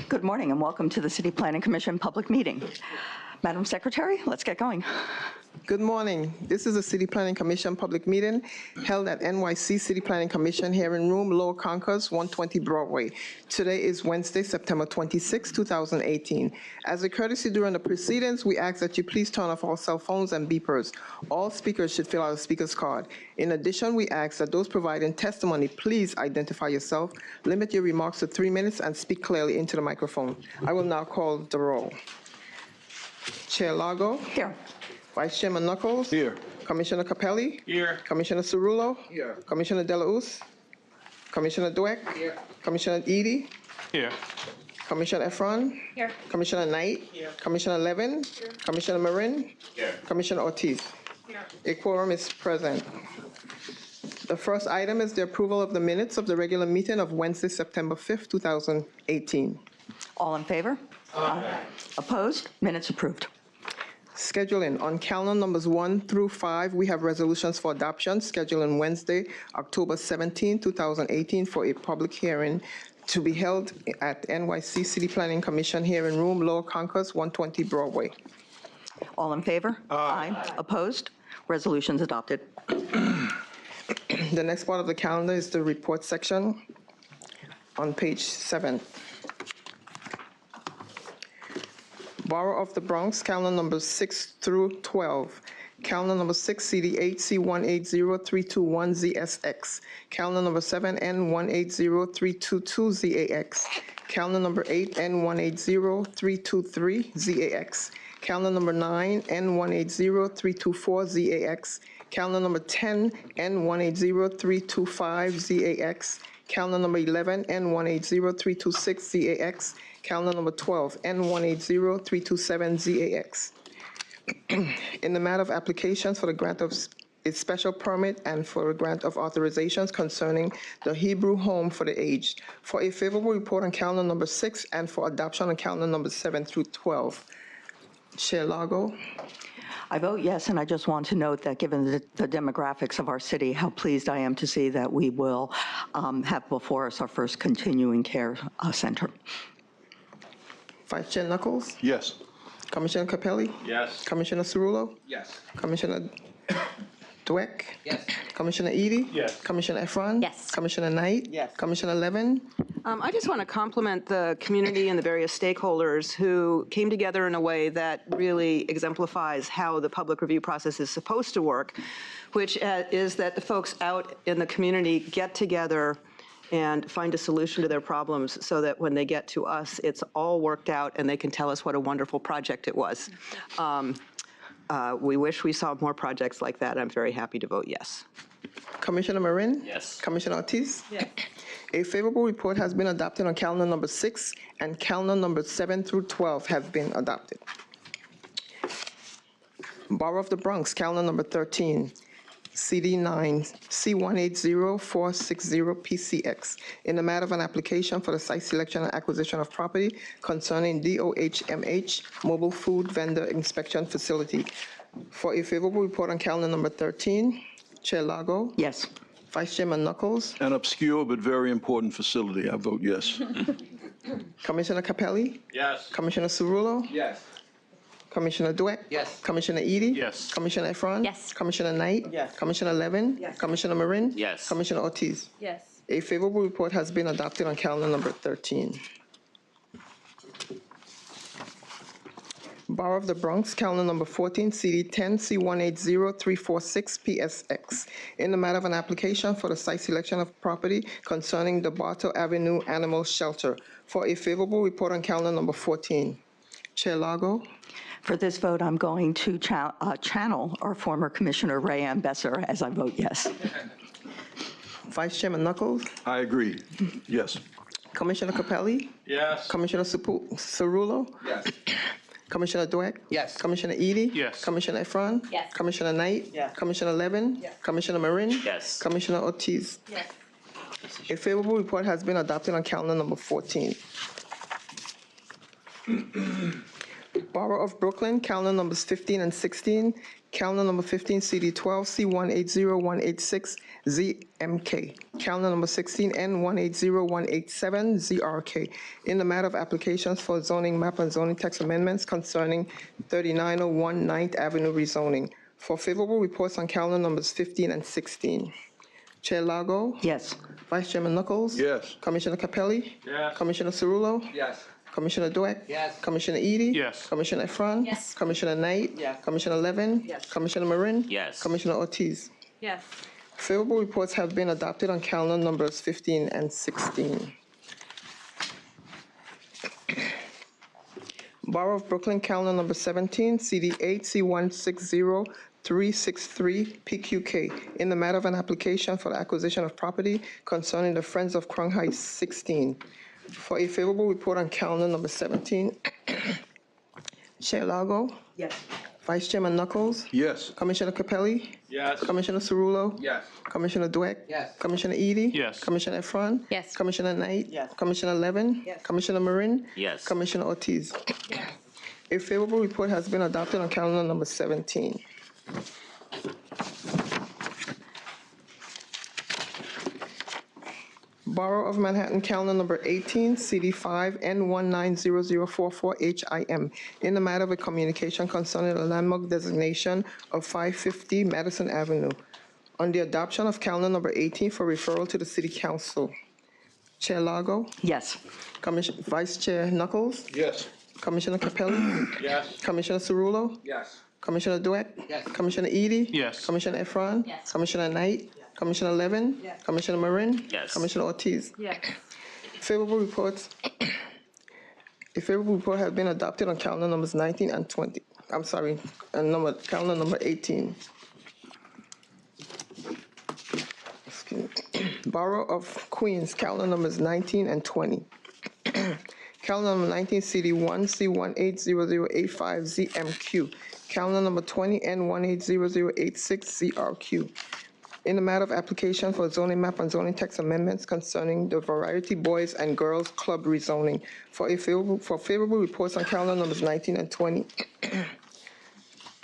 Good morning and welcome to the City Planning Commission public meeting. Madam Secretary, let's get going. Good morning. This is a City Planning Commission public meeting held at NYC City Planning Commission hearing room, Lower Caucus, 120 Broadway. Today is Wednesday, September 26, 2018. As a courtesy during the proceedings, we ask that you please turn off all cell phones and beepers. All speakers should fill out a speaker's card. In addition, we ask that those providing testimony please identify yourself, limit your remarks to 3 minutes, and speak clearly into the microphone. I will now call the roll. Chair Lago. Here. Vice Chairman Knuckles. Here. Commissioner Capelli. Here. Commissioner Cerullo. Here. Commissioner Delausse. Commissioner Dweck. Here. Commissioner Edie. Here. Commissioner Efron. Here. Commissioner Knight. Here. Commissioner Levin. Here. Commissioner Marin. Here. Commissioner Ortiz. Here. A quorum is present. The first item is the approval of the minutes of the regular meeting of Wednesday, September 5th, 2018. All in favor? Aye. Opposed? Minutes approved. Scheduling. On calendar numbers 1 through 5, we have resolutions for adoption scheduling Wednesday, October 17, 2018 for a public hearing to be held at NYC City Planning Commission hearing room, Lower Caucus, 120 Broadway. All in favor? Aye. Opposed? Resolutions adopted. The next part of the calendar is the report section on page 7. Borough of the Bronx, calendar numbers 6 through 12. Calendar number 6, CD8, C180321ZSX. Calendar number 7, N180322ZAX. Calendar number 8, N180323ZAX. Calendar number 9, N180324ZAX. Calendar number 10, N180325ZAX. Calendar number 11, N180326ZAX. Calendar number 12, N180327ZAX. In the matter of applications for the grant of a special permit and for a grant of authorizations concerning the Hebrew Home for the Aged, for a favorable report on calendar number 6 and for adoption on calendar number 7 through 12. Chair Lago. I vote yes, and I just want to note that given the demographics of our city, how pleased I am to see that we will have before us our first continuing care center. Vice Chair Knuckles. Yes. Commissioner Capelli. Yes. Commissioner Cerullo. Yes. Commissioner Dweck. Yes. Commissioner Edie. Yes. Commissioner Efron. Yes. Commissioner Knight. Yes. Commissioner Levin. I just want to compliment the community and the various stakeholders who came together in a way that really exemplifies how the public review process is supposed to work, which is that the folks out in the community get together and find a solution to their problems so that when they get to us, it's all worked out and they can tell us what a wonderful project it was. We wish we saw more projects like that. I'm very happy to vote yes. Commissioner Marin. Yes. Commissioner Ortiz. Yes. A favorable report has been adopted on calendar number 6 and calendar numbers 7 through 12 have been adopted. Borough of the Bronx, calendar number 13. CD9, C180460PCX, in the matter of an application for the site selection and acquisition of property concerning DOHMH Mobile Food Vendor Inspection Facility. For a favorable report on calendar number 13, Chair Lago. Yes. Vice Chairman Knuckles. An obscure but very important facility. I vote yes. Commissioner Capelli. Yes. Commissioner Cerullo. Yes. Commissioner Dweck. Yes. Commissioner Edie. Yes. Commissioner Efron. Yes. Commissioner Knight. Yes. Commissioner Levin. Yes. Commissioner Marin. Yes. Commissioner Ortiz. Yes. A favorable report has been adopted on calendar number 13. Borough of the Bronx, calendar number 14, CD10, C180346PSX, in the matter of an application for the site selection of property concerning the Bartow Avenue Animal Shelter. For a favorable report on calendar number 14. Chair Lago. For this vote, I'm going to channel our former Commissioner Ray Ann Besser as I vote yes. Vice Chairman Knuckles. I agree. Yes. Commissioner Capelli. Yes. Commissioner Cerullo. Yes. Commissioner Dweck. Yes. Commissioner Edie. Yes. Commissioner Efron. Yes. Commissioner Knight. Yes. Commissioner Levin. Yes. Commissioner Marin. Yes. Commissioner Ortiz. Yes. A favorable report has been adopted on calendar number 14. Borough of Brooklyn, calendar numbers 15 and 16. Calendar number 15, CD 12, C180186, ZMK. Calendar number 16, N180187, ZRK. In the matter of applications for zoning map and zoning text amendments concerning 3901 9th Avenue rezoning. For favorable reports on calendar numbers 15 and 16. Chair Lago? Yes. Vice Chairman Knuckles? Yes. Commissioner Capelli? Yes. Commissioner Cerullo? Yes. Commissioner Dweck? Yes. Commissioner Edie? Yes. Commissioner Efron? Yes. Commissioner Knight? Yes. Commissioner Levin? Yes. Commissioner Marin? Yes. Commissioner Ortiz? Yes. Favorable reports have been adopted on calendar numbers 15 and 16. Borough of Brooklyn, calendar number 17, CD 8, C160363, PQK, in the matter of an application for the acquisition of property concerning the Friends of Crown Heights 16. For a favorable report on calendar number 17, Chair Lago, Yes. Vice Chairman Knuckles, Yes. Commissioner Capelli, Yes. Commissioner Cerullo, Yes. Commissioner Dweck, Yes. Commissioner Edie, Yes. Commissioner Efron, Yes. Commissioner Knight, Yes. Commissioner Levin, Yes. Commissioner Marin, Yes. Commissioner Ortiz. A favorable report has been adopted on calendar number 17. Borough of Manhattan, calendar number 18, CD5, N190044HIM, in the matter of a communication concerning the landmark designation of 550 Madison Avenue, on the adoption of calendar number 18 for referral to the City Council. Chair Lago, Yes. Vice Chair Knuckles, Yes. Commissioner Capelli, Yes. Commissioner Cerullo, Yes. Commissioner Dweck, Yes. Commissioner Edie, Yes. Commissioner Efron, Yes. Commissioner Knight, Commissioner Levin, Yes. Commissioner Marin, Yes. Commissioner Ortiz. Yes. Favorable reports. A favorable report has been adopted on calendar numbers 19 and 20. I'm sorry, calendar number 18. Excuse me. Borough of Queens, calendar numbers 19 and 20. Calendar number 19, CD1, C180085, ZMQ. Calendar number 20, N180086, ZRQ. In the matter of application for zoning map and zoning text amendments concerning the Variety Boys and Girls Club rezoning. For favorable reports on calendar numbers 19 and 20.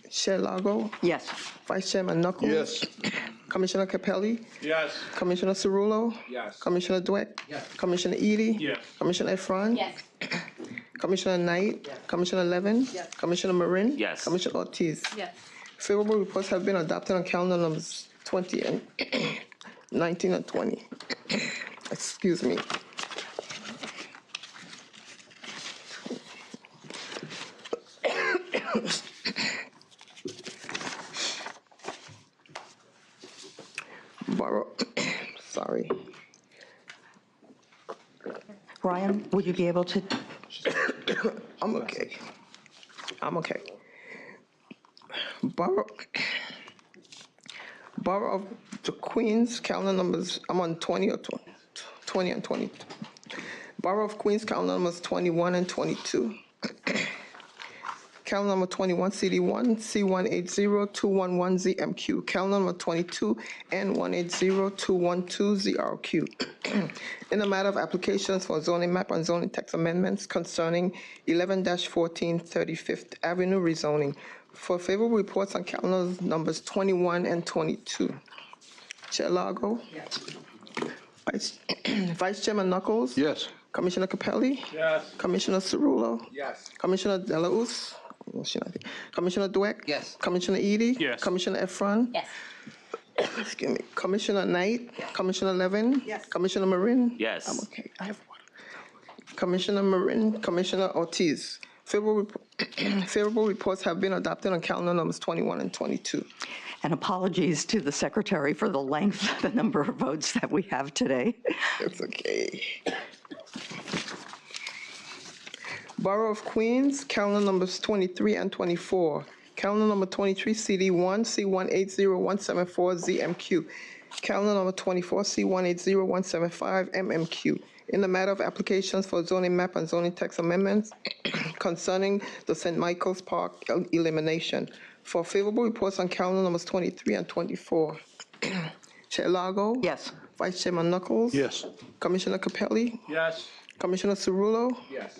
Chair Lago, Yes. Vice Chairman Knuckles. Yes. Commissioner Capelli, Yes. Commissioner Cerullo, Yes. Commissioner Dweck, Yes. Commissioner Edie, Yes. Commissioner Efron, Yes. Commissioner Knight, Commissioner Levin, Commissioner Marin, Yes. Commissioner Ortiz. Yes. Favorable reports have been adopted on calendar numbers 20 and 19 and 20. Excuse me. Borough, sorry. Ryan, would you be able to? I'm okay. I'm okay. Borough of the Queens, calendar numbers, I'm on 20 or 20 and 20. Borough of Queens, calendar numbers 21 and 22. Calendar number 21, CD1, C180211ZMQ. Calendar number 22, N180212ZRQ. In the matter of applications for zoning map and zoning text amendments concerning 11-14 35th Avenue rezoning. For favorable reports on calendar numbers 21 and 22. Chair Lago. Yes. Vice Chairman Knuckles. Yes. Commissioner Capelli. Yes. Commissioner Cerullo. Yes. Commissioner Delauss. Commissioner Dweck. Yes. Commissioner Edie. Yes. Commissioner Efron. Yes. Excuse me. Commissioner Knight. Commissioner Levin. Yes. Commissioner Marin. Yes. I'm okay. I have water. Commissioner Marin. Commissioner Ortiz. Favorable reports have been adopted on calendar numbers 21 and 22. And apologies to the secretary for the length, the number of votes that we have today. It's okay. Borough of Queens, calendar numbers 23 and 24. Calendar number 23, CD1, C180174, ZMQ. Calendar number 24, C180175, MMQ. In the matter of applications for zoning map and zoning text amendments concerning the St. Michael's Park elimination. For favorable reports on calendar numbers 23 and 24. Chair Lago. Yes. Vice Chairman Knuckles. Yes. Commissioner Capelli. Yes. Commissioner Cerullo. Yes.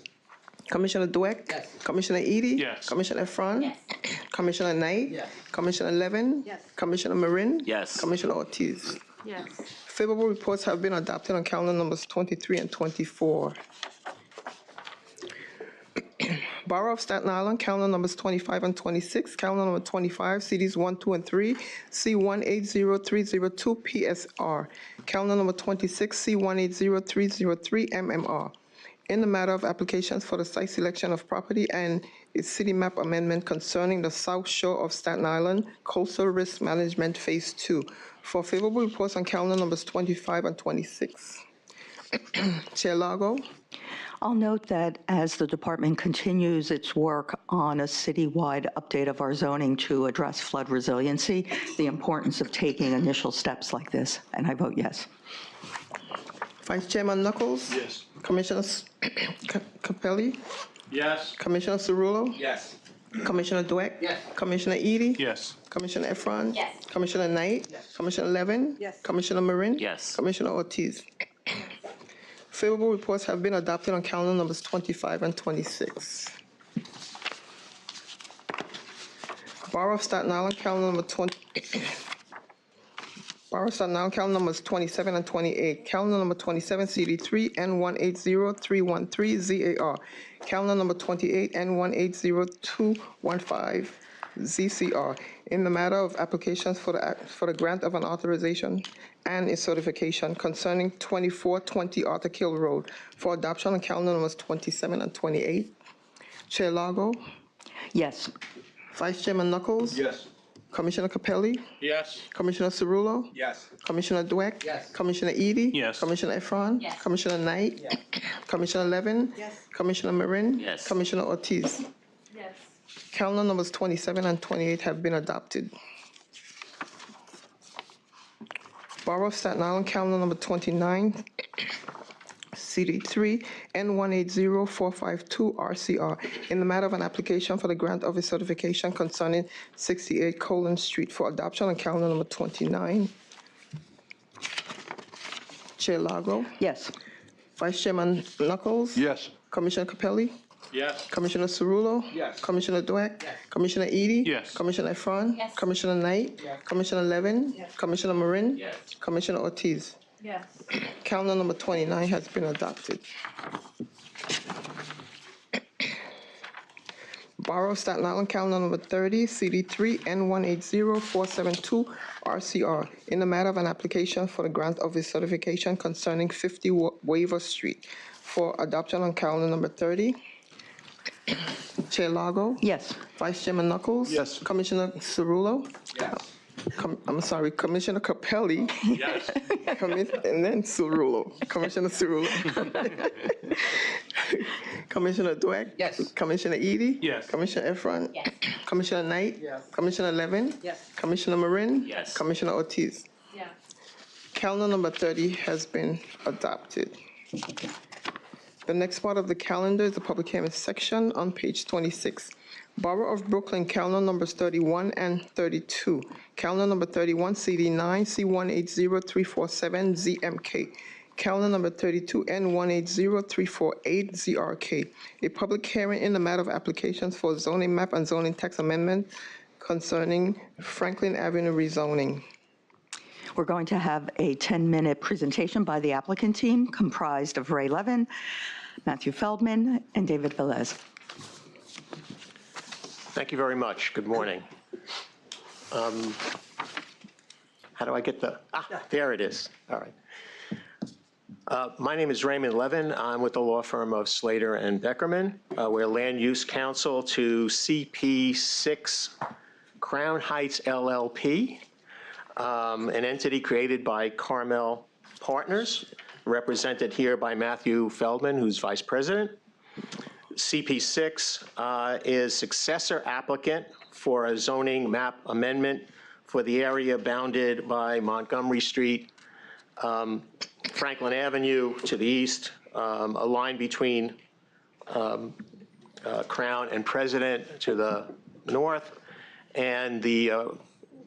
Commissioner Dweck? Yes. Commissioner Edie? Yes. Commissioner Efron? Yes. Commissioner Knight? Yes. Commissioner Levin? Yes. Commissioner Marin? Yes. Commissioner Ortiz? Yes. Favorable reports have been adopted on calendar numbers 23 and 24. Borough of Staten Island, calendar numbers 25 and 26. Calendar number 25, CDs 1, 2, and 3, C180302 PSR. Calendar number 26, C180303 MMR. In the matter of applications for the site selection of property and its city map amendment concerning the South Shore of Staten Island Coastal Risk Management Phase 2. For favorable reports on calendar numbers 25 and 26. Chair Lago. I'll note that as the department continues its work on a citywide update of our zoning to address flood resiliency, the importance of taking initial steps like this, and I vote yes. Vice Chairman Knuckles? Yes. Commissioner Capelli? Yes. Commissioner Cerullo? Yes. Commissioner Dweck? Yes. Commissioner Edie? Yes. Commissioner Efron? Yes. Commissioner Knight? Yes. Commissioner Levin? Yes. Commissioner Marin? Yes. Commissioner Ortiz? Favorable reports have been adopted on calendar numbers 25 and 26. Borough of Staten Island, calendar number 20. Borough of Staten Island, calendar numbers 27 and 28. Calendar number 27, CD3 N180313 ZAR. Calendar number 28 N180215 ZCR. In the matter of applications for the grant of an authorization and a certification concerning 2420 Arthur Kill Road for adoption on calendar numbers 27 and 28. Chair Lago, Yes. Vice Chairman Knuckles. Yes. Commissioner Capelli, Yes. Commissioner Cerullo, Yes. Commissioner Dweck. Yes. Commissioner Edie. Yes. Commissioner Efron. Yes. Commissioner Knight. Yes. Commissioner Levin. Yes. Commissioner Marin. Yes. Commissioner Ortiz. Yes. Calendar numbers 27 and 28 have been adopted. Borough of Staten Island, calendar number 29, CD3 N180452 RCR, in the matter of an application for the grant of a certification concerning 68 Colon Street for adoption on calendar number 29. Chair Lago, Yes. Vice Chairman Knuckles. Yes. Commissioner Capelli, Yes. Commissioner Cerullo. Yes. Commissioner Dweck. Yes. Commissioner Edie. Yes. Commissioner Efron. Yes. Commissioner Knight. Yes. Commissioner Levin. Yes. Commissioner Marin. Yes. Commissioner Ortiz. Yes. Calendar number 29 has been adopted. Borough of Staten Island, calendar number 30, CD3 N180472 RCR, in the matter of an application for the grant of a certification concerning 50 Waiver Street for adoption on calendar number 30. Chair Lago. Yes. Vice Chairman Knuckles. Yes. Commissioner Cerullo. Yes. I'm sorry, Commissioner Capelli. Yes. And then Cerullo. Commissioner Cerullo. Commissioner Dweck. Yes. Commissioner Edie. Yes. Commissioner Efron. Yes. Commissioner Knight. Yes. Commissioner Levin. Yes. Commissioner Marin. Yes. Commissioner Ortiz. Yes. Calendar number 30 has been adopted. The next part of the calendar is the public hearing section on page 26. Borough of Brooklyn, calendar numbers 31 and 32. Calendar number 31, CD9, C180347 ZMK. Calendar number 32, N180348 ZRK. A public hearing in the matter of applications for zoning map and zoning text amendment concerning Franklin Avenue rezoning. We're going to have a 10-minute presentation by the applicant team comprised of Ray Levin, Matthew Feldman, and David Velez. Thank you very much. Good morning. How do I get the, there it is. All right. My name is Raymond Levin. I'm with the law firm of Slater and Beckerman. We're land use counsel to CP6 Crown Heights LLP, an entity created by Carmel Partners, represented here by Matthew Feldman, who's vice president. CP6 is successor applicant for a zoning map amendment for the area bounded by Montgomery Street, Franklin Avenue to the east, a line between Crown and President to the north, and the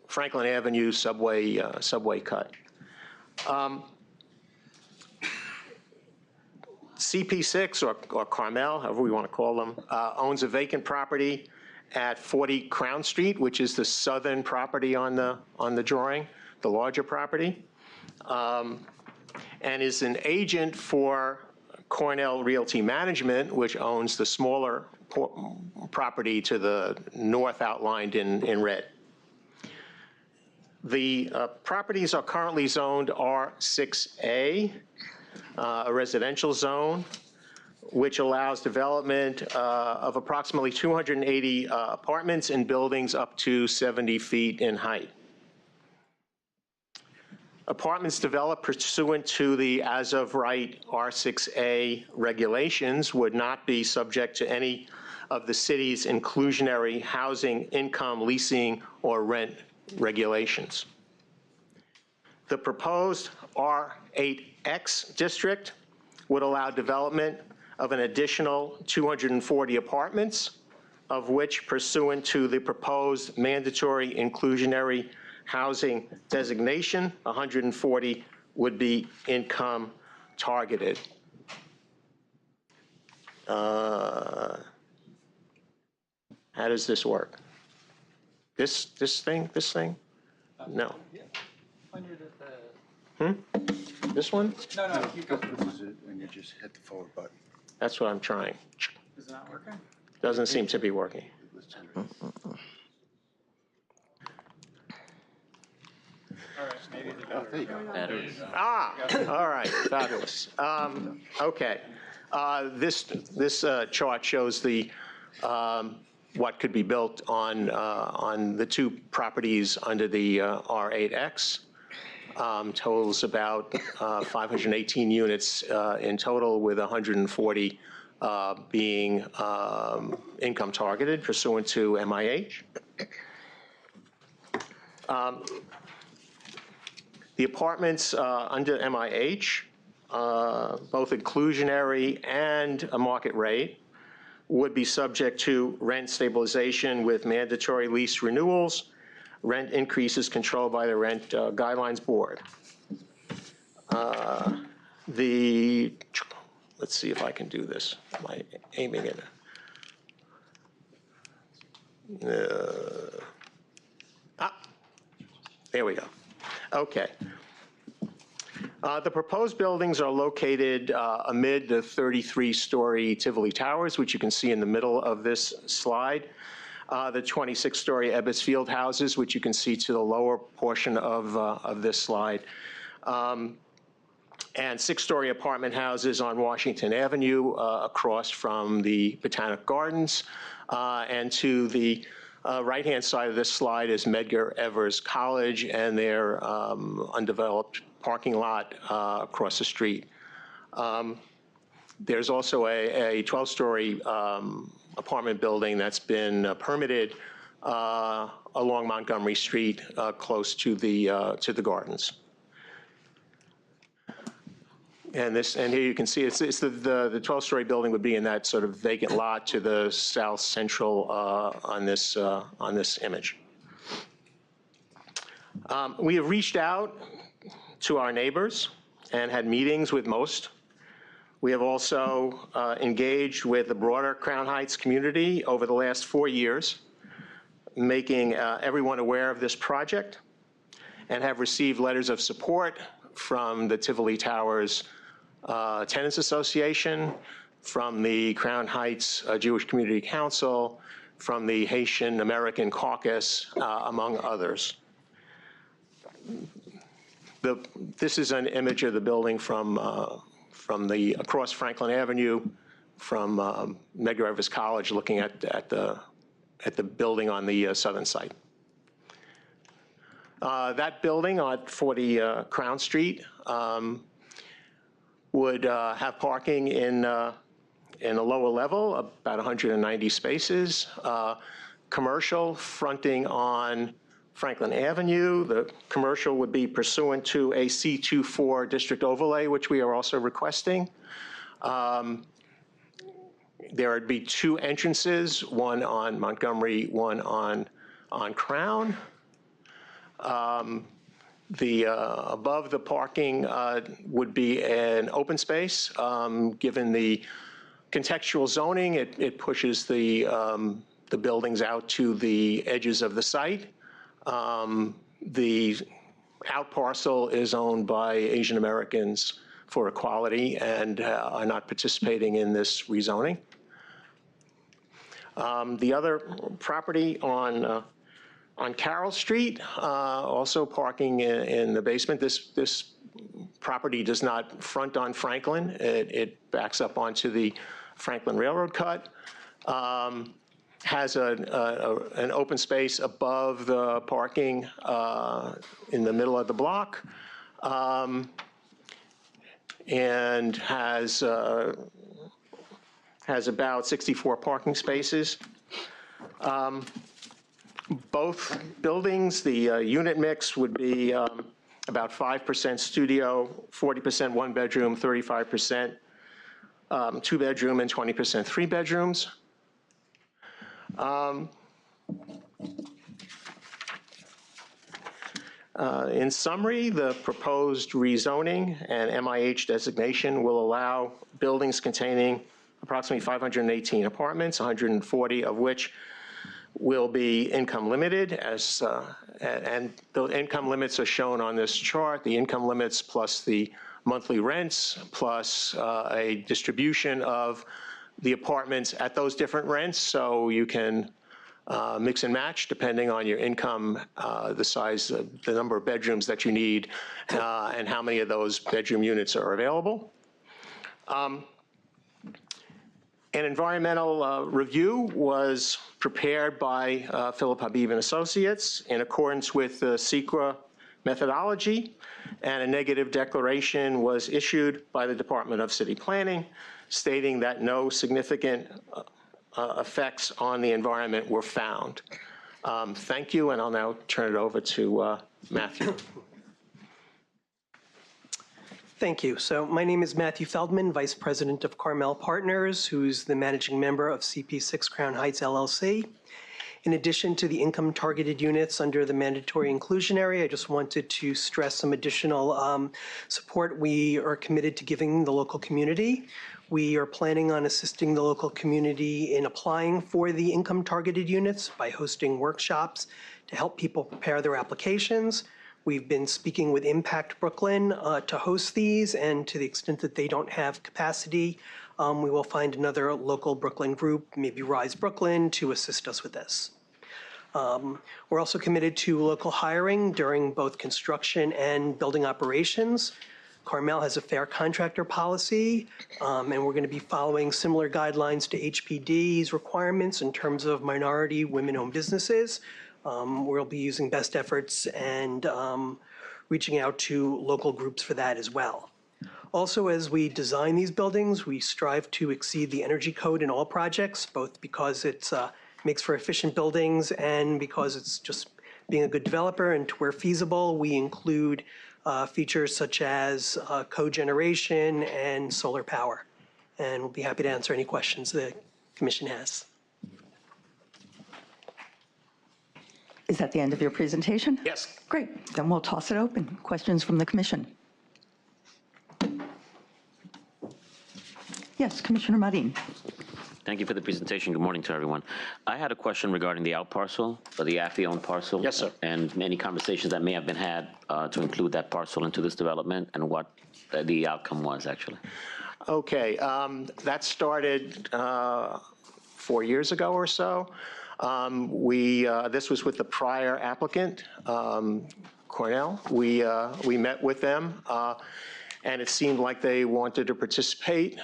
Franklin Avenue subway cut. CP6, or Carmel, however we want to call them, owns a vacant property at 40 Crown Street, which is the southern property on the drawing, the larger property, and is an agent for Cornell Realty Management, which owns the smaller property to the north outlined in red. The properties are currently zoned R6A, a residential zone, which allows development of approximately 280 apartments and buildings up to 70 feet in height. Apartments developed pursuant to the as-of-right R6A regulations would not be subject to any of the city's inclusionary housing, income, leasing, or rent regulations. The proposed R8X district would allow development of an additional 240 apartments, of which, pursuant to the proposed mandatory inclusionary housing designation, 140 would be income targeted. How does this work? This thing? No. This one? No, keep going. This is it, and you just hit the forward button. That's what I'm trying. Is it not working? Doesn't seem to be working. All right, maybe there you go. All right, fabulous. Okay, this chart shows the what could be built on the two properties under the R8X. Totals about 518 units in total, with 140 being income targeted pursuant to MIH. The apartments under MIH, both inclusionary and a market rate, would be subject to rent stabilization with mandatory lease renewals, rent increases controlled by the Rent Guidelines Board. Let's see if I can do this. Am I aiming it? There we go. Okay. The proposed buildings are located amid the 33-story Tivoli Towers, which you can see in the middle of this slide. The 26-story Ebbets Field houses, which you can see to the lower portion of this slide. And 6-story apartment houses on Washington Avenue across from the Botanical Gardens. And to the right-hand side of this slide is Medgar Evers College and their undeveloped parking lot across the street. There's also a 12-story apartment building that's been permitted along Montgomery Street, close to the gardens. And here you can see it's the 12-story building would be in that sort of vacant lot to the south central on this image. We have reached out to our neighbors and had meetings with most. We have also engaged with the broader Crown Heights community over the last 4 years, making everyone aware of this project, and have received letters of support from the Tivoli Towers Tenants Association, from the Crown Heights Jewish Community Council, from the Haitian American Caucus, among others. This is an image of the building from across Franklin Avenue, from Medgar Evers College, looking at the building on the southern side. That building on 40 Crown Street would have parking in a lower level, about 190 spaces. Commercial fronting on Franklin Avenue. The commercial would be pursuant to a C24 district overlay, which we are also requesting. There would be 2 entrances, one on Montgomery, one on Crown. Above the parking would be an open space. Given the contextual zoning, it pushes the buildings out to the edges of the site. The out parcel is owned by Asian Americans for equality and are not participating in this rezoning. The other property on Carroll Street, also parking in the basement. This property does not front on Franklin. It backs up onto the Franklin Railroad cut. Has an open space above the parking in the middle of the block, and has about 64 parking spaces. Both buildings, the unit mix would be about 5% studio, 40% one bedroom, 35% two bedroom, and 20% three bedrooms. In summary, the proposed rezoning and MIH designation will allow buildings containing approximately 518 apartments, 140 of which will be income limited, and the income limits are shown on this chart. The income limits plus the monthly rents plus a distribution of the apartments at those different rents, so you can mix and match depending on your income, the size, the number of bedrooms that you need, and how many of those bedroom units are available. An environmental review was prepared by Philip Habib and Associates in accordance with the SEQRA methodology, and a negative declaration was issued by the Department of City Planning stating that no significant effects on the environment were found. Thank you, and I'll now turn it over to Matthew. Thank you. So my name is Matthew Feldman, Vice President of Carmel Partners, who's the managing member of CP6 Crown Heights LLC. In addition to the income targeted units under the mandatory inclusion area, I just wanted to stress some additional support we are committed to giving the local community. We are planning on assisting the local community in applying for the income targeted units by hosting workshops to help people prepare their applications. We've been speaking with Impact Brooklyn to host these, and to the extent that they don't have capacity, we will find another local Brooklyn group, maybe Rise Brooklyn, to assist us with this. We're also committed to local hiring during both construction and building operations. Carmel has a fair contractor policy, and we're going to be following similar guidelines to HPD's requirements in terms of minority women-owned businesses. We'll be using best efforts and reaching out to local groups for that as well. Also, as we design these buildings, we strive to exceed the energy code in all projects, both because it makes for efficient buildings and because it's just being a good developer, and where feasible, we include features such as cogeneration and solar power. And we'll be happy to answer any questions the Commission has. Is that the end of your presentation? Yes. Great. Then we'll toss it open. Questions from the Commission? Yes, Commissioner Marin. Thank you for the presentation. Good morning to everyone. I had a question regarding the out parcel, or the AFI-owned parcel. Yes, sir. And any conversations that may have been had to include that parcel into this development, and what the outcome was, actually. Okay, that started 4 years ago or so. This was with the prior applicant, Cornell. We met with them, and it seemed like they wanted to participate.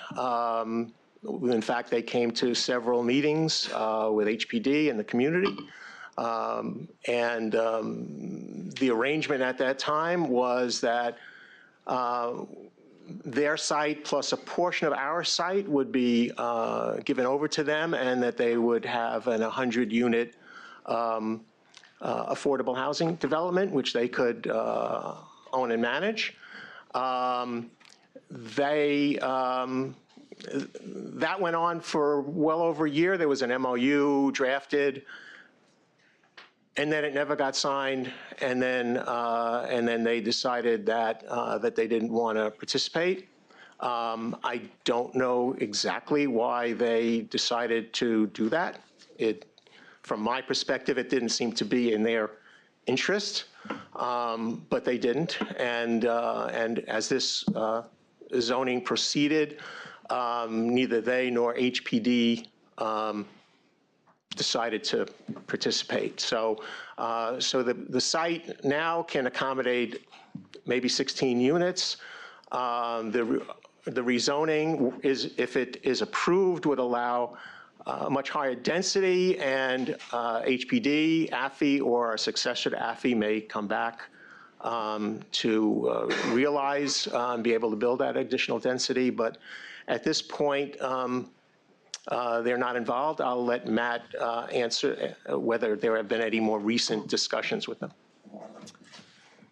In fact, they came to several meetings with HPD and the community. The arrangement at that time was that their site plus a portion of our site would be given over to them, and that they would have an 100-unit affordable housing development, which they could own and manage. That went on for well over a year. There was an MOU drafted. and then it never got signed, and then they decided that they didn't want to participate. I don't know exactly why they decided to do that. From my perspective, it didn't seem to be in their interest, but they didn't. And as this zoning proceeded, neither they nor HPD decided to participate. So the site now can accommodate maybe 16 units. The rezoning is, if it is approved, would allow much higher density, and HPD, AFI, or a successor to AFI may come back to realize and be able to build that additional density. But at this point, they're not involved. I'll let Matt answer whether there have been any more recent discussions with them.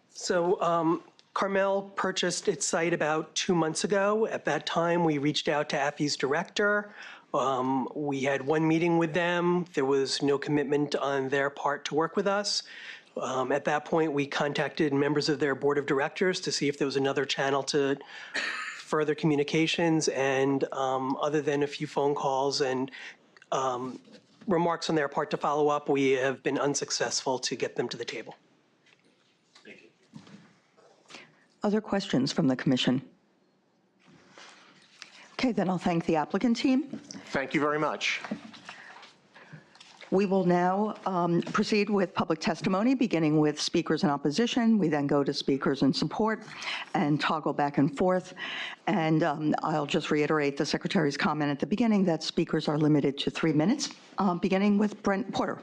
So Carmel purchased its site about 2 months ago. At that time, we reached out to AFI's director. We had one meeting with them. There was no commitment on their part to work with us. At that point, we contacted members of their board of directors to see if there was another channel to further communications, and other than a few phone calls and remarks on their part to follow up, we have been unsuccessful to get them to the table. Thank you. Other questions from the commission? Okay, then I'll thank the applicant team. Thank you very much. We will now proceed with public testimony, beginning with speakers in opposition. We then go to speakers in support and toggle back and forth. And I'll just reiterate the Secretary's comment at the beginning that speakers are limited to 3 minutes, beginning with Brent Porter.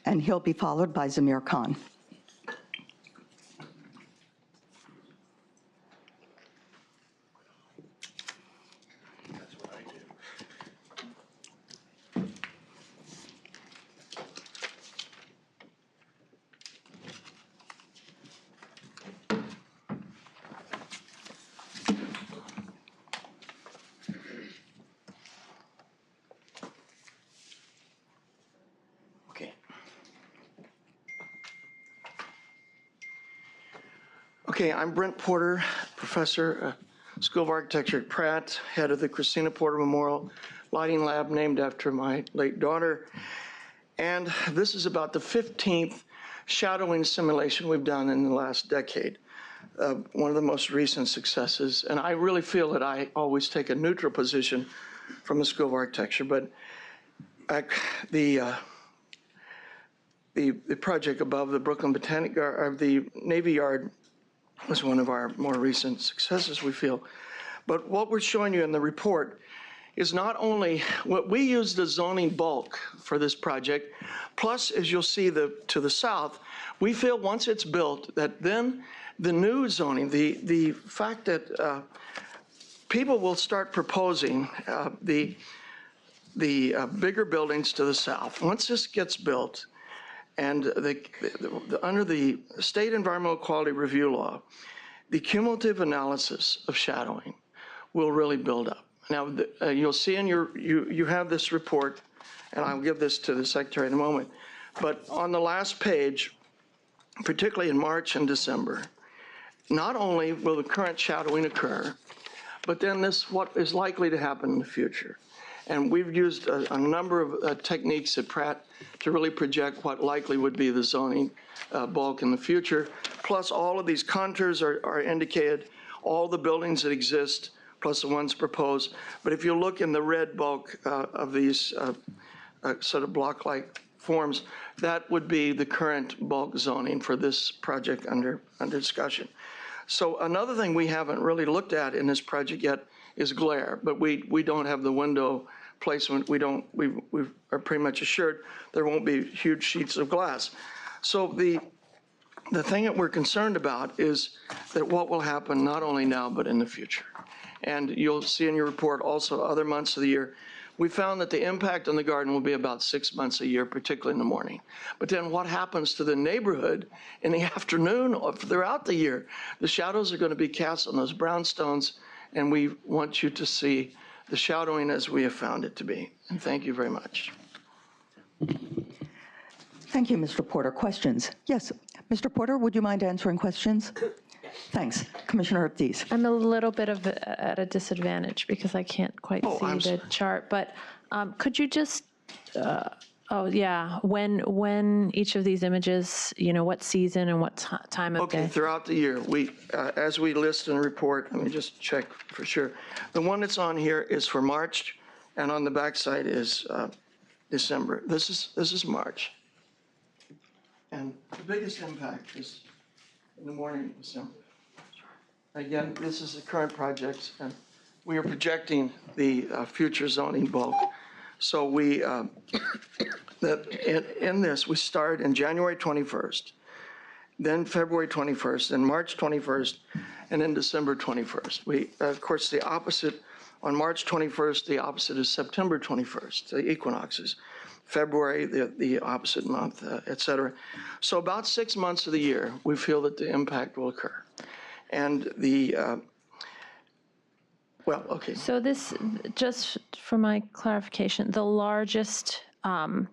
And he'll be followed by Amir Khan. Okay, I'm Brent Porter, professor, School of Architecture at Pratt, head of the Christina Porter Memorial Lighting Lab, named after my late daughter. And this is about the 15th shadowing simulation we've done in the last decade. One of the most recent successes. And I really feel that I always take a neutral position from the School of Architecture, but the project above the Brooklyn Botanical, or the Navy Yard, was one of our more recent successes, we feel. But what we're showing you in the report is not only what we used the zoning bulk for this project, plus, as you'll see to the south, we feel once it's built that then the new zoning, the fact that people will start proposing the bigger buildings to the south. Once this gets built, and under the State Environmental Quality Review Law, the cumulative analysis of shadowing will really build up. Now, you'll see in you have this report, and I'll give this to the Secretary in a moment, but on the last page, particularly in March and December, not only will the current shadowing occur, but then what is likely to happen in the future. And we've used a number of techniques at Pratt to really project what likely would be the zoning bulk in the future. Plus, all of these contours are indicated, all the buildings that exist, plus the ones proposed. But if you look in the red bulk of these sort of block-like forms, that would be the current bulk zoning for this project under discussion. So another thing we haven't really looked at in this project yet is glare, but we don't have the window placement. We are pretty much assured there won't be huge sheets of glass. So the thing that we're concerned about is that what will happen not only now but in the future. And you'll see in your report also other months of the year. We found that the impact on the garden will be about 6 months a year, particularly in the morning. But then what happens to the neighborhood in the afternoon or throughout the year? The shadows are going to be cast on those brownstones, and we want you to see the shadowing as we have found it to be. And thank you very much. Thank you, Mr. Porter. Questions? Yes, Mr. Porter, would you mind answering questions? Thanks. Commissioner Ortiz. I'm a little bit at a disadvantage because I can't quite see the chart, but could you just, when each of these images, what season and what time of day? Okay, throughout the year, as we list and report, let me just check for sure. The one that's on here is for March, and on the backside is December. This is March. And the biggest impact is in the morning of December. Again, this is the current projects, and we are projecting the future zoning bulk. So in this, we start in January 21st, then February 21st, then March 21st, and then December 21st. Of course, the opposite, on March 21st, the opposite is September 21st, the equinoxes. February, the opposite month, et cetera. So about 6 months of the year, we feel that the impact will occur. And okay. So this, just for my clarification, the largest bulk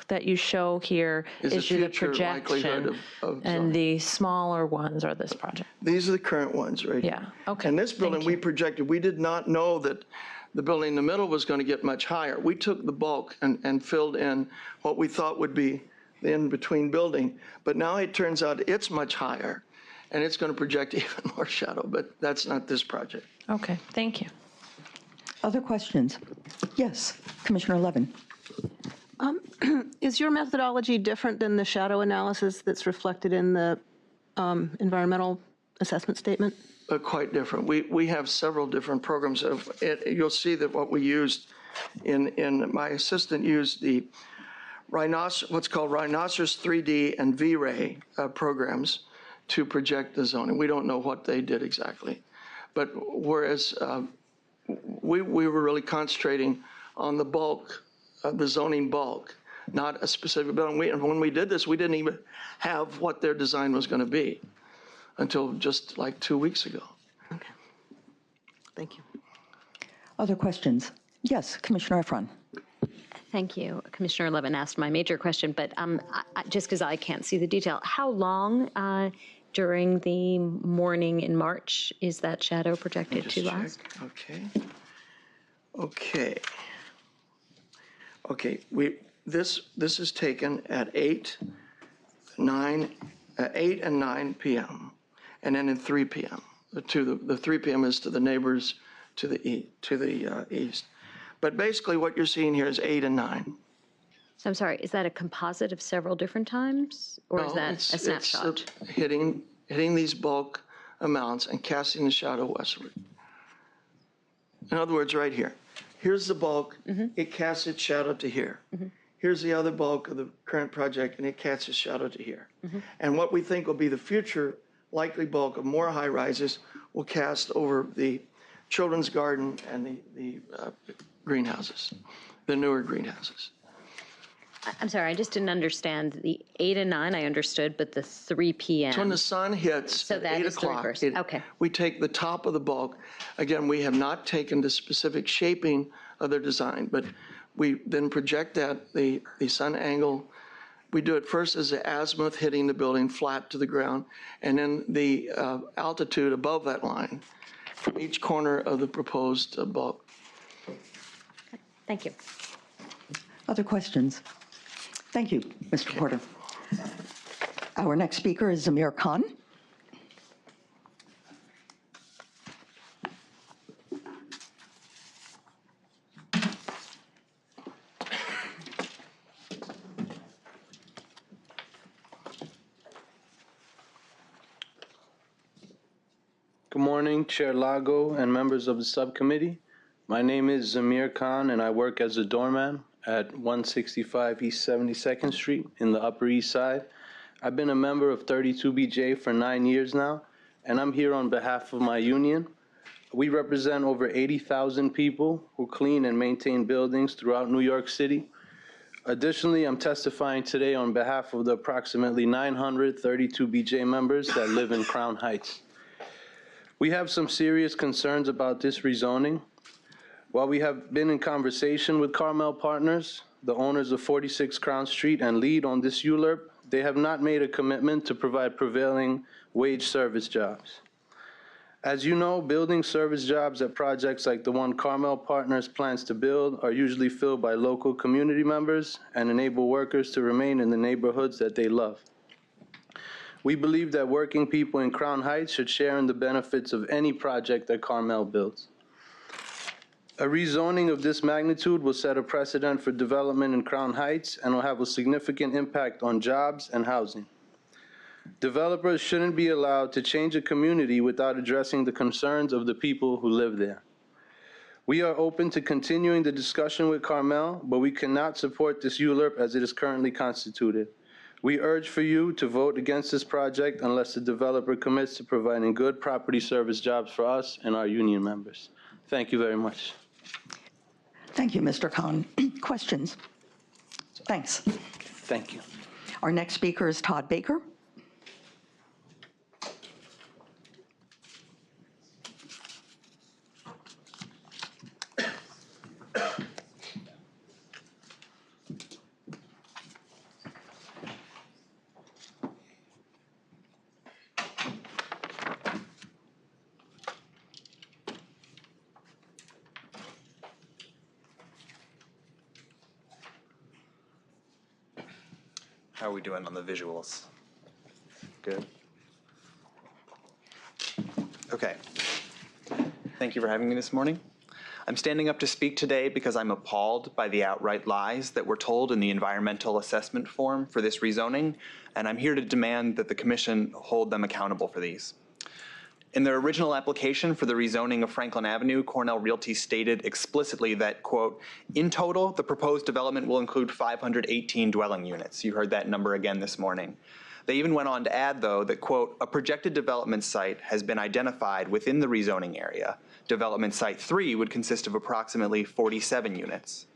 that you show here is the projection, and the smaller ones are this project? These are the current ones, right? Yeah, okay. And this building we projected, we did not know that the building in the middle was going to get much higher. We took the bulk and filled in what we thought would be the in-between building, but now it turns out it's much higher, and it's going to project even more shadow, but that's not this project. Okay, thank you. Other questions? Yes, Commissioner Levin. Is your methodology different than the shadow analysis that's reflected in the environmental assessment statement? Quite different. We have several different programs. You'll see that what we used my assistant used the what's called Rhinoceros 3D and V-Ray programs to project the zoning. We don't know what they did exactly. But whereas we were really concentrating on the bulk, the zoning bulk, not a specific building. And when we did this, we didn't even have what their design was going to be until just like 2 weeks ago. Okay. Thank you. Other questions? Yes, Commissioner Efron. Thank you. Commissioner Levin asked my major question, but just because I can't see the detail, how long during the morning in March is that shadow projected to last? Okay. This is taken at 8 and 9 p.m. and then at 3 p.m. The 3 p.m. is to the neighbors to the east. But basically what you're seeing here is 8 and 9. So I'm sorry, is that a composite of several different times, or is that a snapshot? It's hitting these bulk amounts and casting the shadow westward. In other words, right here. Here's the bulk, it casts its shadow to here. Here's the other bulk of the current project, and it casts its shadow to here. And what we think will be the future likely bulk of more high-rises will cast over the children's garden and the greenhouses, the newer greenhouses. I'm sorry, I just didn't understand. The 8 and 9 I understood, but the 3 p.m. So when the sun hits so at that 8 is o'clock, okay. We take the top of the bulk. Again, we have not taken the specific shaping of their design, but we then project that, the sun angle. We do it first as the azimuth hitting the building flat to the ground, and then the altitude above that line from each corner of the proposed bulk. Thank you. Other questions? Thank you, Mr. Porter. Our next speaker is Amir Khan. Good morning, Chair Lago and members of the subcommittee. My name is Amir Khan, and I work as a doorman at 165 East 72nd Street in the Upper East Side. I've been a member of 32BJ for 9 years now, and I'm here on behalf of my union. We represent over 80,000 people who clean and maintain buildings throughout New York City. Additionally, I'm testifying today on behalf of the approximately 900 32BJ members that live in Crown Heights. We have some serious concerns about this rezoning. While we have been in conversation with Carmel Partners, the owners of 46 Crown Street and lead on this ULURP, they have not made a commitment to provide prevailing wage service jobs. As you know, building service jobs at projects like the one Carmel Partners plans to build are usually filled by local community members and enable workers to remain in the neighborhoods that they love. We believe that working people in Crown Heights should share in the benefits of any project that Carmel builds. A rezoning of this magnitude will set a precedent for development in Crown Heights and will have a significant impact on jobs and housing. Developers shouldn't be allowed to change a community without addressing the concerns of the people who live there. We are open to continuing the discussion with Carmel, but we cannot support this ULURP as it is currently constituted. We urge for you to vote against this project unless the developer commits to providing good property service jobs for us and our union members. Thank you very much. Thank you, Mr. Khan. Questions? Thanks. Thank you. Our next speaker is Todd Baker. How are we doing on the visuals? Good. Okay. Thank you for having me this morning. I'm standing up to speak today because I'm appalled by the outright lies that were told in the environmental assessment form for this rezoning, and I'm here to demand that the Commission hold them accountable for these. In their original application for the rezoning of Franklin Avenue, Cornell Realty stated explicitly that, quote, in total, the proposed development will include 518 dwelling units. You heard that number again this morning. They even went on to add, though, that, quote, a projected development site has been identified within the rezoning area. Development site 3 would consist of approximately 47 units.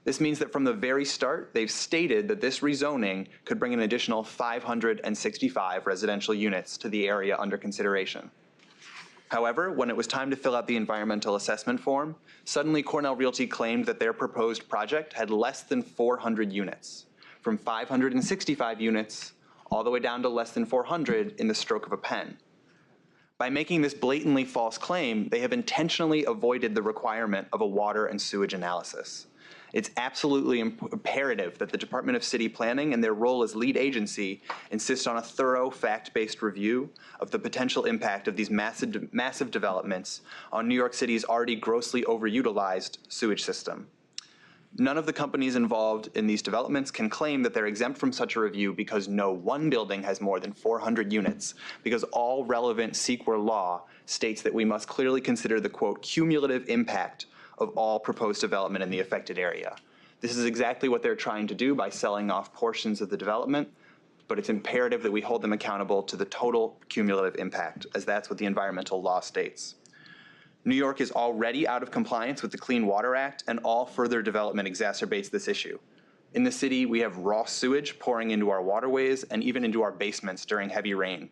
This means that from the very start, they've stated that this rezoning could bring an additional 565 residential units to the area under consideration. However, when it was time to fill out the environmental assessment form, suddenly Cornell Realty claimed that their proposed project had less than 400 units, from 565 units all the way down to less than 400 in the stroke of a pen. By making this blatantly false claim, they have intentionally avoided the requirement of a water and sewage analysis. It's absolutely imperative that the Department of City Planning and their role as lead agency insist on a thorough, fact-based review of the potential impact of these massive developments on New York City's already grossly overutilized sewage system. None of the companies involved in these developments can claim that they're exempt from such a review because no one building has more than 400 units, because all relevant CEQA law states that we must clearly consider the, quote, cumulative impact of all proposed development in the affected area. This is exactly what they're trying to do by selling off portions of the development, but it's imperative that we hold them accountable to the total cumulative impact, as that's what the environmental law states. New York is already out of compliance with the Clean Water Act, and all further development exacerbates this issue. In the city, we have raw sewage pouring into our waterways and even into our basements during heavy rain.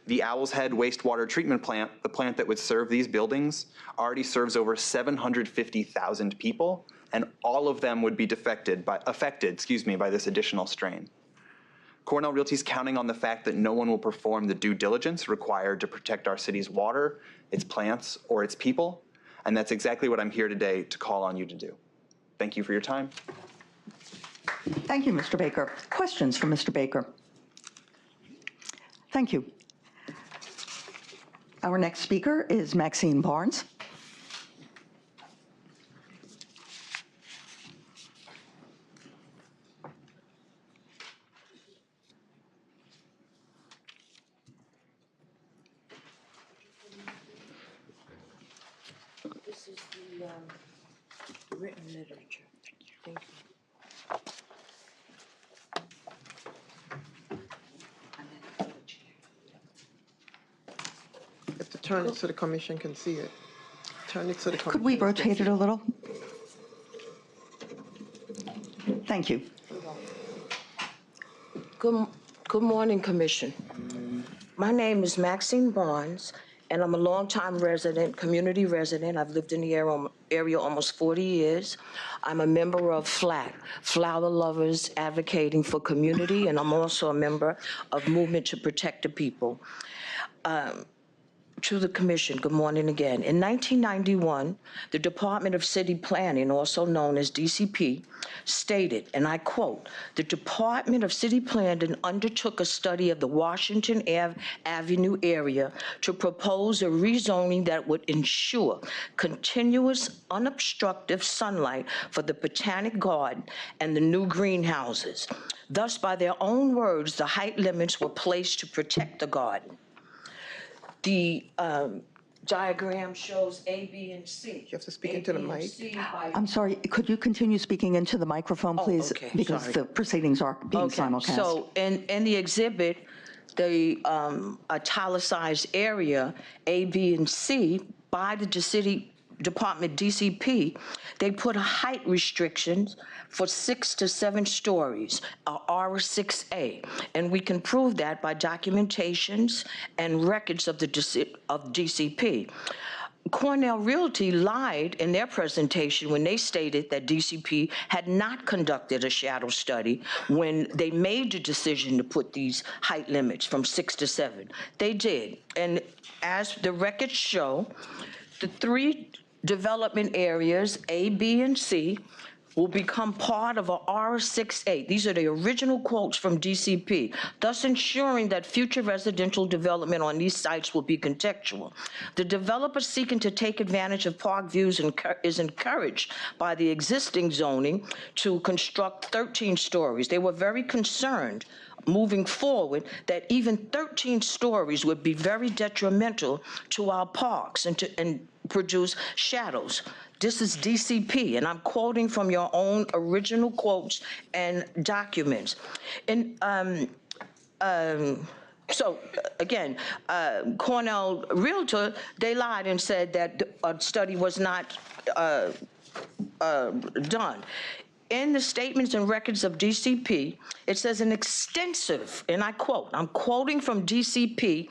The Owl's Head wastewater treatment plant, the plant that would serve these buildings, already serves over 750,000 people, and all of them would be affected by this additional strain. Cornell Realty is counting on the fact that no one will perform the due diligence required to protect our city's water, its plants, or its people, and that's exactly what I'm here today to call on you to do. Thank you for your time. Thank you, Mr. Baker. Questions for Mr. Baker? Thank you. Our next speaker is Maxine Barnes. This is the written literature. Thank you. If to turn it so the commission can see it. Turn it so the commission. Could we rotate it a little? Thank you. Good morning, Commission. My name is Maxine Barnes, and I'm a longtime resident, community resident. I've lived in the area almost 40 years. I'm a member of FLAC, Flower Lovers Advocating for Community, and I'm also a member of Movement to Protect the People. To the Commission, good morning again. In 1991, the Department of City Planning, also known as DCP, stated, and I quote, "The Department of City Planning undertook a study of the Washington Avenue area to propose a rezoning that would ensure continuous, unobstructed sunlight for the Botanic Garden and the new greenhouses. Thus, by their own words, the height limits were placed to protect the garden." The diagram shows A, B, and C. You have to speak into the mic. I'm sorry, could you continue speaking into the microphone, please? okay, Because sorry. the proceedings are being simulcast. So in the exhibit, the italicized area, A, B, and C, by the City Department DCP, they put a height restrictions for 6 to 7 stories, R6A, and we can prove that by documentations and records of the DCP. Cornell Realty lied in their presentation when they stated that DCP had not conducted a shadow study when they made the decision to put these height limits from 6 to 7. They did, and as the records show, the 3 development areas, A, B, and C, will become part of a R6A. These are the original quotes from DCP, thus ensuring that future residential development on these sites will be contextual. The developer seeking to take advantage of park views is encouraged by the existing zoning to construct 13 stories. They were very concerned moving forward that even 13 stories would be very detrimental to our parks and produce shadows. This is DCP, and I'm quoting from your own original quotes and documents. And so, again, Cornell Realtor, they lied and said that a study was not done. In the statements and records of DCP, it says an extensive, and I quote, I'm quoting from DCP,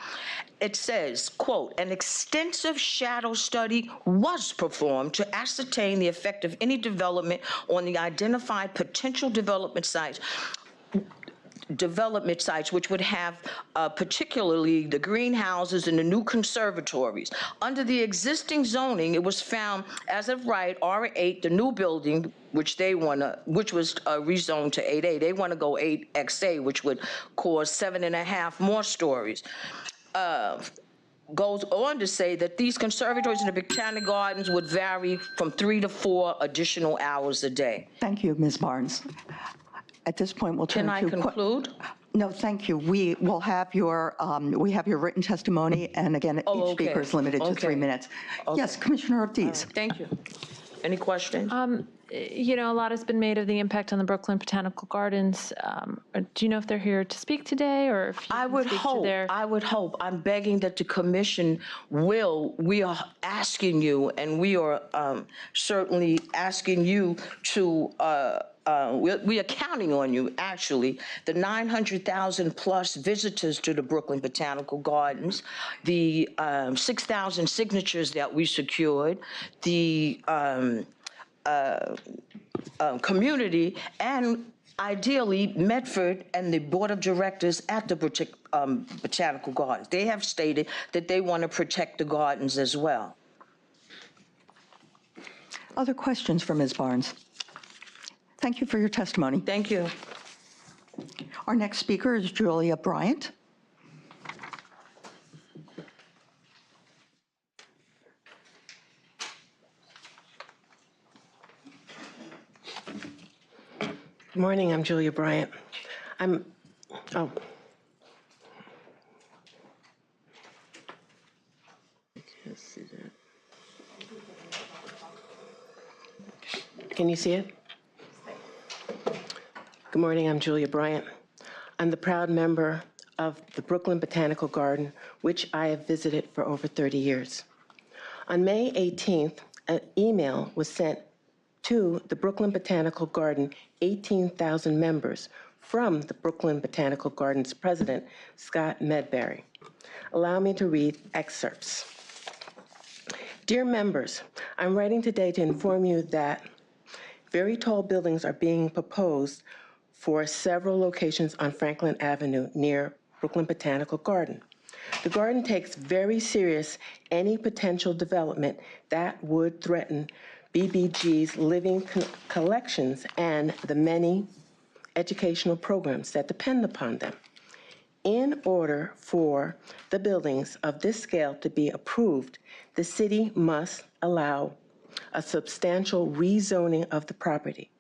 it says, quote, "An extensive shadow study was performed to ascertain the effect of any development on the identified potential development sites which would have particularly the greenhouses and the new conservatories. Under the existing zoning, it was found as of right, R8, the new building, which was rezoned to 8A. They want to go 8XA, which would cause 7.5 more stories. Goes on to say that these conservatories in the Botanic Gardens would vary from 3 to 4 additional hours a day. Thank you, Ms. Barnes. At this point, we'll turn to... Can I conclude? No, thank you. We will have your written testimony, and again, each speaker is limited to 3 minutes. Yes, Commissioner Ortiz. Thank you. Any questions? You know, a lot has been made of the impact on the Brooklyn Botanical Gardens. Do you know if they're here to speak today, or if you I would hope. I'm begging that the commission will. We are asking you, and we are certainly asking you to. We are counting on you, actually, the 900,000 plus visitors to the Brooklyn Botanical Gardens, the 6,000 signatures that we secured, the community, and ideally Medford and the Board of Directors at the Botanical Gardens. They have stated that they want to protect the gardens as well. Other questions for Ms. Barnes? Thank you for your testimony. Thank you. Our next speaker is Julia Bryant. Good morning, I'm Julia Bryant. Can you see it? Good morning, I'm Julia Bryant. I'm the proud member of the Brooklyn Botanical Garden, which I have visited for over 30 years. On May 18th, an email was sent to the Brooklyn Botanical Garden 18,000 members from the Brooklyn Botanical Gardens president, Scott Medberry. Allow me to read excerpts. Dear members, I'm writing today to inform you that very tall buildings are being proposed for several locations on Franklin Avenue near Brooklyn Botanical Garden. The garden takes very serious any potential development that would threaten BBG's living collections and the many educational programs that depend upon them. In order for the buildings of this scale to be approved, the city must allow a substantial rezoning of the property.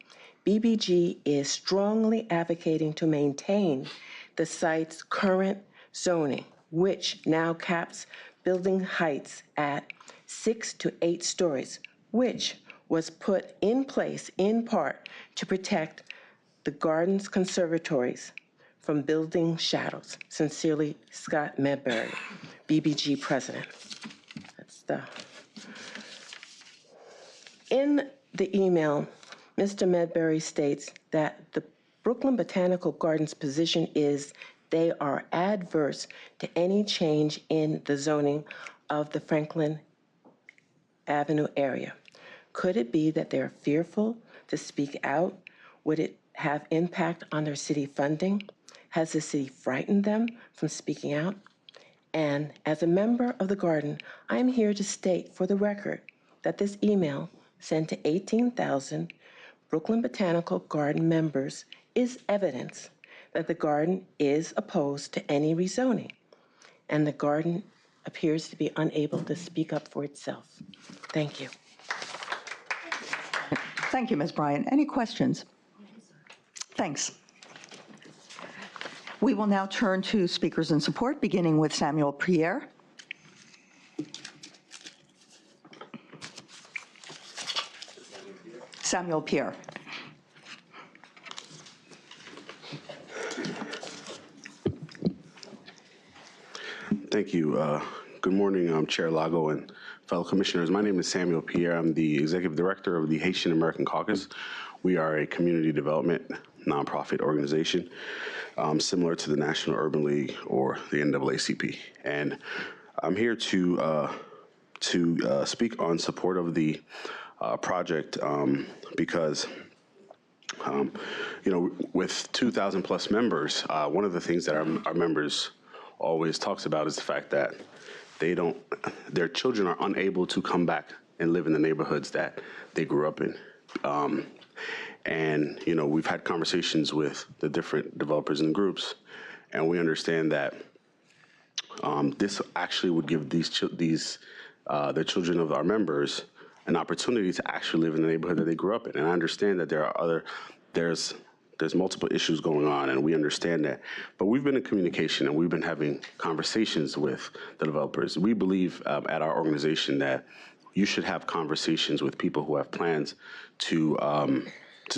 BBG is strongly advocating to maintain the site's current zoning, which now caps building heights at 6 to 8 stories, which was put in place in part to protect the garden's conservatories from building shadows. Sincerely, Scott Medberry, BBG president. In the email, Mr. Medberry states that the Brooklyn Botanical Gardens position is they are adverse to any change in the zoning of the Franklin Avenue area. Could it be that they're fearful to speak out? Would it have impact on their city funding? Has the city frightened them from speaking out? And as a member of the garden, I'm here to state for the record that this email sent to 18,000 Brooklyn Botanical Garden members is evidence that the garden is opposed to any rezoning, and the garden appears to be unable to speak up for itself. Thank you. Thank you, Ms. Bryant. Any questions? Thanks. We will now turn to speakers in support, beginning with Samuel Pierre. Samuel Pierre. Thank you. Good morning, Chair Lago and fellow commissioners. My name is Samuel Pierre. I'm the executive director of the Haitian American Caucus. We are a community development nonprofit organization similar to the National Urban League or the NAACP. And I'm here to speak on support of the project because with 2,000 plus members, one of the things that our members always talks about is the fact that their children are unable to come back and live in the neighborhoods that they grew up in. And we've had conversations with the different developers and groups, and we understand that this actually would give the children of our members an opportunity to actually live in the neighborhood that they grew up in. And I understand that there's multiple issues going on, and we understand that. But we've been in communication, and we've been having conversations with the developers. We believe at our organization that you should have conversations with people who have plans to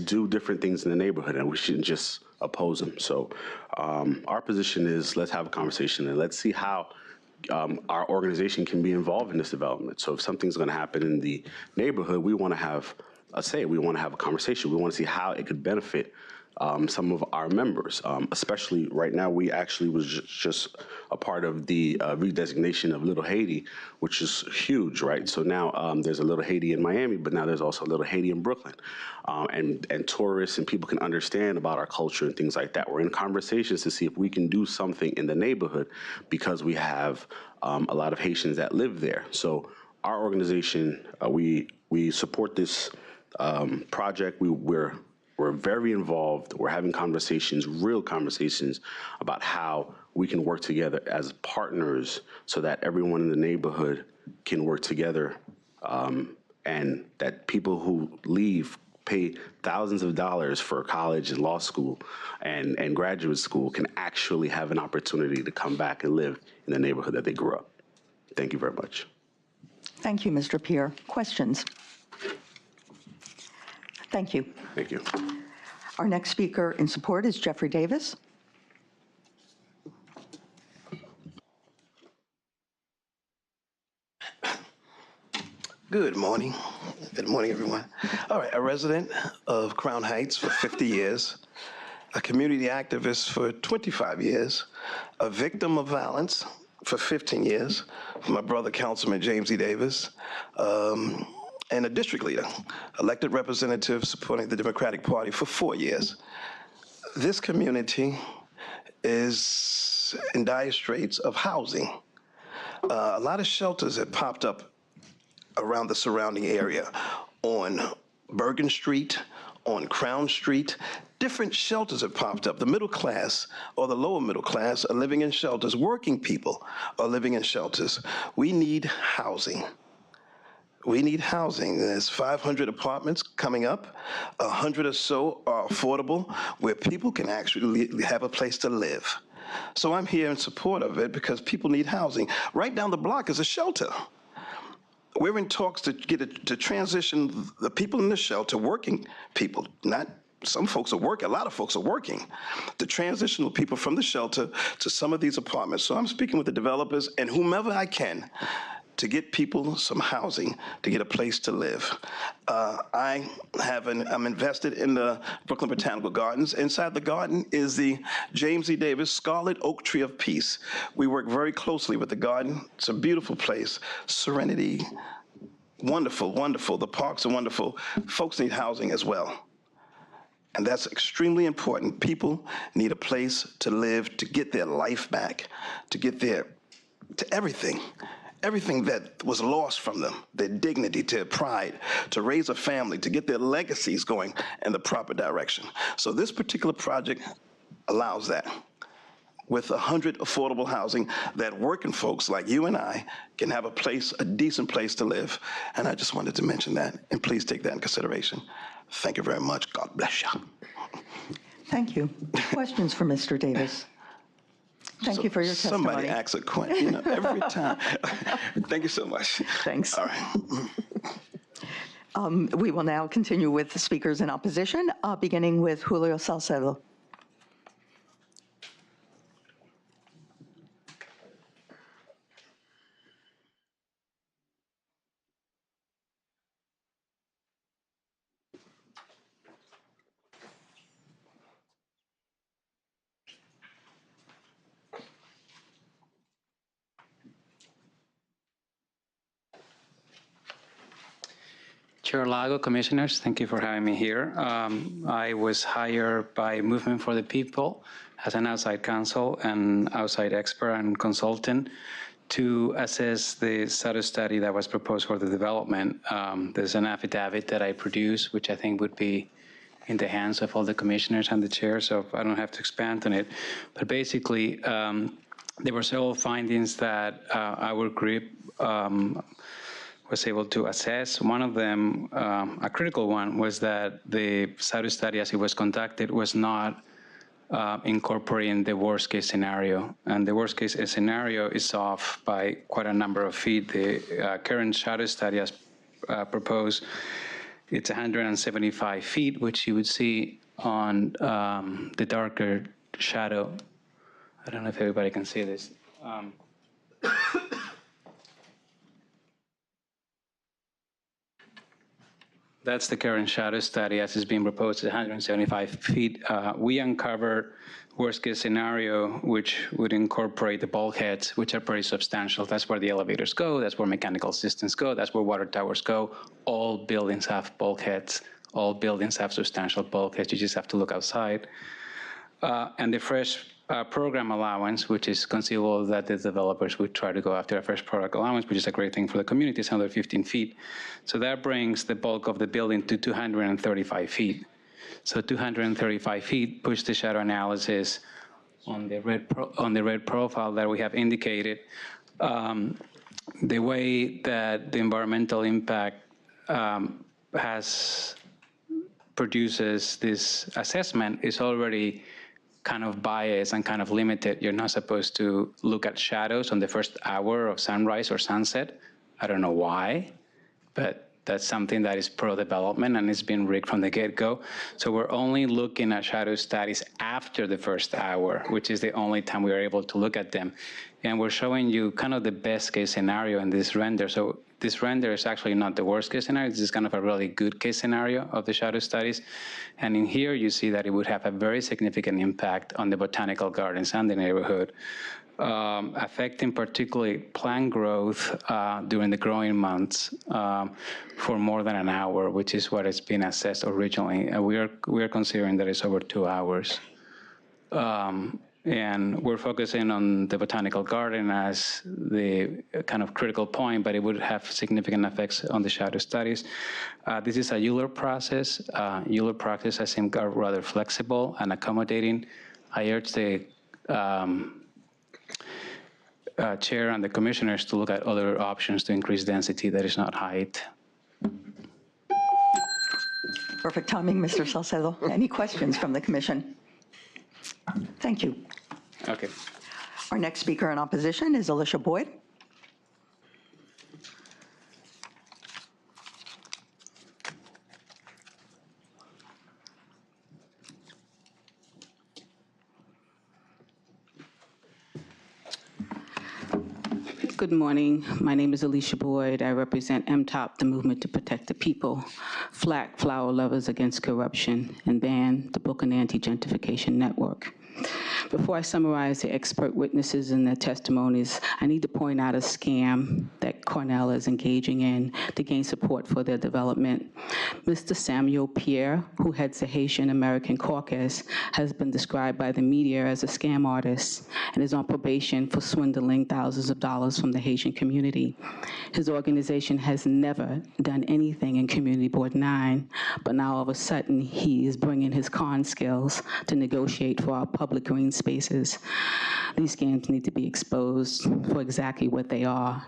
do different things in the neighborhood, and we shouldn't just oppose them. So our position is, let's have a conversation, and let's see how our organization can be involved in this development. So if something's going to happen in the neighborhood, we want to have a say. We want to have a conversation. We want to see how it could benefit some of our members, especially right now. We actually was just a part of the redesignation of Little Haiti, which is huge, right? So now there's a Little Haiti in Miami, but now there's also a Little Haiti in Brooklyn. And tourists and people can understand about our culture and things like that. We're in conversations to see if we can do something in the neighborhood because we have a lot of Haitians that live there. So our organization, we support this project. We're very involved. We're having conversations, real conversations, about how we can work together as partners so that everyone in the neighborhood can work together, and that people who leave pay thousands of dollars for college and law school and graduate school can actually have an opportunity to come back and live in the neighborhood that they grew up. Thank you very much. Thank you, Mr. Pierre. Questions? Thank you. Thank you. Our next speaker in support is Jeffrey Davis. Good morning. Good morning, everyone. All right, a resident of Crown Heights for 50 years. a community activist for 25 years, a victim of violence for 15 years, for my brother, Councilman James E. Davis, and a district leader, elected representative supporting the Democratic Party for 4 years. This community is in dire straits of housing. A lot of shelters have popped up around the surrounding area on Bergen Street, on Crown Street. Different shelters have popped up. The middle class or the lower middle class are living in shelters. Working people are living in shelters. We need housing. We need housing. There's 500 apartments coming up. 100 or so are affordable, where people can actually have a place to live. So I'm here in support of it because people need housing. Right down the block is a shelter. We're in talks to to transition the people in the shelter, working people, not some folks are working, a lot of folks are working, to transition people from the shelter to some of these apartments. So I'm speaking with the developers and whomever I can to get people some housing, to get a place to live. I'm invested in the Brooklyn Botanical Gardens. Inside the garden is the James E. Davis Scarlet Oak Tree of Peace. We work very closely with the garden. It's a beautiful place, serenity, wonderful, wonderful. The parks are wonderful. Folks need housing as well. And that's extremely important. People need a place to live, to get their life back, to get to everything. Everything that was lost from them, their dignity, their pride, to raise a family, to get their legacies going in the proper direction. So this particular project allows that. With 100 affordable housing that working folks like you and I can have a place, a decent place to live. And I just wanted to mention that, and please take that in consideration. Thank you very much. God bless you. Thank you. Questions for Mr. Davis? Thank you for your testimony. Somebody asks a question, every time. Thank you so much. Thanks. All right. We will now continue with the speakers in opposition, beginning with Julio Salcedo. Chair Lago, Commissioners, thank you for having me here. I was hired by Movement for the People as an outside counsel and outside expert and consultant to assess the status study that was proposed for the development. There's an affidavit that I produced, which I think would be in the hands of all the commissioners and the chair, so I don't have to expand on it. But basically, there were several findings that our group was able to assess. One of them, a critical one, was that the status study as it was conducted was not incorporating the worst case scenario. And the worst case scenario is off by quite a number of feet. The current shadow study as proposed, it's 175 feet, which you would see on the darker shadow. I don't know if everybody can see this. That's the current shadow study as is being proposed at 175 feet. We uncovered worst case scenario, which would incorporate the bulkheads, which are pretty substantial. That's where the elevators go. That's where mechanical systems go. That's where water towers go. All buildings have bulkheads. All buildings have substantial bulkheads. You just have to look outside. And the fresh program allowance, which is conceivable that the developers would try to go after a fresh product allowance, which is a great thing for the community, it's another 15 feet. So that brings the bulk of the building to 235 feet. So 235 feet push the shadow analysis on the red profile that we have indicated. The way that the environmental impact produces this assessment is already kind of biased and kind of limited. You're not supposed to look at shadows on the first hour of sunrise or sunset. I don't know why, but that's something that is pro-development and it's been rigged from the get-go. So we're only looking at shadow studies after the first hour, which is the only time we are able to look at them. And we're showing you kind of the best case scenario in this render. So this render is actually not the worst case scenario. This is kind of a really good case scenario of the shadow studies. And in here, you see that it would have a very significant impact on the botanical gardens and the neighborhood, affecting particularly plant growth during the growing months for more than an hour, which is what has been assessed originally. And we are considering that it's over 2 hours. And we're focusing on the botanical garden as the kind of critical point, but it would have significant effects on the shadow studies. This is a Euler process. Euler process, I think, are rather flexible and accommodating. I urge the chair and the commissioners to look at other options to increase density that is not height. Perfect timing, Mr. Salcedo. Any questions from the commission? Thank you. Okay. Our next speaker in opposition is Alicia Boyd. Good morning. My name is Alicia Boyd. I represent MTOP, the Movement to Protect the People, FLAC, Flower Lovers Against Corruption, and BAN, the Brooklyn Anti-Gentrification Network. Before I summarize the expert witnesses and their testimonies, I need to point out a scam that Cornell is engaging in to gain support for their development. Mr. Samuel Pierre, who heads the Haitian American Caucus, has been described by the media as a scam artist and is on probation for swindling thousands of dollars from the Haitian community. His organization has never done anything in Community Board 9, but now all of a sudden he is bringing his con skills to negotiate for our public green spaces. These scams need to be exposed for exactly what they are,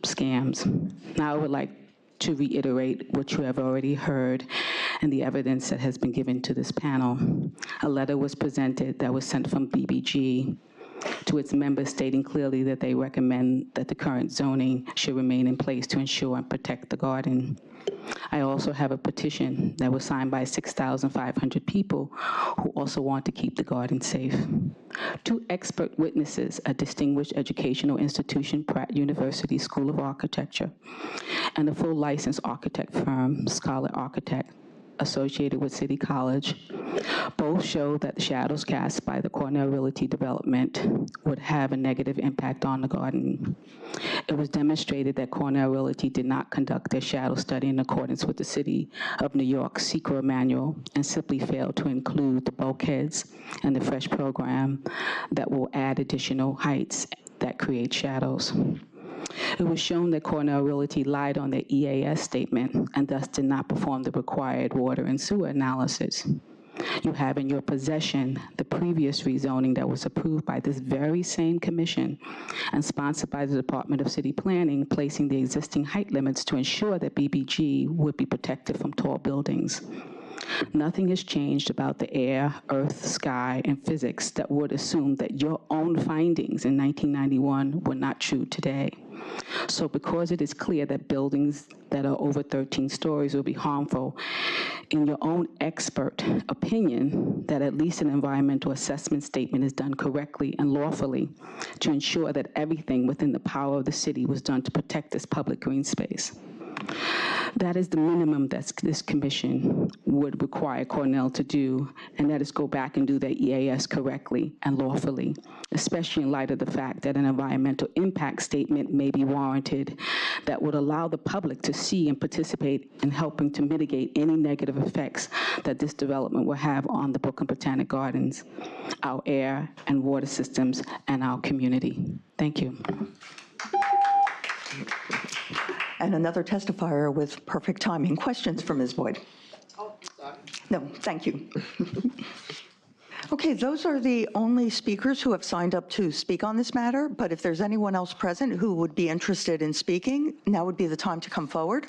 scams. Now I would like to reiterate what you have already heard and the evidence that has been given to this panel. A letter was presented that was sent from BBG to its members stating clearly that they recommend that the current zoning should remain in place to ensure and protect the garden. I also have a petition that was signed by 6,500 people who also want to keep the garden safe. Two expert witnesses, a distinguished educational institution, Pratt University School of Architecture, and a full licensed architect firm, Scarlet Architect, associated with City College, both show that the shadows cast by the Cornell Realty development would have a negative impact on the garden. It was demonstrated that Cornell Realty did not conduct their shadow study in accordance with the City of New York's SECRA manual and simply failed to include the bulkheads and the fresh program that will add additional heights that create shadows. It was shown that Cornell Realty lied on their EAS statement and thus did not perform the required water and sewer analysis. You have in your possession the previous rezoning that was approved by this very same commission and sponsored by the Department of City Planning, placing the existing height limits to ensure that BBG would be protected from tall buildings. Nothing has changed about the air, earth, sky, and physics that would assume that your own findings in 1991 were not true today. So because it is clear that buildings that are over 13 stories will be harmful, in your own expert opinion, that at least an environmental assessment statement is done correctly and lawfully to ensure that everything within the power of the city was done to protect this public green space. That is the minimum that this commission would require Cornell to do, and that is go back and do their EAS correctly and lawfully, especially in light of the fact that an environmental impact statement may be warranted that would allow the public to see and participate in helping to mitigate any negative effects that this development will have on the Brooklyn Botanic Gardens, our air and water systems, and our community. Thank you. And another testifier with perfect timing. Questions for Ms. Boyd? Oh, sorry. No, thank you. Okay, those are the only speakers who have signed up to speak on this matter, but if there's anyone else present who would be interested in speaking, now would be the time to come forward.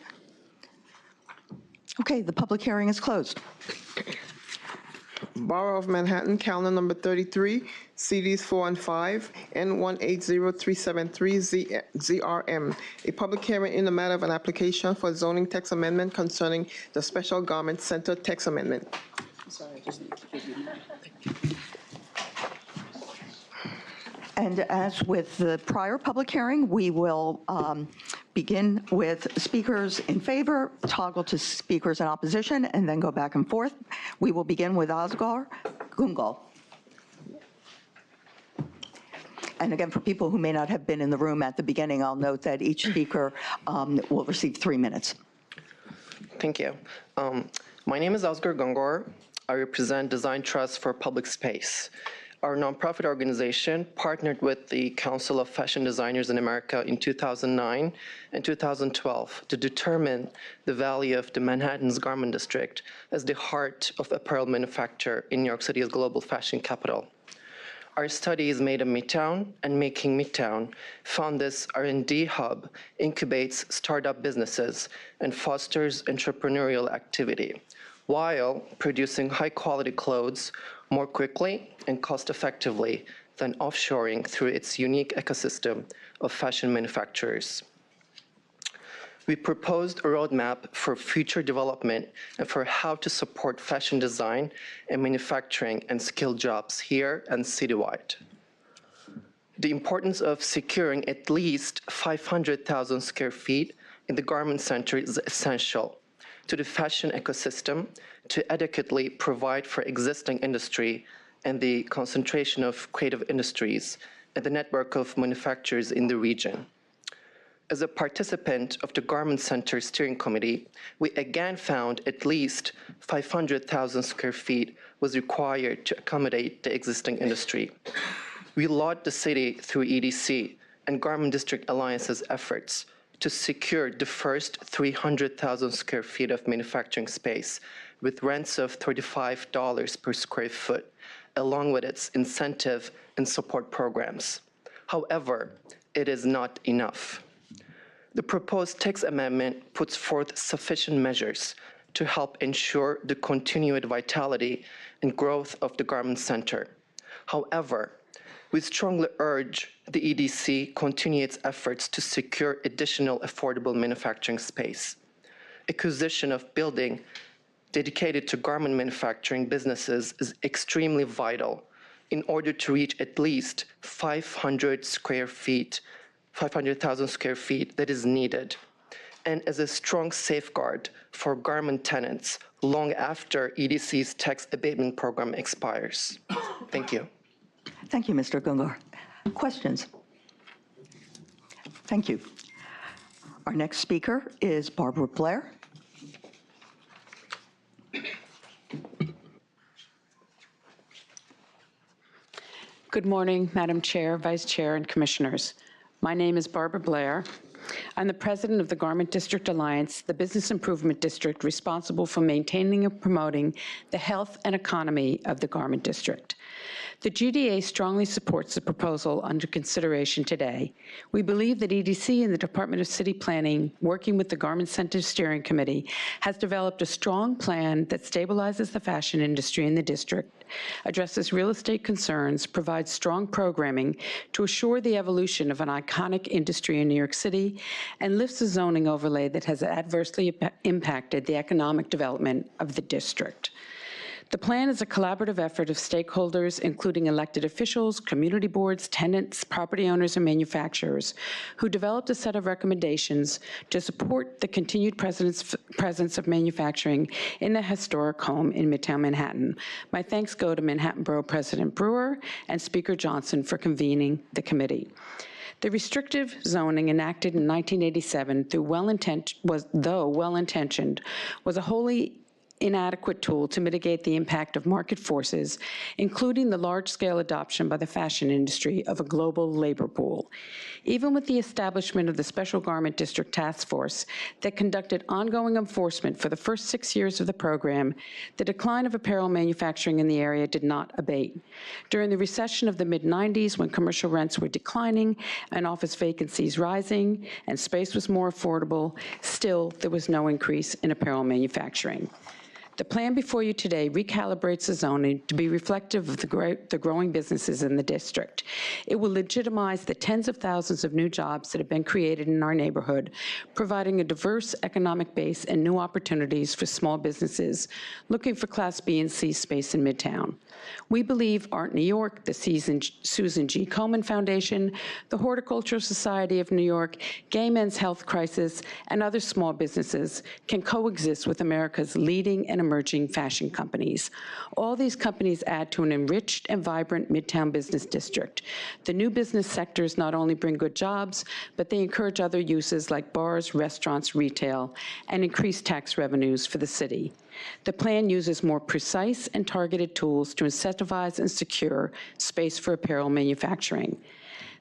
Okay, the public hearing is closed. Borough of Manhattan, calendar number 33, CDs 4 and 5, N180373ZRM. A public hearing in the matter of an application for zoning text amendment concerning the Special Garment Center text amendment. Sorry, I just need to give you that. And as with the prior public hearing, we will be begin with speakers in favor, toggle to speakers in opposition, and then go back and forth. We will begin with Asghar Gungal. And again, for people who may not have been in the room at the beginning, I'll note that each speaker will receive 3 minutes. Thank you. My name is Asghar Gungal. I represent Design Trust for Public Space. Our nonprofit organization partnered with the Council of Fashion Designers in America in 2009 and 2012 to determine the value of the Manhattan's Garment District as the heart of apparel manufacture in New York City's global fashion capital. Our studies made of Midtown and Making Midtown found this R&D hub incubates startup businesses and fosters entrepreneurial activity while producing high-quality clothes more quickly and cost-effectively than offshoring through its unique ecosystem of fashion manufacturers. We proposed a roadmap for future development and for how to support fashion design and manufacturing and skilled jobs here and citywide. The importance of securing at least 500,000 square feet in the garment center is essential to the fashion ecosystem to adequately provide for existing industry and the concentration of creative industries and the network of manufacturers in the region. As a participant of the Garment Center Steering Committee, we again found at least 500,000 square feet was required to accommodate the existing industry. We laud the city through EDC and Garment District Alliance's efforts to secure the first 300,000 square feet of manufacturing space with rents of $35 per square foot, along with its incentive and support programs. However, it is not enough. The proposed text amendment puts forth sufficient measures to help ensure the continued vitality and growth of the Garment Center. However, we strongly urge the EDC continue its efforts to secure additional affordable manufacturing space. Acquisition of building dedicated to garment manufacturing businesses is extremely vital in order to reach at least 500,000 square feet that is needed, and as a strong safeguard for garment tenants long after EDC's tax abatement program expires. Thank you. Thank you, Mr. Gungar. Questions? Thank you. Our next speaker is Barbara Blair. Good morning, Madam Chair, Vice Chair, and Commissioners. My name is Barbara Blair. I'm the president of the Garment District Alliance, the business improvement district responsible for maintaining and promoting the health and economy of the Garment District. The GDA strongly supports the proposal under consideration today. We believe that EDC and the Department of City Planning, working with the Garment Center Steering Committee, has developed a strong plan that stabilizes the fashion industry in the district, addresses real estate concerns, provides strong programming to assure the evolution of an iconic industry in New York City, and lifts a zoning overlay that has adversely impacted the economic development of the district. The plan is a collaborative effort of stakeholders, including elected officials, community boards, tenants, property owners, and manufacturers, who developed a set of recommendations to support the continued presence of manufacturing in the historic home in Midtown Manhattan. My thanks go to Manhattan Borough President Brewer and Speaker Johnson for convening the committee. The restrictive zoning enacted in 1987, though well-intentioned, was a wholly inadequate tool to mitigate the impact of market forces, including the large-scale adoption by the fashion industry of a global labor pool. Even with the establishment of the Special Garment District Task Force that conducted ongoing enforcement for the first 6 years of the program, the decline of apparel manufacturing in the area did not abate. During the recession of the mid-90s, when commercial rents were declining and office vacancies rising and space was more affordable, still there was no increase in apparel manufacturing. The plan before you today recalibrates the zoning to be reflective of the growing businesses in the district. It will legitimize the tens of thousands of new jobs that have been created in our neighborhood, providing a diverse economic base and new opportunities for small businesses looking for Class B and C space in Midtown. We believe Art New York, the Susan G. Komen Foundation, the Horticultural Society of New York, Gay Men's Health Crisis, and other small businesses can coexist with America's leading and emerging fashion companies. All these companies add to an enriched and vibrant Midtown business district. The new business sectors not only bring good jobs, but they encourage other uses like bars, restaurants, retail, and increase tax revenues for the city. The plan uses more precise and targeted tools to incentivize and secure space for apparel manufacturing.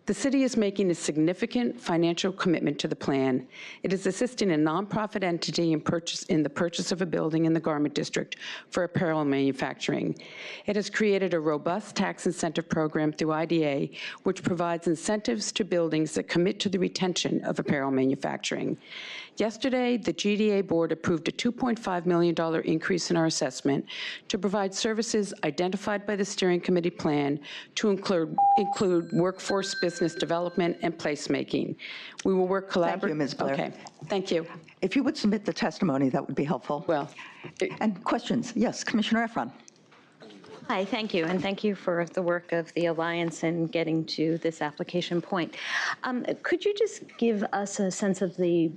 The city is making a significant financial commitment to the plan. It is assisting a nonprofit entity in the purchase of a building in the garment district for apparel manufacturing. It has created a robust tax incentive program through IDA, which provides incentives to buildings that commit to the retention of apparel manufacturing. Yesterday, the GDA board approved a $2.5 million increase in our assessment to provide services identified by the steering committee plan to include workforce business development and placemaking. We will work collaboratively. Thank you, Ms. Blair. Okay, thank you. If you would submit the testimony, that would be helpful. Well. And questions? Yes, Commissioner Efron. Hi, thank you, and thank you for the work of the Alliance in getting to this application point. Could you just give us a sense of the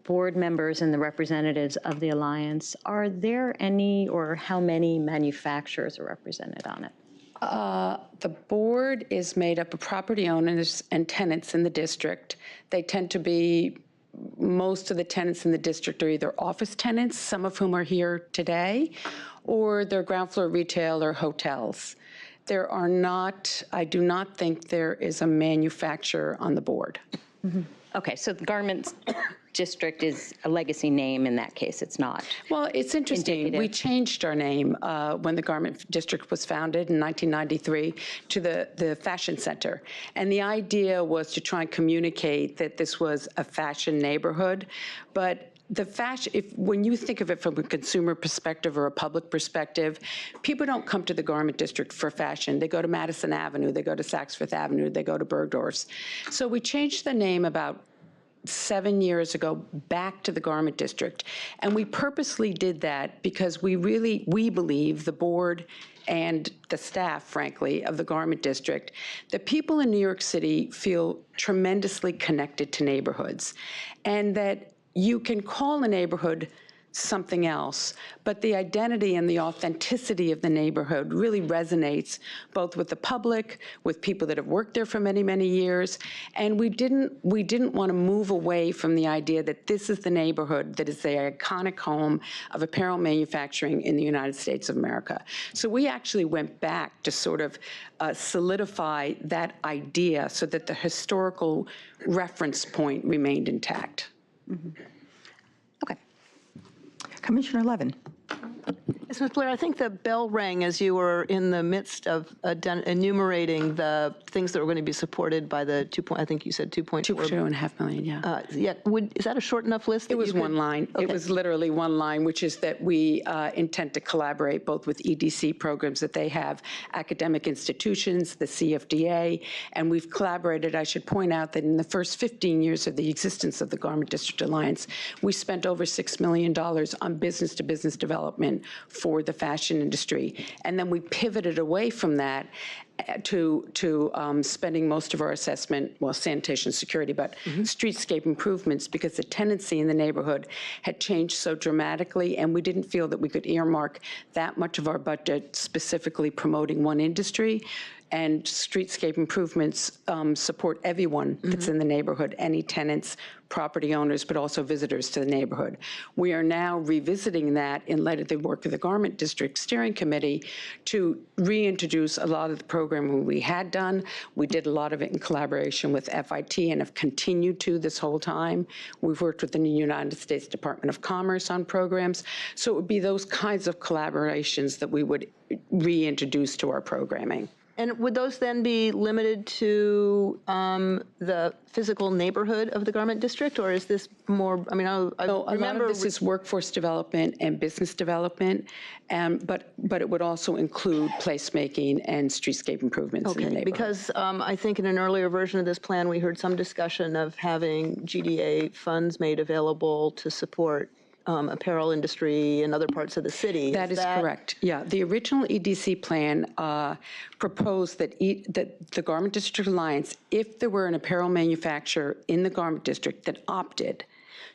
board members and the representatives of the Alliance? Are there any or how many manufacturers are represented on it? The board is made up of property owners and tenants in the district. They tend to be, most of the tenants in the district are either office tenants, some of whom are here today, or they're ground floor retail or hotels. There are not, I do not think there is a manufacturer on the board. Mm-hmm. Okay, so the garment district is a legacy name in that case, it's not. Well, it's interesting. Indicative. We changed our name when the garment district was founded in 1993 to the Fashion Center. And the idea was to try and communicate that this was a fashion neighborhood, but the fashion, when you think of it from a consumer perspective or a public perspective, people don't come to the garment district for fashion. They go to Madison Avenue, they go to Saks Fifth Avenue, they go to Bergdorf's. So we changed the name about 7 years ago back to the garment district. And we purposely did that because we believe, the board and the staff, frankly, of the garment district, that people in New York City feel tremendously connected to neighborhoods, and that you can call a neighborhood something else, but the identity and the authenticity of the neighborhood really resonates both with the public, with people that have worked there for many, many years, and we didn't want to move away from the idea that this is the neighborhood that is the iconic home of apparel manufacturing in the United States of America. So we actually went back to sort of solidify that idea so that the historical reference point remained intact. Mm-hmm. Okay. Commissioner Levin. Yes, Ms. Blair, I think the bell rang as you were in the midst of enumerating the things that were going to be supported by the I think you said 2.5 million, yeah. Is that a short enough list? It was one line. Okay. It was literally one line, which is that we intend to collaborate both with EDC programs that they have, academic institutions, the CFDA, and we've collaborated. I should point out that in the first 15 years of the existence of the Garment District Alliance, we spent over $6 million on business-to-business development for the fashion industry. And then we pivoted away from that to spending most of our assessment, well, sanitation security, but streetscape improvements, because the tenancy in the neighborhood had changed so dramatically, and we didn't feel that we could earmark that much of our budget specifically promoting one industry. And streetscape improvements support everyone that's in the neighborhood, any tenants, property owners, but also visitors to the neighborhood. We are now revisiting that in light of the work of the Garment District Steering Committee to reintroduce a lot of the programming we had done. We did a lot of it in collaboration with FIT and have continued to this whole time. We've worked with the United States Department of Commerce on programs. So it would be those kinds of collaborations that we would reintroduce to our programming. And would those then be limited to the physical neighborhood of the garment district, or is this more, I mean, I So a lot remember. of this is workforce development and business development, but it would also include placemaking and streetscape improvements in the Okay, neighborhood. because I think in an earlier version of this plan, we heard some discussion of having GDA funds made available to support apparel industry in other parts of the city. That is correct. Yeah, the original EDC plan proposed that the Garment District Alliance, if there were an apparel manufacturer in the Garment District that opted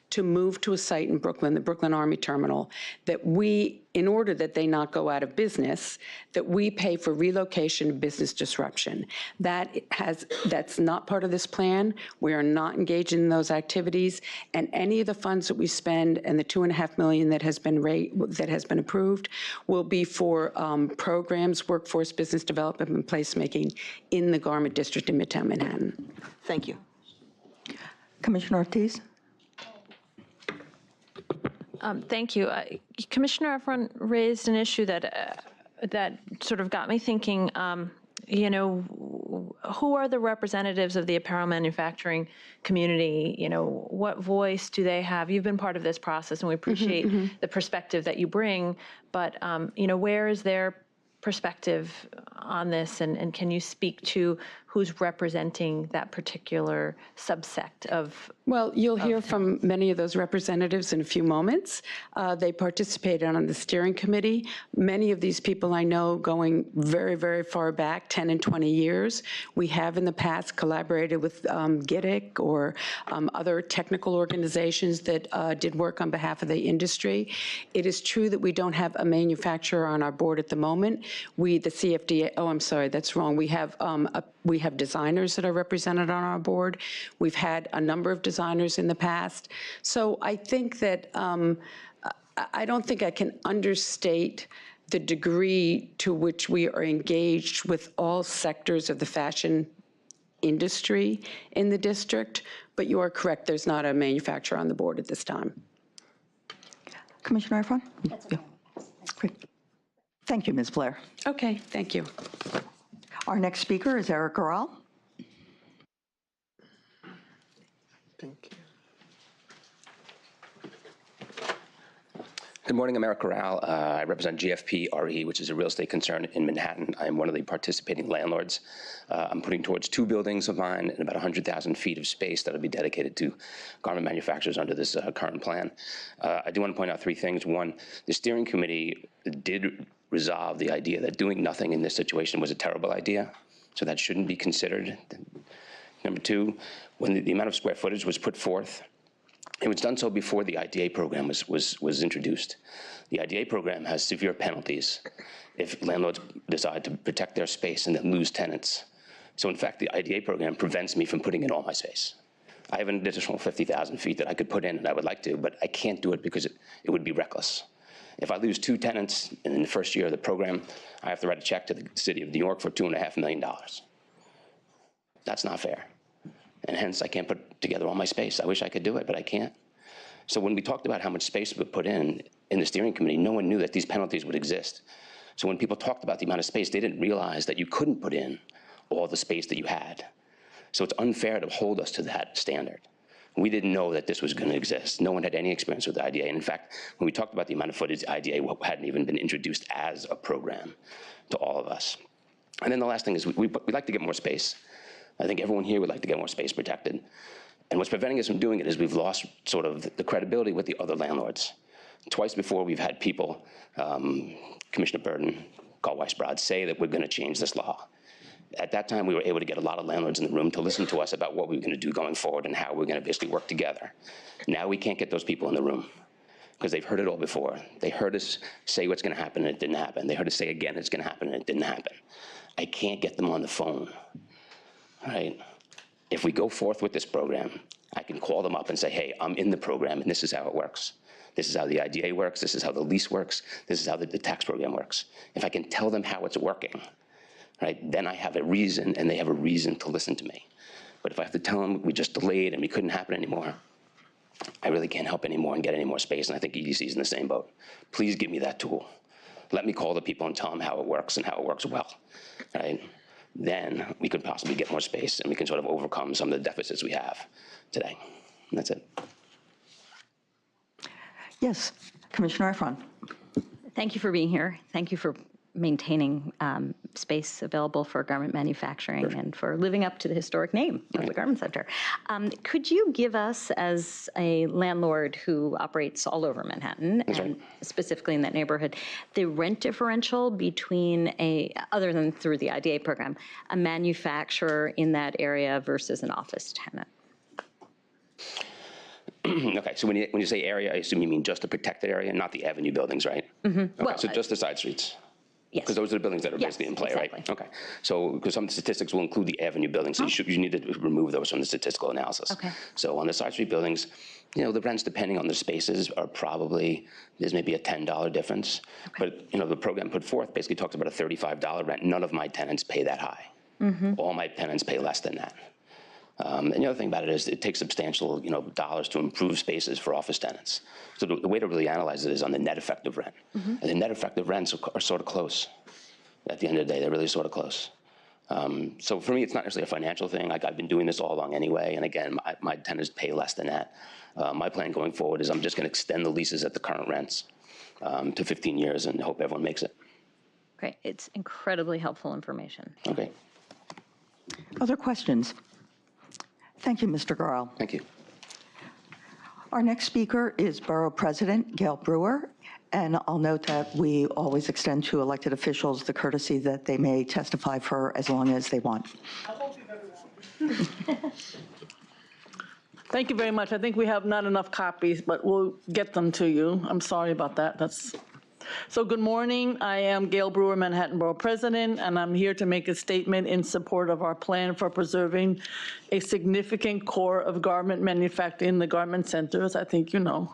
to move to a site in Brooklyn, the Brooklyn Army Terminal, that we, in order that they not go out of business, that we pay for relocation business disruption. That's not part of this plan. We are not engaged in those activities, and any of the funds that we spend and the $2.5 million that has been approved will be for programs, workforce, business development, and placemaking in the Garment District in Midtown Manhattan. Thank you. Commissioner Ortiz? Thank you. Commissioner Efron raised an issue that sort of got me thinking, who are the representatives of the apparel manufacturing community? What voice do they have? You've been part of this process, and we appreciate the perspective that you bring, but, where is their perspective on this, and can you speak to who's representing that particular subsect of? Well, you'll hear from many of those representatives in a few moments. They participated on the steering committee. Many of these people I know going very, very far back, 10 and 20 years. We have in the past collaborated with GITIC or other technical organizations that did work on behalf of the industry. It is true that we don't have a manufacturer on our board at the moment. The CFDA, oh, I'm sorry, that's wrong. We have designers that are represented on our board. We've had a number of designers in the past. So I think that I don't think I can understate the degree to which we are engaged with all sectors of the fashion industry in the district, but you are correct, there's not a manufacturer on the board at this time. Commissioner Efron? Yeah. Great. Thank you, Ms. Blair. Okay, thank you. Our next speaker is Eric Garral. Thank you. Good morning, Amir Khan. I represent GFP RE, which is a real estate concern in Manhattan. I am one of the participating landlords. I'm putting towards 2 buildings of mine and about 100,000 feet of space that will be dedicated to garment manufacturers under this current plan. I do want to point out 3 things. One, the steering committee did resolve the idea that doing nothing in this situation was a terrible idea, so that shouldn't be considered. Number 2, when the amount of square footage was put forth, it was done so before the IDA program was introduced. The IDA program has severe penalties if landlords decide to protect their space and then lose tenants. So in fact, the IDA program prevents me from putting in all my space. I have an additional 50,000 feet that I could put in, and I would like to, but I can't do it because it would be reckless. If I lose 2 tenants in the first year of the program, I have to write a check to the city of New York for $2.5 million. That's not fair. And hence, I can't put together all my space. I wish I could do it, but I can't. So when we talked about how much space we would put in the steering committee, no one knew that these penalties would exist. So when people talked about the amount of space, they didn't realize that you couldn't put in all the space that you had. So it's unfair to hold us to that standard. We didn't know that this was going to exist. No one had any experience with the IDA. And in fact, when we talked about the amount of footage, the IDA hadn't even been introduced as a program to all of us. And then the last thing is we'd like to get more space. I think everyone here would like to get more space protected. And what's preventing us from doing it is we've lost sort of the credibility with the other landlords. Twice before we've had people, Commissioner Burton, Carl Weisbrod, say that we're going to change this law. At that time, we were able to get a lot of landlords in the room to listen to us about what we were going to do going forward and how we're going to basically work together. Now we can't get those people in the room because they've heard it all before. They heard us say what's going to happen and it didn't happen. They heard us say again it's going to happen and it didn't happen. I can't get them on the phone, right? If we go forth with this program, I can call them up and say, hey, I'm in the program and this is how it works. This is how the IDA works. This is how the lease works. This is how the tax program works. If I can tell them how it's working, right, then I have a reason, and they have a reason to listen to me. But if I have to tell them we just delayed and we couldn't happen anymore, I really can't help anymore and get any more space, and I think EDC is in the same boat. Please give me that tool. Let me call the people and tell them how it works and how it works well, right? then we could possibly get more space and we can sort of overcome some of the deficits we have today. And that's it. Yes, Commissioner Efron. Thank you for being here. Thank you for maintaining space available for garment manufacturing and for living up to the historic name of the Garment Center. Could you give us, as a landlord who operates all over Manhattan, and specifically in that neighborhood, the rent differential between other than through the IDA program, a manufacturer in that area versus an office tenant? Okay, so when you say area, I assume you mean just the protected area, not the avenue buildings, right? Okay, Well, so just the side streets. Yes. Because those are the buildings that are basically in play, exactly. right? Okay. So, because some statistics will include the avenue buildings, so you need to remove those from the statistical analysis. Okay. So on the side street buildings, the rents, depending on the spaces, are probably, there's maybe a $10 difference. Okay. But, the program put forth basically talks about a $35 rent. None of my tenants pay that high. All my tenants pay less than that. And the other thing about it is it takes substantial, dollars to improve spaces for office tenants. So the way to really analyze it is on the net effective rent. And the net effective rents are sort of close. At the end of the day, they're really sort of close. So for me, it's not necessarily a financial thing. I've been doing this all along anyway. And again, my tenants pay less than that. My plan going forward is I'm just going to extend the leases at the current rents to 15 years and hope everyone makes it. Great. It's incredibly helpful information. Okay. Other questions? Thank you, Mr. Garrell. Thank you. Our next speaker is Borough President Gail Brewer, and I'll note that we always extend to elected officials the courtesy that they may testify for as long as they want. Thank you very much. I think we have not enough copies, but we'll get them to you. I'm sorry about that. So good morning. I am Gail Brewer, Manhattan Borough President, and I'm here to make a statement in support of our plan for preserving a significant core of garment manufacturing in the garment center, as I think you know.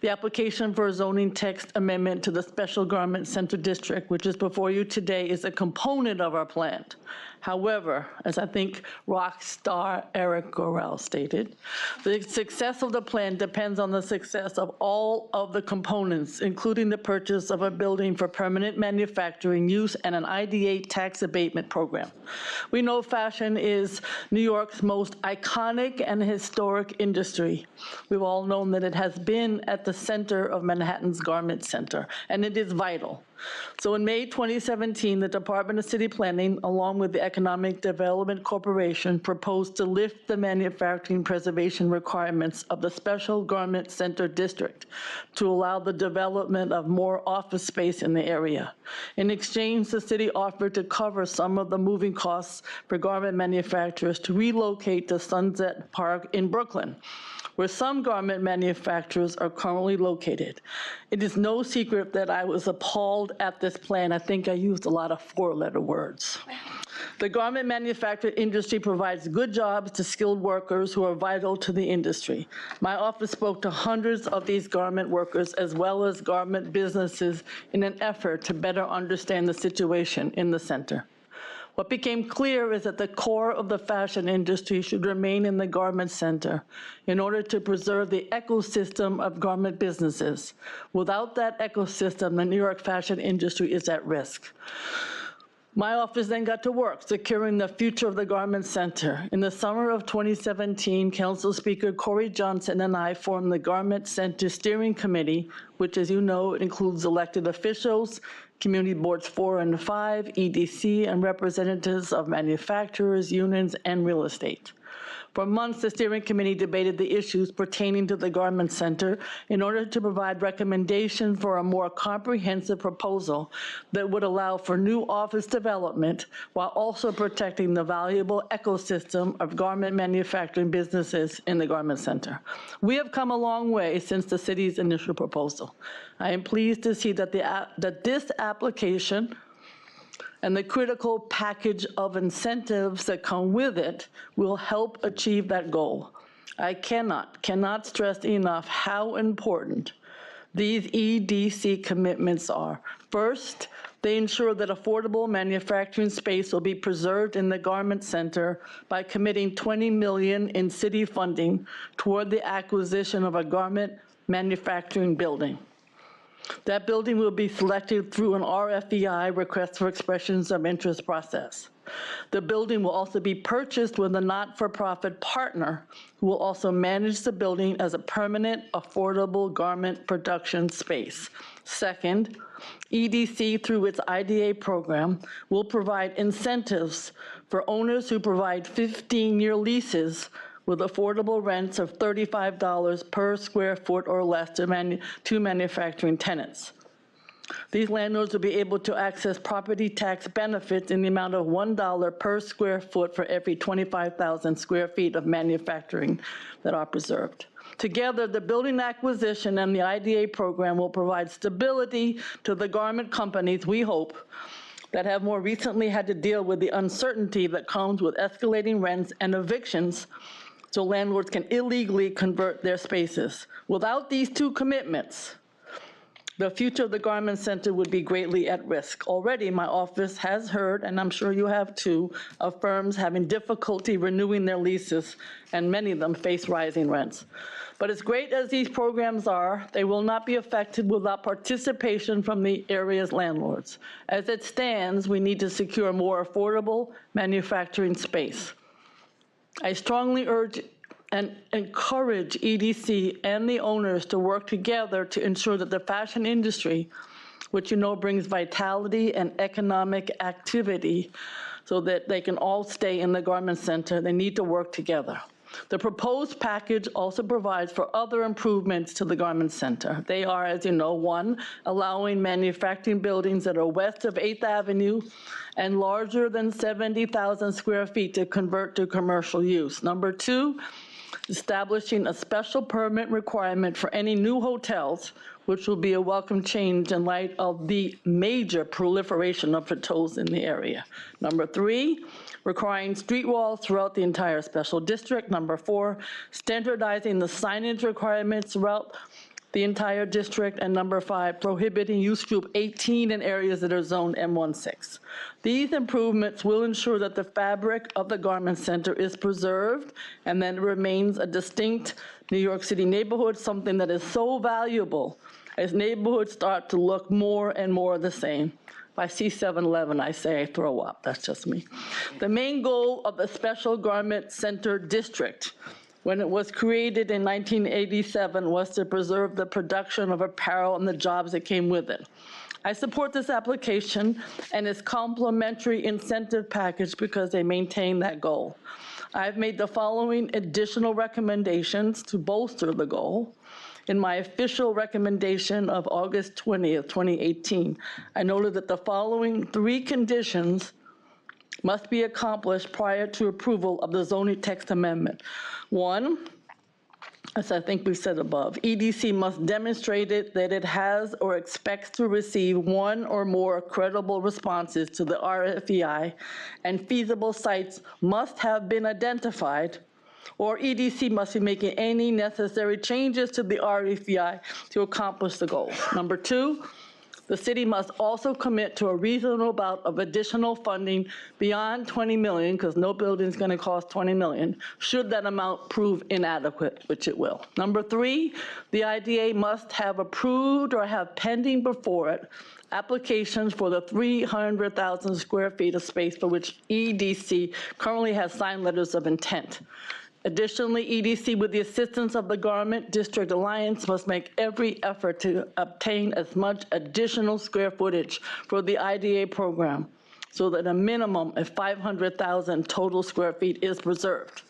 The application for a zoning text amendment to the Special Garment Center District, which is before you today, is a component of our plan. However, as I think rock star Eric Gorel stated, the success of the plan depends on the success of all of the components, including the purchase of a building for permanent manufacturing use and an IDA tax abatement program. We know fashion is New York's most iconic and historic industry. We've all known that it has been at the center of Manhattan's garment center, and it is vital. So in May 2017, the Department of City Planning, along with the Economic Development Corporation, proposed to lift the manufacturing preservation requirements of the Special Garment Center District to allow the development of more office space in the area. In exchange, the city offered to cover some of the moving costs for garment manufacturers to relocate to Sunset Park in Brooklyn, where some garment manufacturers are currently located. It is no secret that I was appalled at this plan. I think I used a lot of four-letter words. The garment manufacturing industry provides good jobs to skilled workers who are vital to the industry. My office spoke to hundreds of these garment workers as well as garment businesses in an effort to better understand the situation in the center. What became clear is that the core of the fashion industry should remain in the garment center in order to preserve the ecosystem of garment businesses. Without that ecosystem, the New York fashion industry is at risk. My office then got to work securing the future of the garment center. In the summer of 2017, Council Speaker Corey Johnson and I formed the Garment Center Steering Committee, which, as you know, includes elected officials, Community Boards 4 and 5, EDC, and representatives of manufacturers, unions, and real estate. For months, the steering committee debated the issues pertaining to the garment center in order to provide recommendations for a more comprehensive proposal that would allow for new office development while also protecting the valuable ecosystem of garment manufacturing businesses in the garment center. We have come a long way since the city's initial proposal. I am pleased to see that this application and the critical package of incentives that come with it will help achieve that goal. I cannot stress enough how important these EDC commitments are. First, they ensure that affordable manufacturing space will be preserved in the garment center by committing $20 million in city funding toward the acquisition of a garment manufacturing building. That building will be selected through an RFEI, request for expressions of interest process. The building will also be purchased with a not-for-profit partner who will also manage the building as a permanent, affordable garment production space. Second, EDC, through its IDA program, will provide incentives for owners who provide 15-year leases with affordable rents of $35 per square foot or less to manufacturing tenants. These landlords will be able to access property tax benefits in the amount of $1 per square foot for every 25,000 square feet of manufacturing that are preserved. Together, the building acquisition and the IDA program will provide stability to the garment companies, we hope, that have more recently had to deal with the uncertainty that comes with escalating rents and evictions, so landlords can illegally convert their spaces. Without these two commitments, the future of the Garment Center would be greatly at risk. Already, my office has heard, and I'm sure you have too, of firms having difficulty renewing their leases, and many of them face rising rents. But as great as these programs are, they will not be effective without participation from the area's landlords. As it stands, we need to secure more affordable manufacturing space. I strongly urge and encourage EDC and the owners to work together to ensure that the fashion industry, which you know brings vitality and economic activity, so that they can all stay in the Garment Center, they need to work together. The proposed package also provides for other improvements to the Garment Center. They are, as you know, one, allowing manufacturing buildings that are west of 8th Avenue and larger than 70,000 square feet to convert to commercial use. Number two, establishing a special permit requirement for any new hotels, which will be a welcome change in light of the major proliferation of hotels in the area. Number three, requiring street walls throughout the entire special district. Number four, standardizing the signage requirements throughout the entire district. And number five, prohibiting use group 18 in areas that are zoned M16. These improvements will ensure that the fabric of the Garment Center is preserved and then remains a distinct New York City neighborhood, something that is so valuable as neighborhoods start to look more and more the same. If I see 7-Eleven, I say I throw up. That's just me. The main goal of the Special Garment Center District, when it was created in 1987, was to preserve the production of apparel and the jobs that came with it. I support this application and its complementary incentive package because they maintain that goal. I've made the following additional recommendations to bolster the goal. In my official recommendation of August 20th, 2018, I noted that the following three conditions must be accomplished prior to approval of the zoning text amendment. One, as I think we said above, EDC must demonstrate that it has or expects to receive one or more credible responses to the RFEI, and feasible sites must have been identified, or EDC must be making any necessary changes to the RFEI to accomplish the goals. Number two, the city must also commit to a reasonable amount of additional funding beyond $20 million, because no building is going to cost $20 million, should that amount prove inadequate, which it will. Number three, the IDA must have approved or have pending before it applications for the 300,000 square feet of space for which EDC currently has signed letters of intent. Additionally, EDC, with the assistance of the Garment District Alliance, must make every effort to obtain as much additional square footage for the IDA program so that a minimum of 500,000 total square feet is preserved.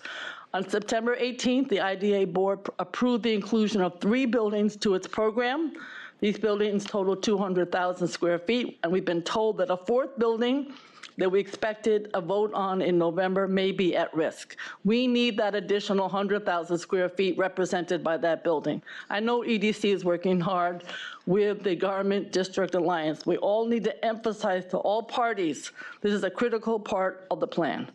On September 18th, the IDA board approved the inclusion of 3 buildings to its program. These buildings total 200,000 square feet, and we've been told that a 4th building that we expected a vote on in November may be at risk. We need that additional 100,000 square feet represented by that building. I know EDC is working hard with the Garment District Alliance. We all need to emphasize to all parties, this is a critical part of the plan.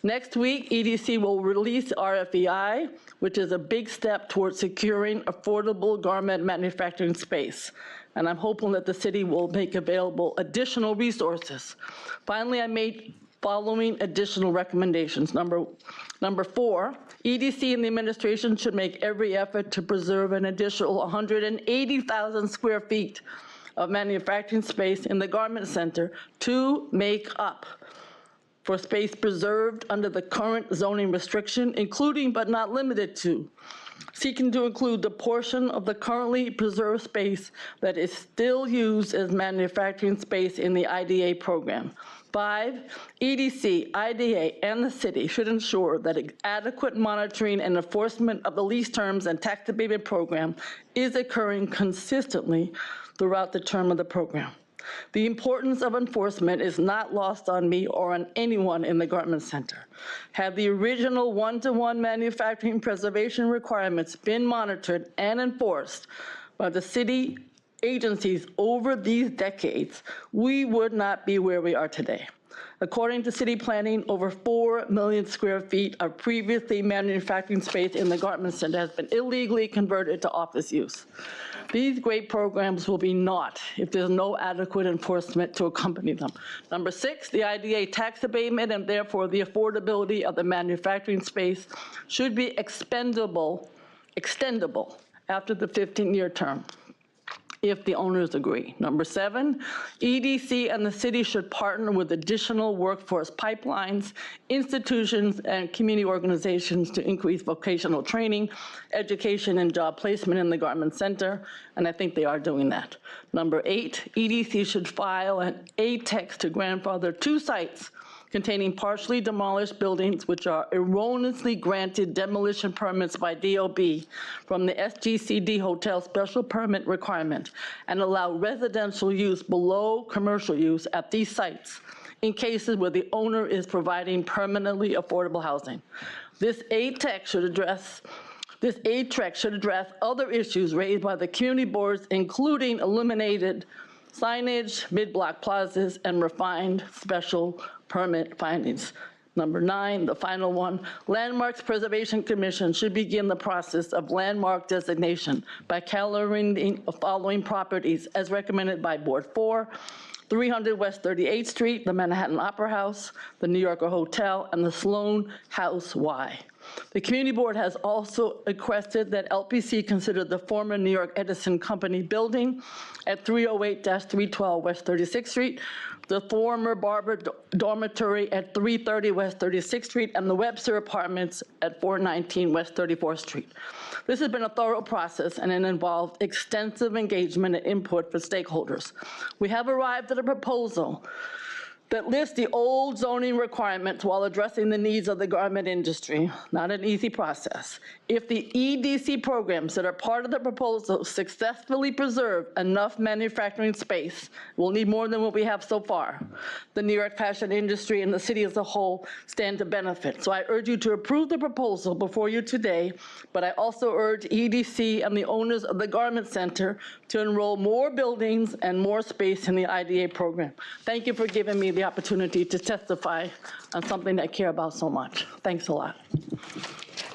Next week, EDC will release RFEI, which is a big step towards securing affordable garment manufacturing space. And I'm hoping that the city will make available additional resources. Finally, I made following additional recommendations. Number 4, EDC and the administration should make every effort to preserve an additional 180,000 square feet of manufacturing space in the Garment Center to make up for space preserved under the current zoning restriction, including but not limited to, seeking to include the portion of the currently preserved space that is still used as manufacturing space in the IDA program. 5, EDC, IDA, and the city should ensure that adequate monitoring and enforcement of the lease terms and tax abatement program is occurring consistently throughout the term of the program. The importance of enforcement is not lost on me or on anyone in the Garment Center. Had the original one-to-one manufacturing preservation requirements been monitored and enforced by the city agencies over these decades, we would not be where we are today. According to city planning, over 4 million square feet of previously manufacturing space in the Garment Center has been illegally converted to office use. These great programs will be naught if there's no adequate enforcement to accompany them. Number 6, the IDA tax abatement and therefore the affordability of the manufacturing space should be extendable after the 15-year term, if the owners agree. Number 7, EDC and the city should partner with additional workforce pipelines, institutions, and community organizations to increase vocational training, education, and job placement in the Garment Center, and I think they are doing that. Number 8, EDC should file an ATEX to grandfather 2 sites containing partially demolished buildings which are erroneously granted demolition permits by DOB from the SGCD hotel special permit requirement and allow residential use below commercial use at these sites in cases where the owner is providing permanently affordable housing. This ATEX should address other issues raised by the community boards, including illuminated signage, mid-block plazas, and refined special permit findings. Number 9, the final one, Landmarks Preservation Commission should begin the process of landmark designation by calendaring the following properties as recommended by Board 4, 300 West 38th Street, the Manhattan Opera House, the New Yorker Hotel, and the Sloan House Y. The Community Board has also requested that LPC consider the former New York Edison Company building at 308-312 West 36th Street, the former Barber Dormitory at 330 West 36th Street, and the Webster Apartments at 419 West 34th Street. This has been a thorough process, and it involved extensive engagement and input for stakeholders. We have arrived at a proposal that lists the old zoning requirements while addressing the needs of the garment industry. Not an easy process. If the EDC programs that are part of the proposal successfully preserve enough manufacturing space, we'll need more than what we have so far. The New York fashion industry and the city as a whole stand to benefit. So I urge you to approve the proposal before you today, but I also urge EDC and the owners of the Garment Center to enroll more buildings and more space in the IDA program. Thank you for giving me the opportunity to testify on something I care about so much. Thanks a lot.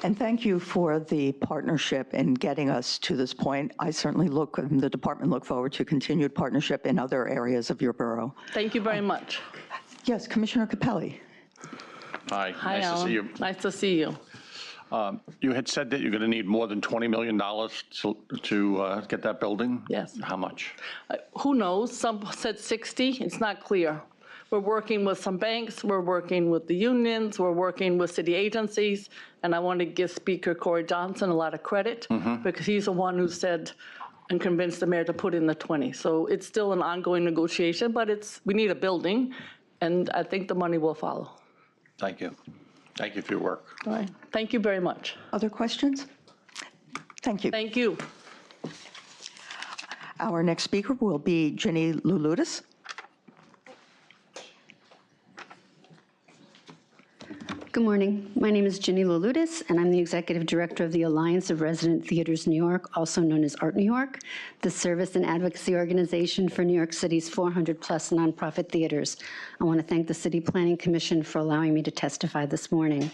And thank you for the partnership in getting us to this point. I certainly and the department look forward to continued partnership in other areas of your borough. Thank you very much. Yes, Commissioner Capelli. Hi, Hi, nice Alan. to see you. Nice to see you. You had said that you're going to need more than $20 million to get that building? Yes. How much? Who knows? Some said 60. It's not clear. We're working with some banks. We're working with the unions. We're working with city agencies. And I want to give Speaker Corey Johnson a lot of credit because he's the one who said and convinced the mayor to put in the 20. So it's still an ongoing negotiation, but we need a building, and I think the money will follow. Thank you. Thank you for your work. All right. Thank you very much. Other questions? Thank you. Thank you. Our next speaker will be Ginny Louloudis. Good morning. My name is Ginny Laludis, and I'm the Executive Director of the Alliance of Resident Theaters New York, also known as Art New York, the service and advocacy organization for New York City's 400-plus nonprofit theaters. I want to thank the City Planning Commission for allowing me to testify this morning.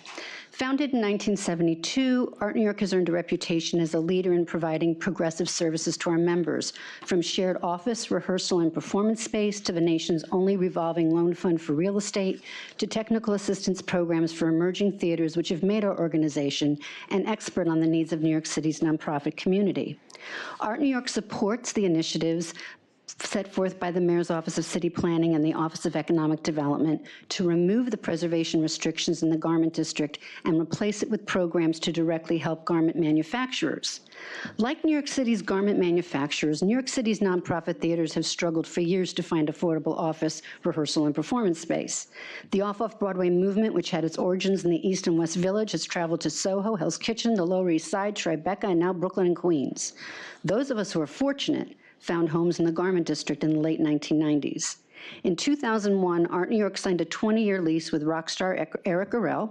Founded in 1972, Art New York has earned a reputation as a leader in providing progressive services to our members, from shared office, rehearsal, and performance space to the nation's only revolving loan fund for real estate, to technical assistance programs for emerging theaters, which have made our organization an expert on the needs of New York City's nonprofit community. Art New York supports the initiatives set forth by the Mayor's Office of City Planning and the Office of Economic Development to remove the preservation restrictions in the garment district and replace it with programs to directly help garment manufacturers. Like New York City's garment manufacturers, New York City's nonprofit theaters have struggled for years to find affordable office, rehearsal, and performance space. The off-Broadway movement, which had its origins in the East and West Village, has traveled to Soho, Hell's Kitchen, the Lower East Side, Tribeca, and now Brooklyn and Queens. Those of us who are fortunate found homes in the garment district in the late 1990s. In 2001, Art New York signed a 20-year lease with rock star Eric Arel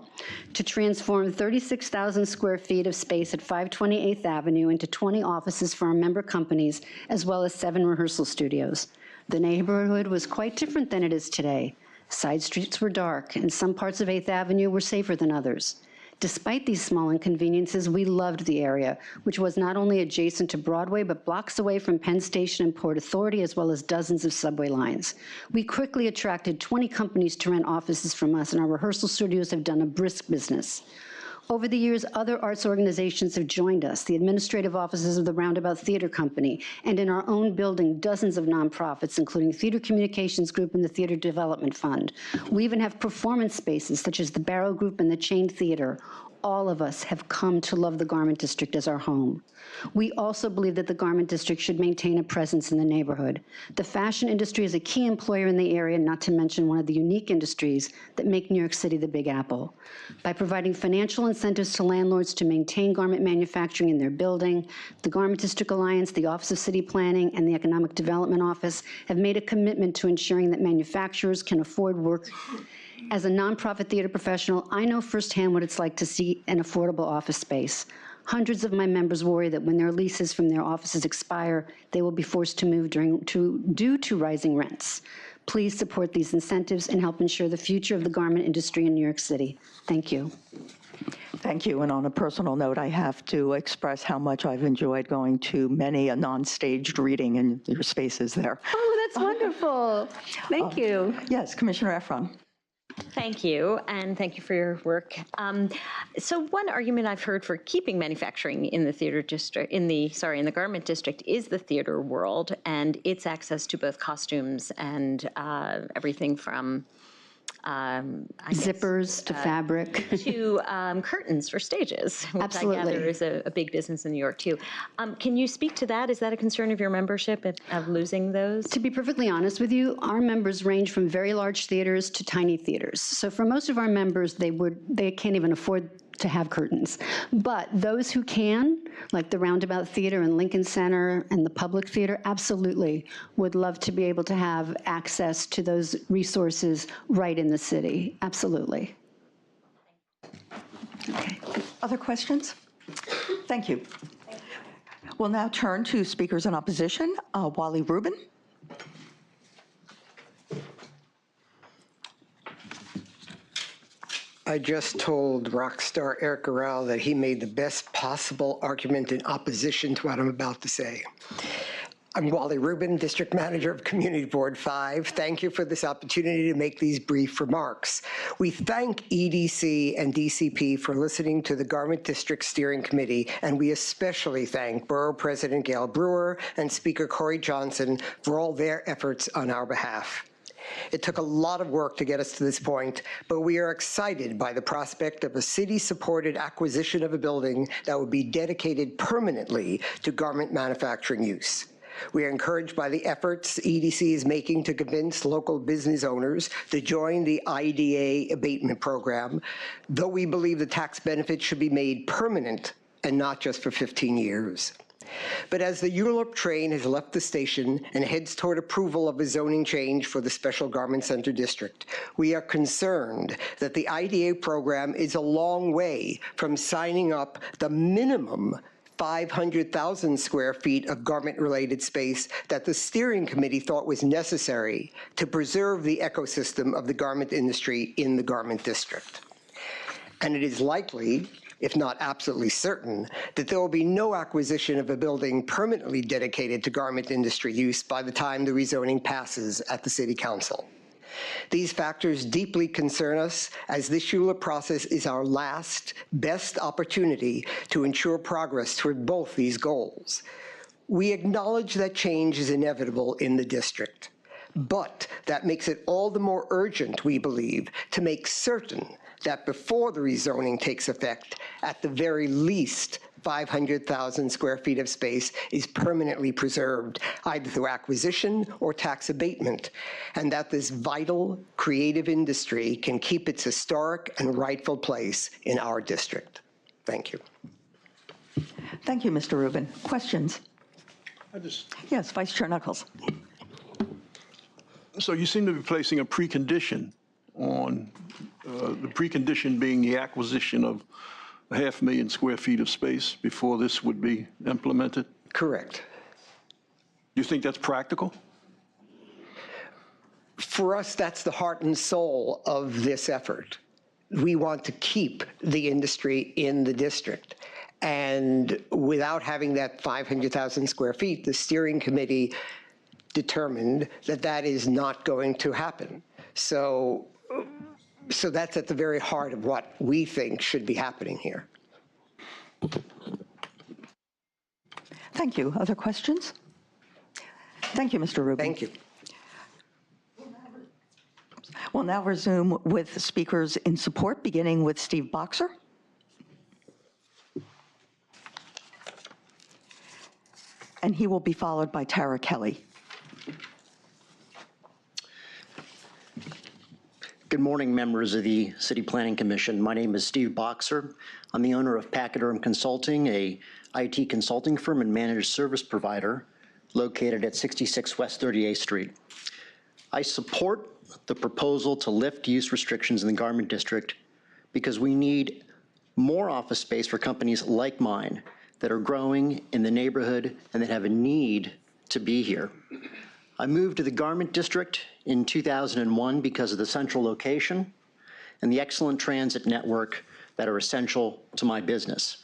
to transform 36,000 square feet of space at 520 8th Avenue into 20 offices for our member companies, as well as 7 rehearsal studios. The neighborhood was quite different than it is today. Side streets were dark, and some parts of 8th Avenue were safer than others. Despite these small inconveniences, we loved the area, which was not only adjacent to Broadway, but blocks away from Penn Station and Port Authority, as well as dozens of subway lines. We quickly attracted 20 companies to rent offices from us, and our rehearsal studios have done a brisk business. Over the years, other arts organizations have joined us, the administrative offices of the Roundabout Theater Company, and in our own building, dozens of nonprofits, including Theater Communications Group and the Theater Development Fund. We even have performance spaces, such as the Barrow Group and the Chain Theater. All of us have come to love the Garment District as our home. We also believe that the Garment District should maintain a presence in the neighborhood. The fashion industry is a key employer in the area, not to mention one of the unique industries that make New York City the Big Apple. By providing financial incentives to landlords to maintain garment manufacturing in their building, the Garment District Alliance, the Office of City Planning, and the Economic Development Office have made a commitment to ensuring that manufacturers can afford work. As a nonprofit theater professional, I know firsthand what it's like to see an affordable office space. Hundreds of my members worry that when their leases from their offices expire, they will be forced to move due to rising rents. Please support these incentives and help ensure the future of the garment industry in New York City. Thank you. Thank you. And on a personal note, I have to express how much I've enjoyed going to many a non-staged reading in your spaces there. Oh, that's wonderful. Thank you. Yes, Commissioner Efron. Thank you, and thank you for your work. So one argument I've heard for keeping manufacturing in the theater district, in the garment district, is the theater world and its access to both costumes and everything from zippers to fabric to curtains for stages, which Absolutely. I gather is a big business in New York too. Can you speak to that? Is that a concern of your membership of losing those? To be perfectly honest with you, our members range from very large theaters to tiny theaters. So for most of our members, they can't even afford to have curtains. But those who can, like the Roundabout Theater and Lincoln Center and the Public Theater, absolutely would love to be able to have access to those resources right in the city. Absolutely. Okay. Other questions? Thank you. We'll now turn to speakers in opposition. Wally Rubin. I just told rock star Eric Arel that he made the best possible argument in opposition to what I'm about to say. I'm Wally Rubin, District Manager of Community Board 5. Thank you for this opportunity to make these brief remarks. We thank EDC and DCP for listening to the Garment District Steering Committee, and we especially thank Borough President Gail Brewer and Speaker Corey Johnson for all their efforts on our behalf. It took a lot of work to get us to this point, but we are excited by the prospect of a city-supported acquisition of a building that would be dedicated permanently to garment manufacturing use. We are encouraged by the efforts EDC is making to convince local business owners to join the IDA abatement program, though we believe the tax benefits should be made permanent and not just for 15 years. But as the ULURP train has left the station and heads toward approval of a zoning change for the Special Garment Center District, we are concerned that the IDA program is a long way from signing up the minimum 500,000 square feet of garment-related space that the steering committee thought was necessary to preserve the ecosystem of the garment industry in the garment district. And it is likely, if not absolutely certain, that there will be no acquisition of a building permanently dedicated to garment industry use by the time the rezoning passes at the City Council. These factors deeply concern us, as this ULURP process is our last, best opportunity to ensure progress toward both these goals. We acknowledge that change is inevitable in the district, but that makes it all the more urgent, we believe, to make certain that before the rezoning takes effect, at the very least, 500,000 square feet of space is permanently preserved, either through acquisition or tax abatement, and that this vital, creative industry can keep its historic and rightful place in our district. Thank you. Thank you, Mr. Rubin. Questions? Yes, Vice Chair Knuckles. So you seem to be placing a precondition on, the precondition being the acquisition of 500,000 square feet of space before this would be implemented? Correct. You think that's practical? For us, that's the heart and soul of this effort. We want to keep the industry in the district. And without having that 500,000 square feet, the steering committee determined that that is not going to happen. So that's at the very heart of what we think should be happening here. Thank you. Other questions? Thank you, Mr. Rubin. Thank you. We'll now resume with speakers in support, beginning with Steve Boxer. And he will be followed by Tara Kelly. Good morning, members of the City Planning Commission. My name is Steve Boxer. I'm the owner of Pachyderm Consulting, a IT consulting firm and managed service provider located at 66 West 38th Street. I support the proposal to lift use restrictions in the garment district because we need more office space for companies like mine that are growing in the neighborhood and that have a need to be here. I moved to the garment district in 2001 because of the central location and the excellent transit network that are essential to my business.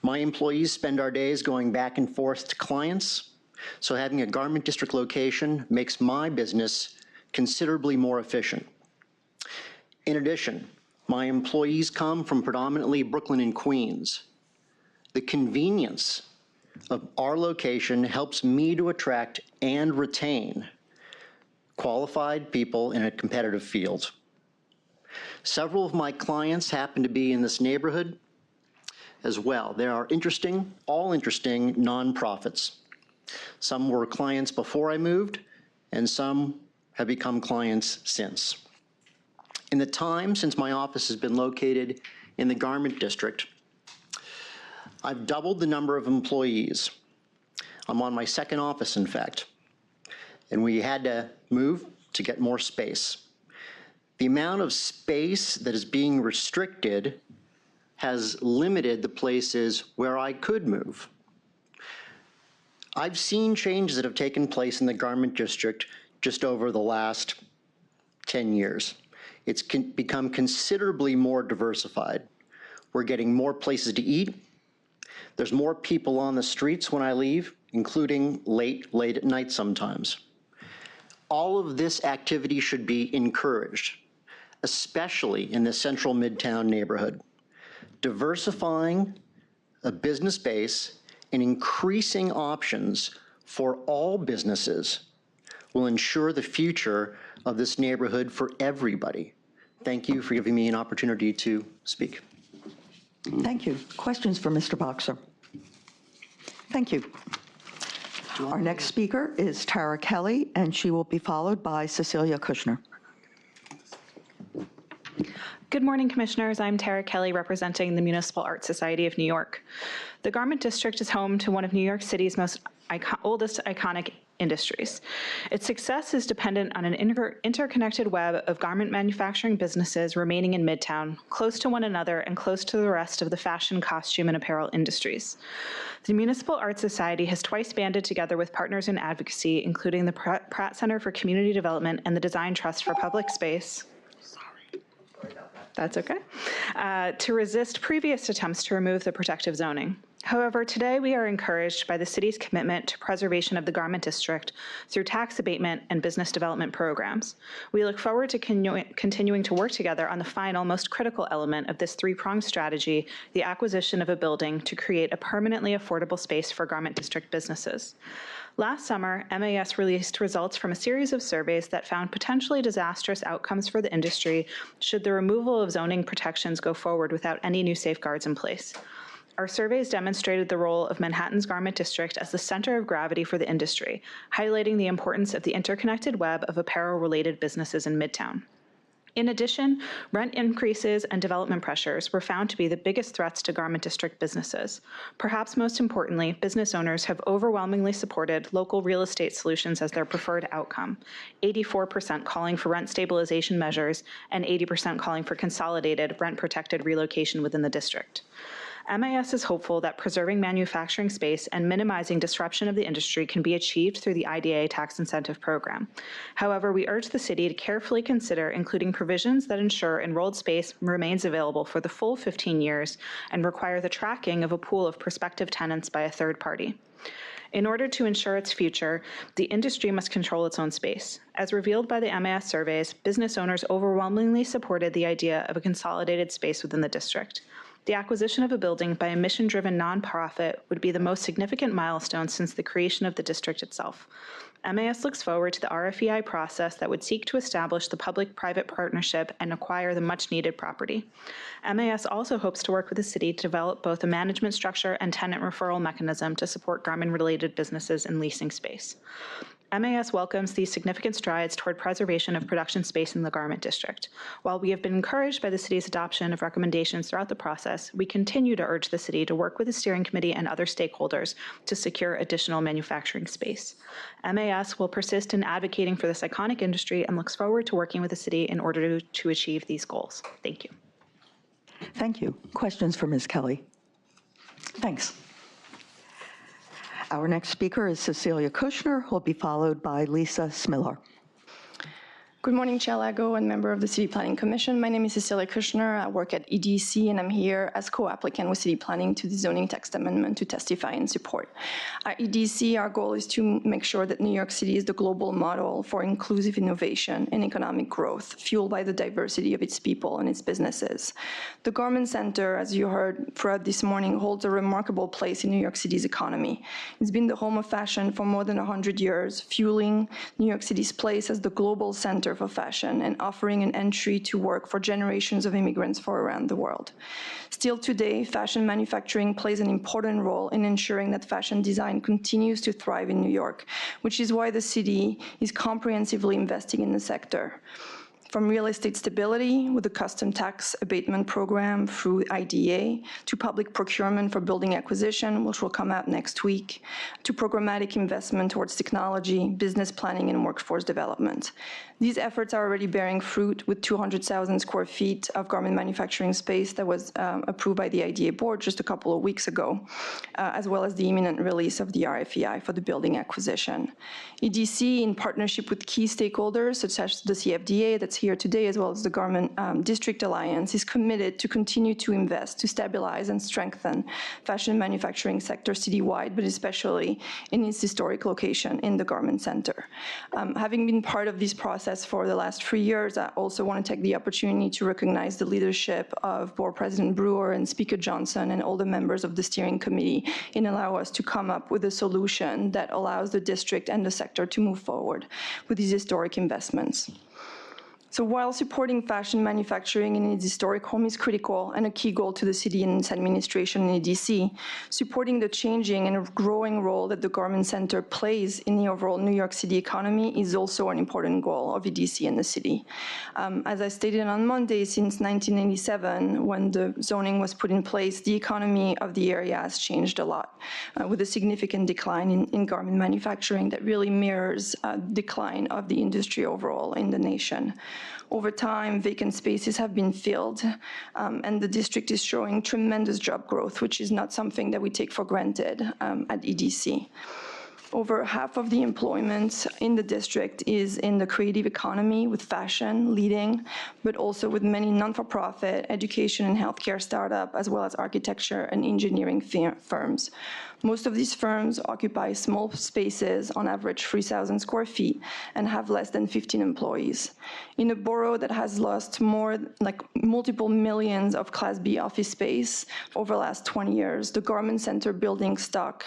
My employees spend our days going back and forth to clients, so having a garment district location makes my business considerably more efficient. In addition, my employees come from predominantly Brooklyn and Queens. The convenience of our location helps me to attract and retain qualified people in a competitive field. Several of my clients happen to be in this neighborhood as well. There are all interesting nonprofits. Some were clients before I moved, and some have become clients since. In the time since my office has been located in the garment district, I've doubled the number of employees. I'm on my second office, in fact, and we had to move to get more space. The amount of space that is being restricted has limited the places where I could move. I've seen changes that have taken place in the garment district just over the last 10 years. It's become considerably more diversified. We're getting more places to eat. There's more people on the streets when I leave, including late at night sometimes. All of this activity should be encouraged, especially in the central Midtown neighborhood. Diversifying a business base and increasing options for all businesses will ensure the future of this neighborhood for everybody. Thank you for giving me an opportunity to speak. Thank you. Questions for Mr. Boxer? Thank you. Our next speaker is Tara Kelly, and she will be followed by Cecilia Kushner. Good morning, Commissioners. I'm Tara Kelly, representing the Municipal Art Society of New York. The Garment District is home to one of New York City's most oldest iconic industries. Its success is dependent on an interconnected web of garment manufacturing businesses remaining in Midtown, close to one another and close to the rest of the fashion, costume, and apparel industries. The Municipal Art Society has twice banded together with partners in advocacy, including the Pratt Center for Community Development and the Design Trust for Public Space. That's okay, to resist previous attempts to remove the protective zoning. However, today we are encouraged by the city's commitment to preservation of the Garment District through tax abatement and business development programs. We look forward to continuing to work together on the final, most critical element of this three-pronged strategy, the acquisition of a building to create a permanently affordable space for Garment District businesses. Last summer, MAS released results from a series of surveys that found potentially disastrous outcomes for the industry should the removal of zoning protections go forward without any new safeguards in place. Our surveys demonstrated the role of Manhattan's Garment District as the center of gravity for the industry, highlighting the importance of the interconnected web of apparel-related businesses in Midtown. In addition, rent increases and development pressures were found to be the biggest threats to Garment District businesses. Perhaps most importantly, business owners have overwhelmingly supported local real estate solutions as their preferred outcome, 84% calling for rent stabilization measures and 80% calling for consolidated rent-protected relocation within the district. MAS is hopeful that preserving manufacturing space and minimizing disruption of the industry can be achieved through the IDA tax incentive program. However, we urge the city to carefully consider including provisions that ensure enrolled space remains available for the full 15 years and require the tracking of a pool of prospective tenants by a third party. In order to ensure its future, the industry must control its own space. As revealed by the MAS surveys, business owners overwhelmingly supported the idea of a consolidated space within the district. The acquisition of a building by a mission-driven nonprofit would be the most significant milestone since the creation of the district itself. MAS looks forward to the RFEI process that would seek to establish the public-private partnership and acquire the much-needed property. MAS also hopes to work with the city to develop both a management structure and tenant referral mechanism to support garment-related businesses in leasing space. MAS welcomes these significant strides toward preservation of production space in the Garment District. While we have been encouraged by the city's adoption of recommendations throughout the process, we continue to urge the city to work with the steering committee and other stakeholders to secure additional manufacturing space. MAS will persist in advocating for this iconic industry and looks forward to working with the city in order to achieve these goals. Thank you. Thank you. Questions for Ms. Kelly? Thanks. Our next speaker is Cecilia Kushner, who will be followed by Lisa Smiller. Good morning, Chair Lago and member of the City Planning Commission. My name is Cecilia Kushner. I work at EDC, and I'm here as co-applicant with City Planning to the zoning text amendment to testify in support. At EDC, our goal is to make sure that New York City is the global model for inclusive innovation and economic growth, fueled by the diversity of its people and its businesses. The Garment Center, as you heard throughout this morning, holds a remarkable place in New York City's economy. It's been the home of fashion for more than 100 years, fueling New York City's place as the global center for fashion and offering an entry to work for generations of immigrants from around the world. Still today, fashion manufacturing plays an important role in ensuring that fashion design continues to thrive in New York, which is why the city is comprehensively investing in the sector. From real estate stability with the custom tax abatement program through IDA, to public procurement for building acquisition, which will come out next week, to programmatic investment towards technology, business planning, and workforce development. These efforts are already bearing fruit with 200,000 square feet of garment manufacturing space that was approved by the IDA board just a couple of weeks ago, as well as the imminent release of the RFEI for the building acquisition. EDC, in partnership with key stakeholders such as the CFDA that's here today, as well as the Garment District Alliance, is committed to continue to invest to stabilize and strengthen fashion manufacturing sector citywide, but especially in its historic location in the Garment Center. Having been part of this process for the last 3 years, I also want to take the opportunity to recognize the leadership of Board President Brewer and Speaker Johnson and all the members of the steering committee in allowing us to come up with a solution that allows the district and the sector to move forward with these historic investments. So while supporting fashion manufacturing in its historic home is critical and a key goal to the city and its administration in EDC, supporting the changing and growing role that the Garment Center plays in the overall New York City economy is also an important goal of EDC and the city. As I stated on Monday, since 1987, when the zoning was put in place, the economy of the area has changed a lot, with a significant decline in garment manufacturing that really mirrors a decline of the industry overall in the nation. Over time, vacant spaces have been filled, and the district is showing tremendous job growth, which is not something that we take for granted at EDC. Over half of the employment in the district is in the creative economy, with fashion leading, but also with many non-for-profit, education and healthcare startup, as well as architecture and engineering firms. Most of these firms occupy small spaces, on average 3,000 square feet, and have less than 15 employees. In a borough that has lost multiple millions of Class B office space over the last 20 years, the Garment Center building stock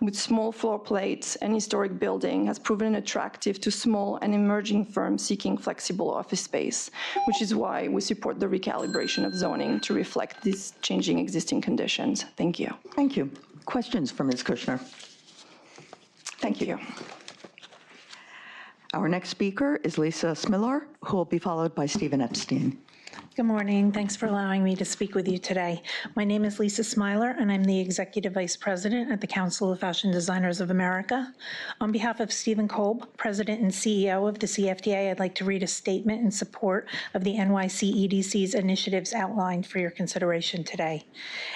with small floor plates and historic building has proven attractive to small and emerging firms seeking flexible office space, which is why we support the recalibration of zoning to reflect these changing existing conditions. Thank you. Thank you. Questions for Ms. Kushner? Thank you. Our next speaker is Lisa Smiller, who will be followed by Stephen Epstein. Good morning. Thanks for allowing me to speak with you today. My name is Lisa Smiler, and I'm the Executive Vice President at the Council of Fashion Designers of America. On behalf of Stephen Kolb, President and CEO of the CFDA, I'd like to read a statement in support of the NYC EDC's initiatives outlined for your consideration today.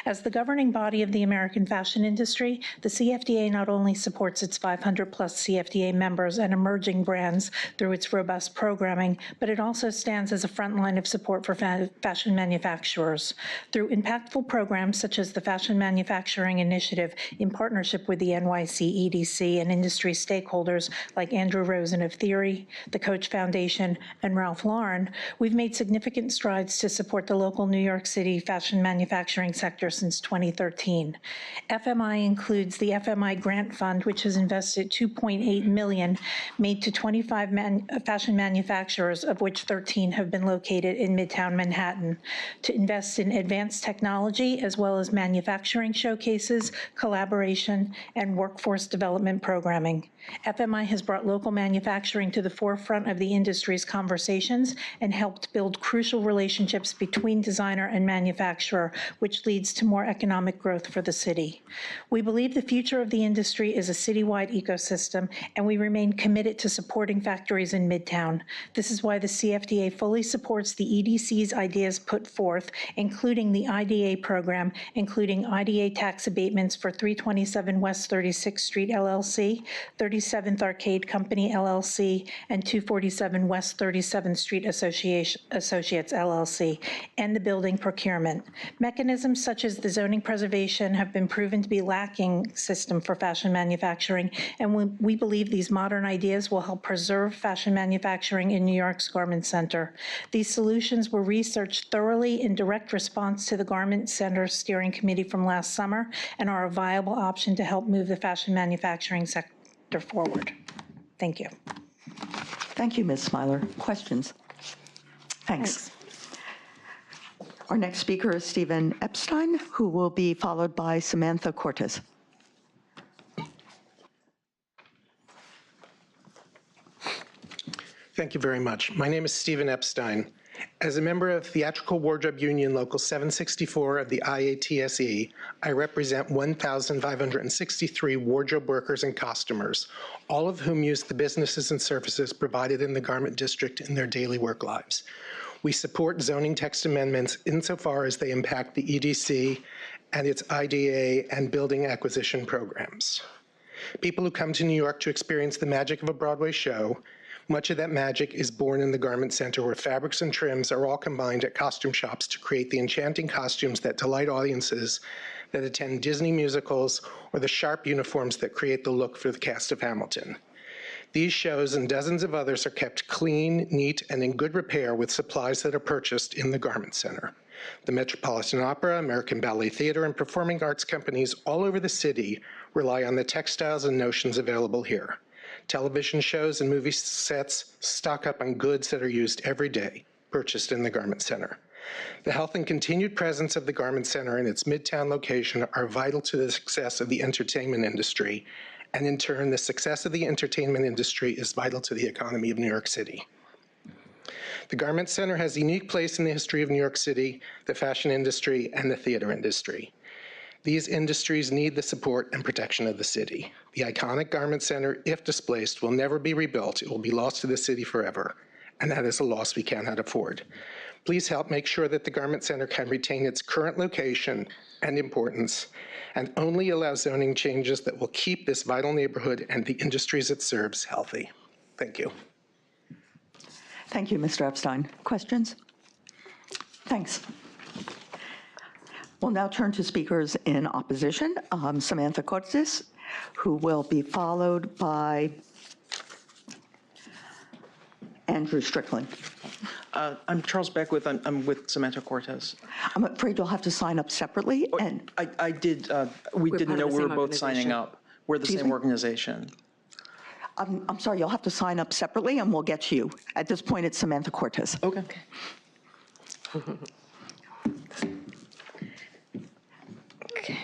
As the governing body of the American fashion industry, the CFDA not only supports its 500-plus CFDA members and emerging brands through its robust programming, but it also stands as a front line of support for fashion manufacturers. Through impactful programs such as the Fashion Manufacturing Initiative in partnership with the NYC EDC and industry stakeholders like Andrew Rosen of Theory, the Coach Foundation, and Ralph Lauren, we've made significant strides to support the local New York City fashion manufacturing sector since 2013. FMI includes the FMI Grant Fund, which has invested $2.8 million made to 25 fashion manufacturers, of which 13 have been located in Midtown Manhattan, to invest in advanced technology as well as manufacturing showcases, collaboration, and workforce development programming. FMI has brought local manufacturing to the forefront of the industry's conversations and helped build crucial relationships between designer and manufacturer, which leads to more economic growth for the city. We believe the future of the industry is a citywide ecosystem, and we remain committed to supporting factories in Midtown. This is why the CFDA fully supports the EDC's ideas put forth, including the IDA program, including IDA tax abatements for 327 West 36th Street LLC, 37th Arcade Company LLC, and 247 West 37th Street Associates LLC, and the building procurement. Mechanisms such as the zoning preservation have been proven to be lacking system for fashion manufacturing, and we believe these modern ideas will help preserve fashion manufacturing in New York's Garment Center. These solutions were researched thoroughly in direct response to the Garment Center Steering Committee from last summer and are a viable option to help move the fashion manufacturing sector forward. Thank you. Thank you, Ms. Smiler. Questions? Thanks. Our next speaker is Stephen Epstein, who will be followed by Samantha Cortez. Thank you very much. My name is Stephen Epstein. As a member of Theatrical Wardrobe Union Local 764 of the IATSE, I represent 1,563 wardrobe workers and costumers, all of whom use the businesses and services provided in the Garment District in their daily work lives. We support zoning text amendments insofar as they impact the EDC and its IDA and building acquisition programs. People who come to New York to experience the magic of a Broadway show, much of that magic is born in the Garment Center, where fabrics and trims are all combined at costume shops to create the enchanting costumes that delight audiences that attend Disney musicals, or the sharp uniforms that create the look for the cast of Hamilton. These shows and dozens of others are kept clean, neat, and in good repair with supplies that are purchased in the Garment Center. The Metropolitan Opera, American Ballet Theater, and performing arts companies all over the city rely on the textiles and notions available here. Television shows and movie sets stock up on goods that are used every day, purchased in the Garment Center. The health and continued presence of the Garment Center and its Midtown location are vital to the success of the entertainment industry, and in turn, the success of the entertainment industry is vital to the economy of New York City. The Garment Center has a unique place in the history of New York City, the fashion industry, and the theater industry. These industries need the support and protection of the city. The iconic Garment Center, if displaced, will never be rebuilt. It will be lost to the city forever, and that is a loss we cannot afford. Please help make sure that the Garment Center can retain its current location and importance, and only allow zoning changes that will keep this vital neighborhood and the industries it serves healthy. Thank you. Thank you, Mr. Epstein. Questions? Thanks. We'll now turn to speakers in opposition. Samantha Cortes, who will be followed by Andrew Strickland. I'm Charles Beckwith. I'm with Samantha Cortes. I'm afraid you'll have to sign up separately. And I did. We didn't know we were both signing up. We're the same organization. I'm sorry, you'll have to sign up separately, and we'll get to you. At this point, it's Samantha Cortes. Okay. Okay.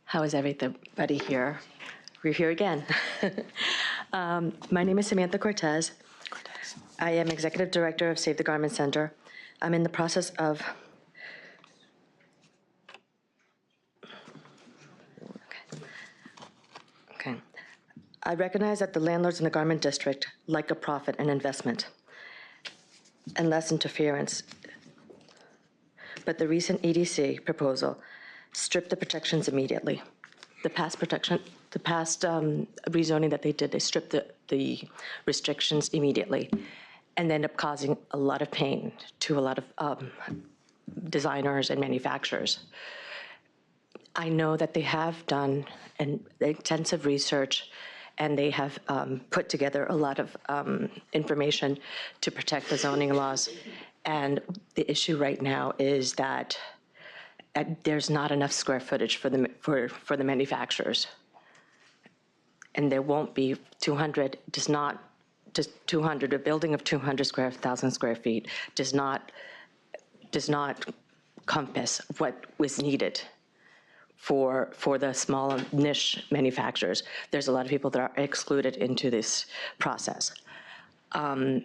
How is everybody here? We're here again. My name is Samantha Cortes. I am Executive Director of Save the Garment Center. I'm in the process of I recognize that the landlords in the garment district like a profit and investment and less interference. But the recent EDC proposal stripped the protections immediately. The past rezoning that they did, they stripped the restrictions immediately and ended up causing a lot of pain to a lot of designers and manufacturers. I know that they have done an extensive research and they have put together a lot of information to protect the zoning laws. And the issue right now is that there's not enough square footage for the manufacturers. And there won't be 200, does not, just 200, a building of 200,000 square feet does not compass what was needed for the small niche manufacturers. There's a lot of people that are excluded into this process. I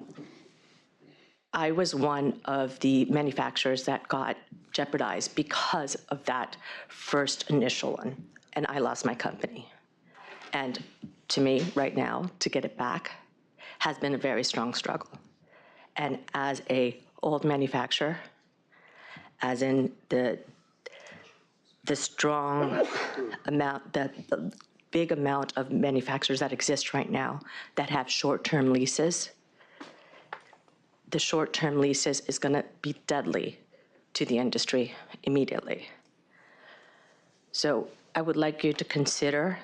was one of the manufacturers that got jeopardized because of that first initial one, and I lost my company. And to me, right now, to get it back has been a very strong struggle. And as a old manufacturer, as in the strong amount, the big amount of manufacturers that exist right now that have short-term leases, the short-term leases is going to be deadly to the industry immediately. So I would like you to consider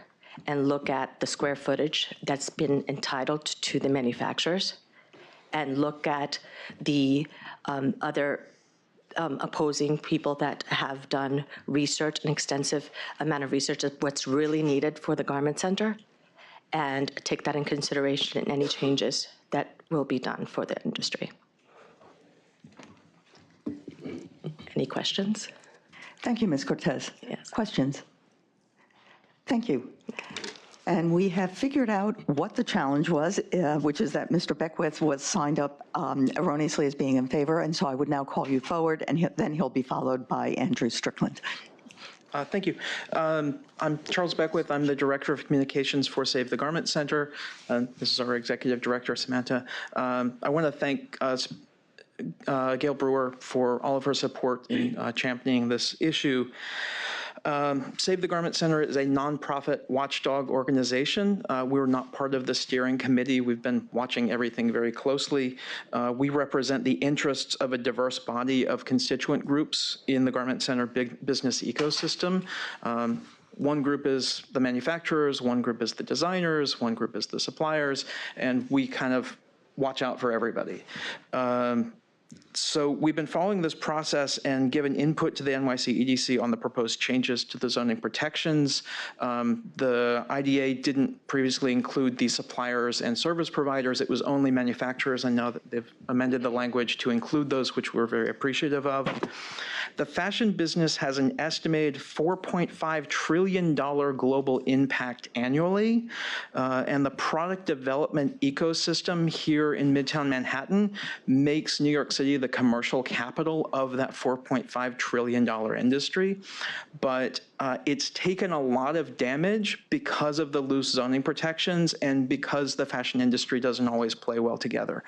and look at the square footage that's been entitled to the manufacturers and look at the other opposing people that have done research, an extensive amount of research of what's really needed for the Garment Center, and take that in consideration in any changes that will be done for the industry. Any questions? Thank you, Ms. Cortes. Yes. Questions? Thank you. And we have figured out what the challenge was, which is that Mr. Beckwith was signed up erroneously as being in favor, and so I would now call you forward, and then he'll be followed by Andrew Strickland. Thank you. I'm Charles Beckwith. I'm the Director of Communications for Save the Garment Center. This is our Executive Director, Samantha. I want to thank Gail Brewer for all of her support in championing this issue. Save the Garment Center is a nonprofit watchdog organization. We're not part of the steering committee. We've been watching everything very closely. We represent the interests of a diverse body of constituent groups in the Garment Center business ecosystem. One group is the manufacturers, one group is the designers, one group is the suppliers, and we kind of watch out for everybody. So we've been following this process and given input to the NYC EDC on the proposed changes to the zoning protections. The IDA didn't previously include the suppliers and service providers. It was only manufacturers, and now that they've amended the language to include those, which we're very appreciative of. The fashion business has an estimated $4.5 trillion global impact annually, and the product development ecosystem here in Midtown Manhattan makes New York City the commercial capital of that $4.5 trillion industry. But it's taken a lot of damage because of the loose zoning protections and because the fashion industry doesn't always play well together.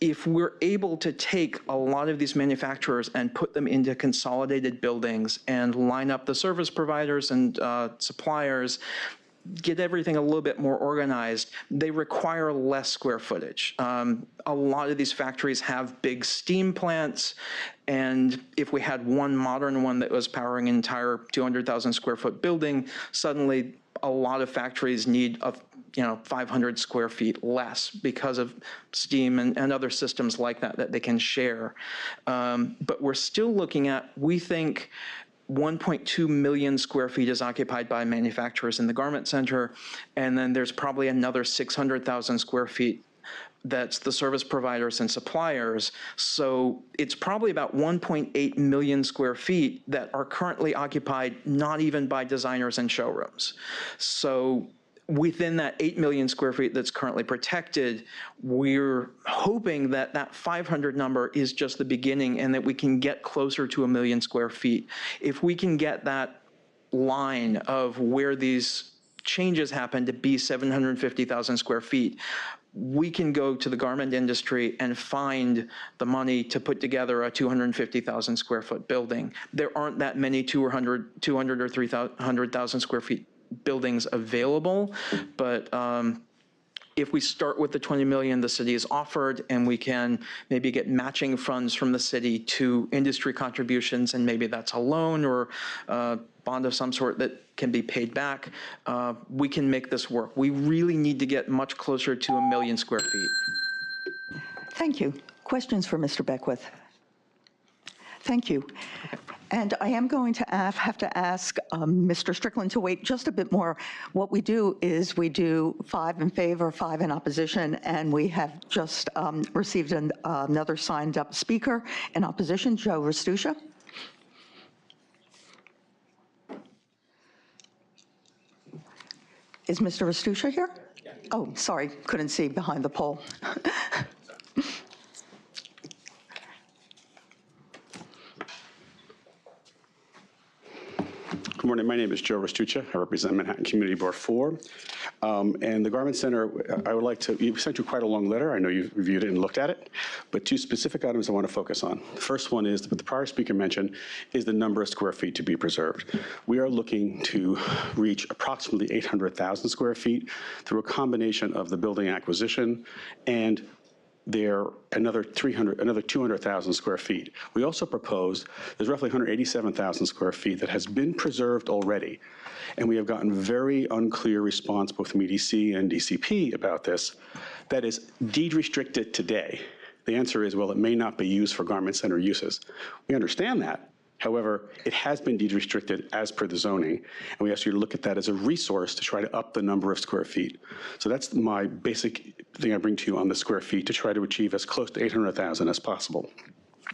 If we're able to take a lot of these manufacturers and put them into consolidated buildings and line up the service providers and suppliers, get everything a little bit more organized, they require less square footage. A lot of these factories have big steam plants, and if we had one modern one that was powering an entire 200,000 square foot building, suddenly a lot of factories need 500 square feet less because of steam and other systems like that they can share. But we're still looking at, we think, 1.2 million square feet is occupied by manufacturers in the garment center, and then there's probably another 600,000 square feet that's the service providers and suppliers. So it's probably about 1.8 million square feet that are currently occupied not even by designers and showrooms. So within that 8 million square feet that's currently protected, we're hoping that that 500 number is just the beginning and that we can get closer to 1 million square feet. If we can get that line of where these changes happen to be 750,000 square feet, we can go to the garment industry and find the money to put together a 250,000 square foot building. There aren't that many 200 or 300,000 square feet buildings available, but if we start with the 20 million the city has offered, and we can maybe get matching funds from the city to industry contributions, and maybe that's a loan or a bond of some sort that can be paid back, we can make this work. We really need to get much closer to 1 million square feet. Thank you. Questions for Mr. Beckwith? Thank you. And I am going to have to ask Mr. Strickland to wait just a bit more. What we do is we do 5 in favor, 5 in opposition, and we have just received another signed up speaker in opposition, Joe Restuccia. Is Mr. Restuccia here? Yeah. Oh, sorry, couldn't see behind the pole. Good morning. My name is Joe Restuccia. I represent Manhattan Community Board 4. And the Garment Center, I would like to, we sent you quite a long letter. I know you've reviewed it and looked at it, but 2 specific items I want to focus on. The first one is, what the prior speaker mentioned, is the number of square feet to be preserved. We are looking to reach approximately 800,000 square feet through a combination of the building acquisition and another 200,000 square feet. We also proposed, there's roughly 187,000 square feet that has been preserved already. And we have gotten very unclear response both from EDC and DCP about this. That is deed restricted today. The answer is, well, it may not be used for garment center uses. We understand that. However, it has been deed restricted as per the zoning, and we ask you to look at that as a resource to try to up the number of square feet. So that's my basic thing I bring to you on the square feet, to try to achieve as close to 800,000 as possible.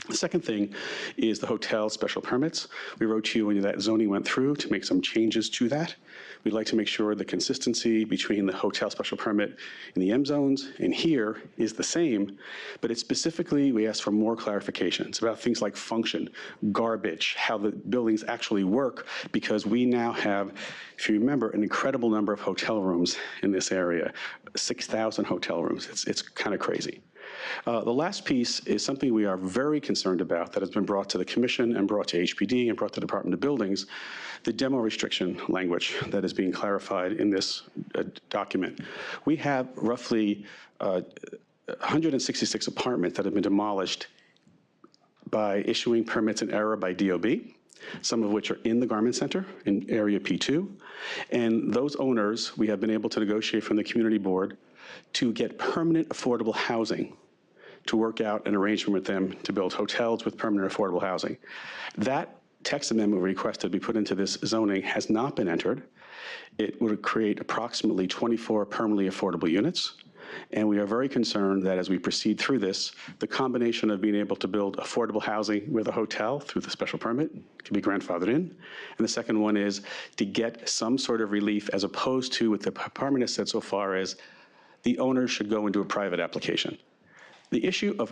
The second thing is the hotel special permits. We wrote to you when that zoning went through to make some changes to that. We'd like to make sure the consistency between the hotel special permit in the M zones and here is the same, but it's specifically, we asked for more clarifications about things like function, garbage, how the buildings actually work, because we now have, if you remember, an incredible number of hotel rooms in this area, 6,000 hotel rooms. It's kind of crazy. The last piece is something we are very concerned about that has been brought to the Commission and brought to HPD and brought to the Department of Buildings, the demo restriction language that is being clarified in this document. We have roughly 166 apartments that have been demolished by issuing permits in error by DOB, some of which are in the Garment Center in Area P2. And those owners, we have been able to negotiate from the Community Board to get permanent affordable housing to work out an arrangement with them to build hotels with permanent affordable housing. That text amendment request to be put into this zoning has not been entered. It would create approximately 24 permanently affordable units. And we are very concerned that as we proceed through this, the combination of being able to build affordable housing with a hotel through the special permit can be grandfathered in. And the second one is to get some sort of relief as opposed to what the department has said so far as the owner should go into a private application. The issue of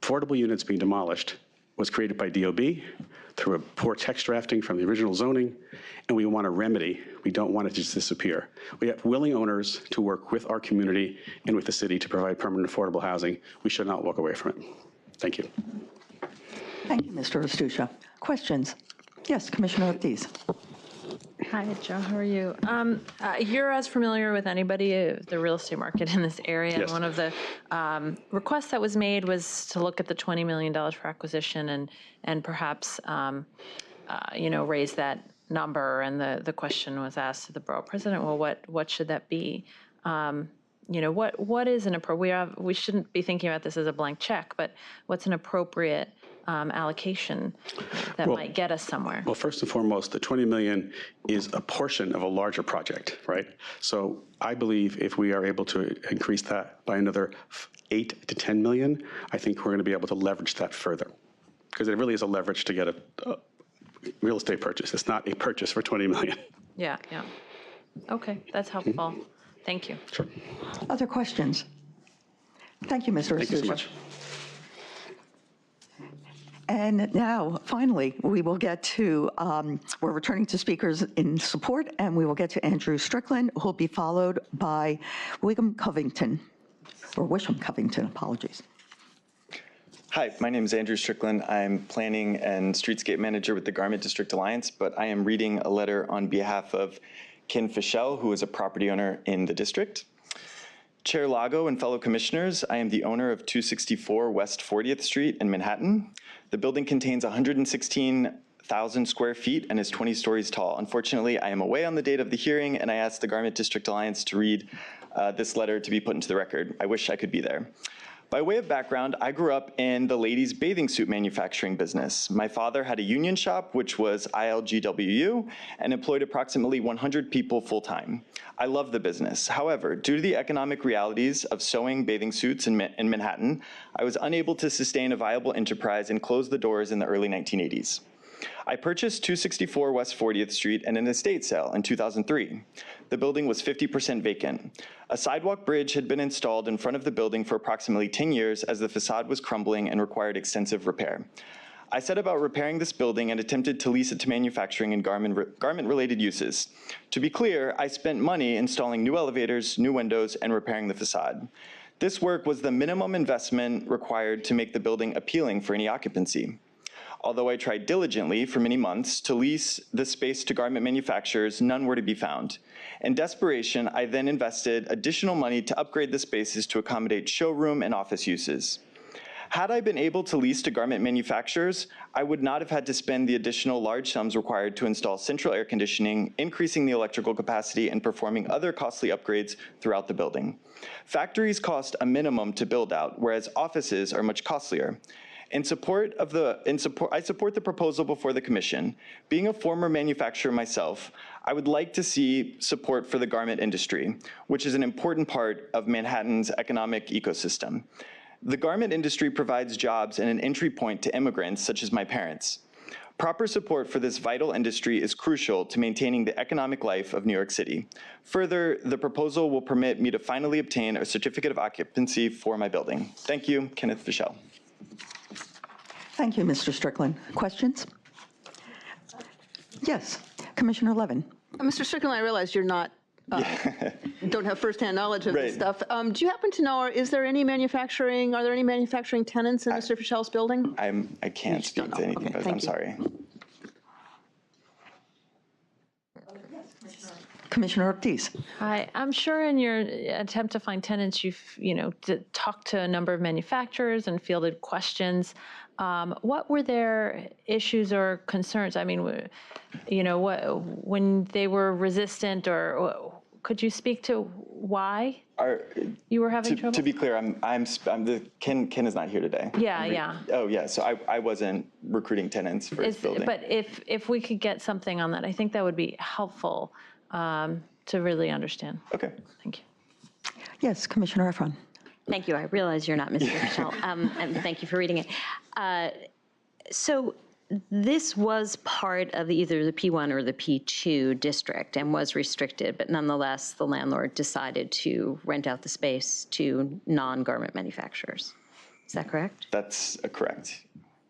affordable units being demolished was created by DOB through a poor text drafting from the original zoning, and we want a remedy. We don't want it to just disappear. We have willing owners to work with our community and with the city to provide permanent affordable housing. We should not walk away from it. Thank you. Thank you, Mr. Astucia. Questions? Yes, Commissioner Ortiz. Hi, Joe. How are you? You're as familiar with anybody of the real estate market in this area. Yes. One of the requests that was made was to look at the $20 million for acquisition and perhaps raise that number. And the question was asked to the borough president. Well, what should that be? What is an appropriate? We shouldn't be thinking about this as a blank check, but what's an appropriate allocation that might get us somewhere? Well, first and foremost, the 20 million is a portion of a larger project, right? So I believe if we are able to increase that by another 8 to 10 million, I think we're going to be able to leverage that further. Because it really is a leverage to get a real estate purchase. It's not a purchase for 20 million. Yeah. Okay, that's helpful. Thank you. Sure. Other questions? Thank you, Mr. Astucia. Thank you so much. And now, finally, we will get to, we're returning to speakers in support, and we will get to Andrew Strickland, who will be followed by Wisham Covington, apologies. Hi, my name is Andrew Strickland. I'm Planning and Streetscape Manager with the Garment District Alliance, but I am reading a letter on behalf of Ken Fischel, who is a property owner in the district. Chair Lago and fellow commissioners, I am the owner of 264 West 40th Street in Manhattan. The building contains 116,000 square feet and is 20 stories tall. Unfortunately, I am away on the date of the hearing, and I asked the Garment District Alliance to read this letter to be put into the record. I wish I could be there. By way of background, I grew up in the ladies' bathing suit manufacturing business. My father had a union shop, which was ILGWU, and employed approximately 100 people full-time. I love the business. However, due to the economic realities of sewing bathing suits in Manhattan, I was unable to sustain a viable enterprise and closed the doors in the early 1980s. I purchased 264 West 40th Street in an estate sale in 2003. The building was 50% vacant. A sidewalk bridge had been installed in front of the building for approximately 10 years as the facade was crumbling and required extensive repair. I set about repairing this building and attempted to lease it to manufacturing and garment-related uses. To be clear, I spent money installing new elevators, new windows, and repairing the facade. This work was the minimum investment required to make the building appealing for any occupancy. Although I tried diligently for many months to lease the space to garment manufacturers, none were to be found. In desperation, I then invested additional money to upgrade the spaces to accommodate showroom and office uses. Had I been able to lease to garment manufacturers, I would not have had to spend the additional large sums required to install central air conditioning, increasing the electrical capacity, and performing other costly upgrades throughout the building. Factories cost a minimum to build out, whereas offices are much costlier. I support the proposal before the commission. Being a former manufacturer myself, I would like to see support for the garment industry, which is an important part of Manhattan's economic ecosystem. The garment industry provides jobs and an entry point to immigrants such as my parents. Proper support for this vital industry is crucial to maintaining the economic life of New York City. Further, the proposal will permit me to finally obtain a certificate of occupancy for my building. Thank you, Kenneth Fischel. Thank you, Mr. Strickland. Questions? Yes, Commissioner Levin. Mr. Strickland, I realize you're not, don't have firsthand knowledge of this stuff. Do you happen to know, are there any manufacturing tenants in Mr. Fischel's building? I can't speak to anything, but I'm sorry. Commissioner Ortiz. Hi, I'm sure in your attempt to find tenants, you've talked to a number of manufacturers and fielded questions. What were their issues or concerns? I mean, when they were resistant or Could you speak to why you were having trouble? To be clear, Ken is not here today. Yeah. Oh, yeah, so I wasn't recruiting tenants for his building. But if we could get something on that, I think that would be helpful to really understand. Okay. Thank you. Yes, Commissioner Efron. Thank you. I realize you're not Mr. Patel, and thank you for reading it. So this was part of either the P1 or the P2 district and was restricted, but nonetheless, the landlord decided to rent out the space to non-garment manufacturers. Is that correct? That's correct.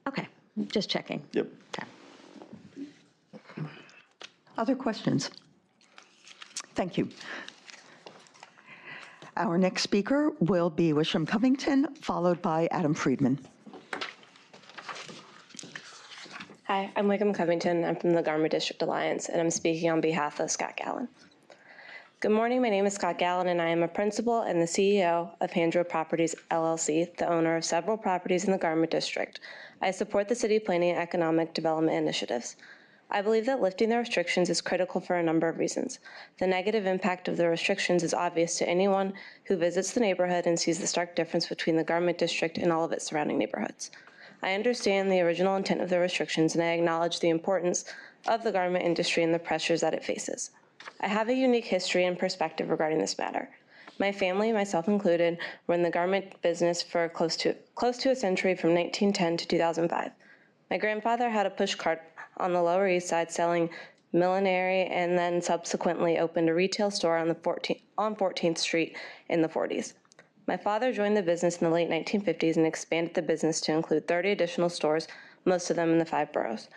Okay, just checking. Yep. Okay. Other questions? Thank you. Our next speaker will be Wisham Covington, followed by Adam Friedman. Hi, I'm Wickham Covington. I'm from the Garment District Alliance, and I'm speaking on behalf of Scott Gallen. Good morning. My name is Scott Gallen, and I am a principal and the CEO of Handro Properties, LLC, the owner of several properties in the Garment District. I support the city planning and economic development initiatives. I believe that lifting the restrictions is critical for a number of reasons. The negative impact of the restrictions is obvious to anyone who visits the neighborhood and sees the stark difference between the Garment District and all of its surrounding neighborhoods. I understand the original intent of the restrictions, and I acknowledge the importance of the garment industry and the pressures that it faces. I have a unique history and perspective regarding this matter. My family, myself included, were in the garment business for close to a century from 1910 to 2005. My grandfather had a push cart on the Lower East Side selling millinery and then subsequently opened a retail store on 14th Street in the 40s. My father joined the business in the late 1950s and expanded the business to include 30 additional stores, most of them in the 5 boroughs.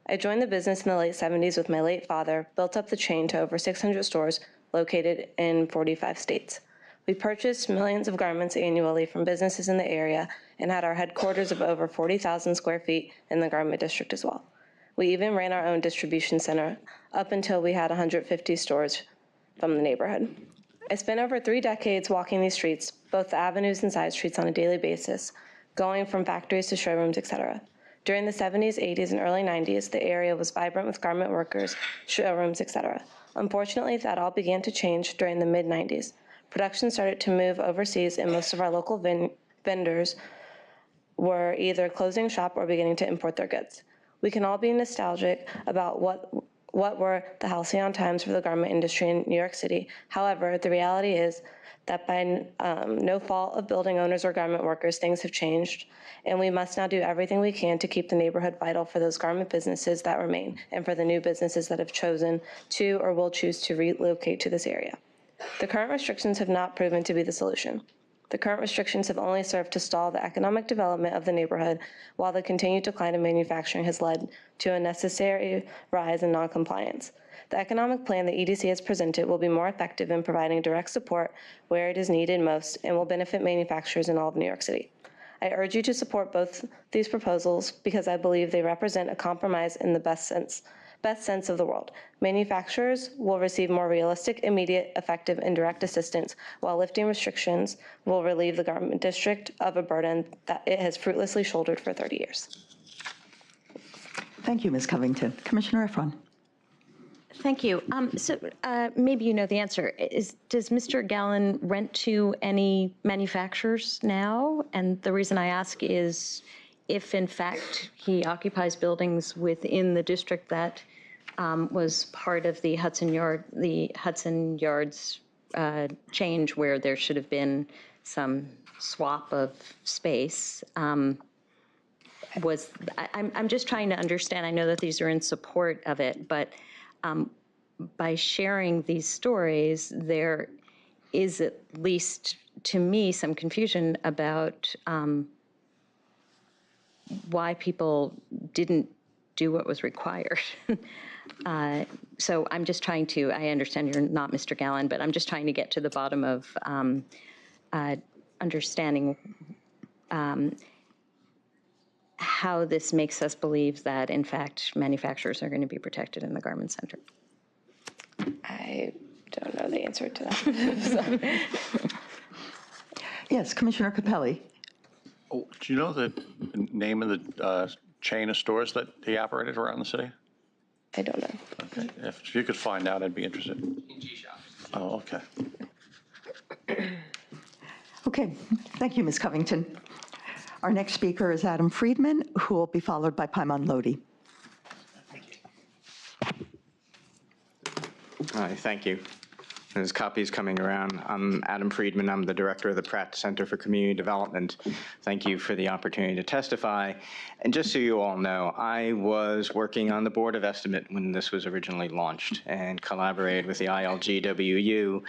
I joined the business in the late 70s with my late father, built up the chain to over 600 stores located in 45 states. We purchased millions of garments annually from businesses in the area and had our headquarters of over 40,000 square feet in the Garment District as well. We even ran our own distribution center up until we had 150 stores from the neighborhood. I spent over 3 decades walking these streets, both the avenues and side streets, on a daily basis, going from factories to showrooms, etc. During the 70s, 80s, and early 90s, the area was vibrant with garment workers, showrooms, etc. Unfortunately, that all began to change during the mid-90s. Production started to move overseas, and most of our local vendors were either closing shop or beginning to import their goods. We can all be nostalgic about what were the halcyon times for the garment industry in New York City. However, the reality is that by no fault of building owners or garment workers, things have changed, and we must now do everything we can to keep the neighborhood vital for those garment businesses that remain and for the new businesses that have chosen to or will choose to relocate to this area. The current restrictions have not proven to be the solution. The current restrictions have only served to stall the economic development of the neighborhood, while the continued decline in manufacturing has led to a necessary rise in noncompliance. The economic plan the EDC has presented will be more effective in providing direct support where it is needed most and will benefit manufacturers in all of New York City. I urge you to support both these proposals because I believe they represent a compromise in the best sense of the world. Manufacturers will receive more realistic, immediate, effective, and direct assistance, while lifting restrictions will relieve the Garment District of a burden that it has fruitlessly shouldered for 30 years. Thank you, Ms. Covington. Commissioner Efron. Thank you. So maybe you know the answer. Does Mr. Gallen rent to any manufacturers now? And the reason I ask is if, in fact, he occupies buildings within the district that was part of the Hudson Yards change where there should have been some swap of space. I'm just trying to understand. I know that these are in support of it, but by sharing these stories, there is, at least to me, some confusion about why people didn't do what was required. So I'm just trying to, I understand you're not Mr. Gallen, but I'm just trying to get to the bottom of understanding how this makes us believe that, in fact, manufacturers are going to be protected in the garment center. I don't know the answer to that. Yes, Commissioner Capelli. Oh, do you know the name of the chain of stores that he operated around the city? I don't know. Okay. If you could find out, I'd be interested. Oh, okay. Okay, thank you, Ms. Covington. Our next speaker is Adam Friedman, who will be followed by Paimon Lodi. Hi, thank you. There's copies coming around. I'm Adam Friedman. I'm the director of the Pratt Center for Community Development. Thank you for the opportunity to testify. And just so you all know, I was working on the Board of Estimate when this was originally launched and collaborated with the ILGWU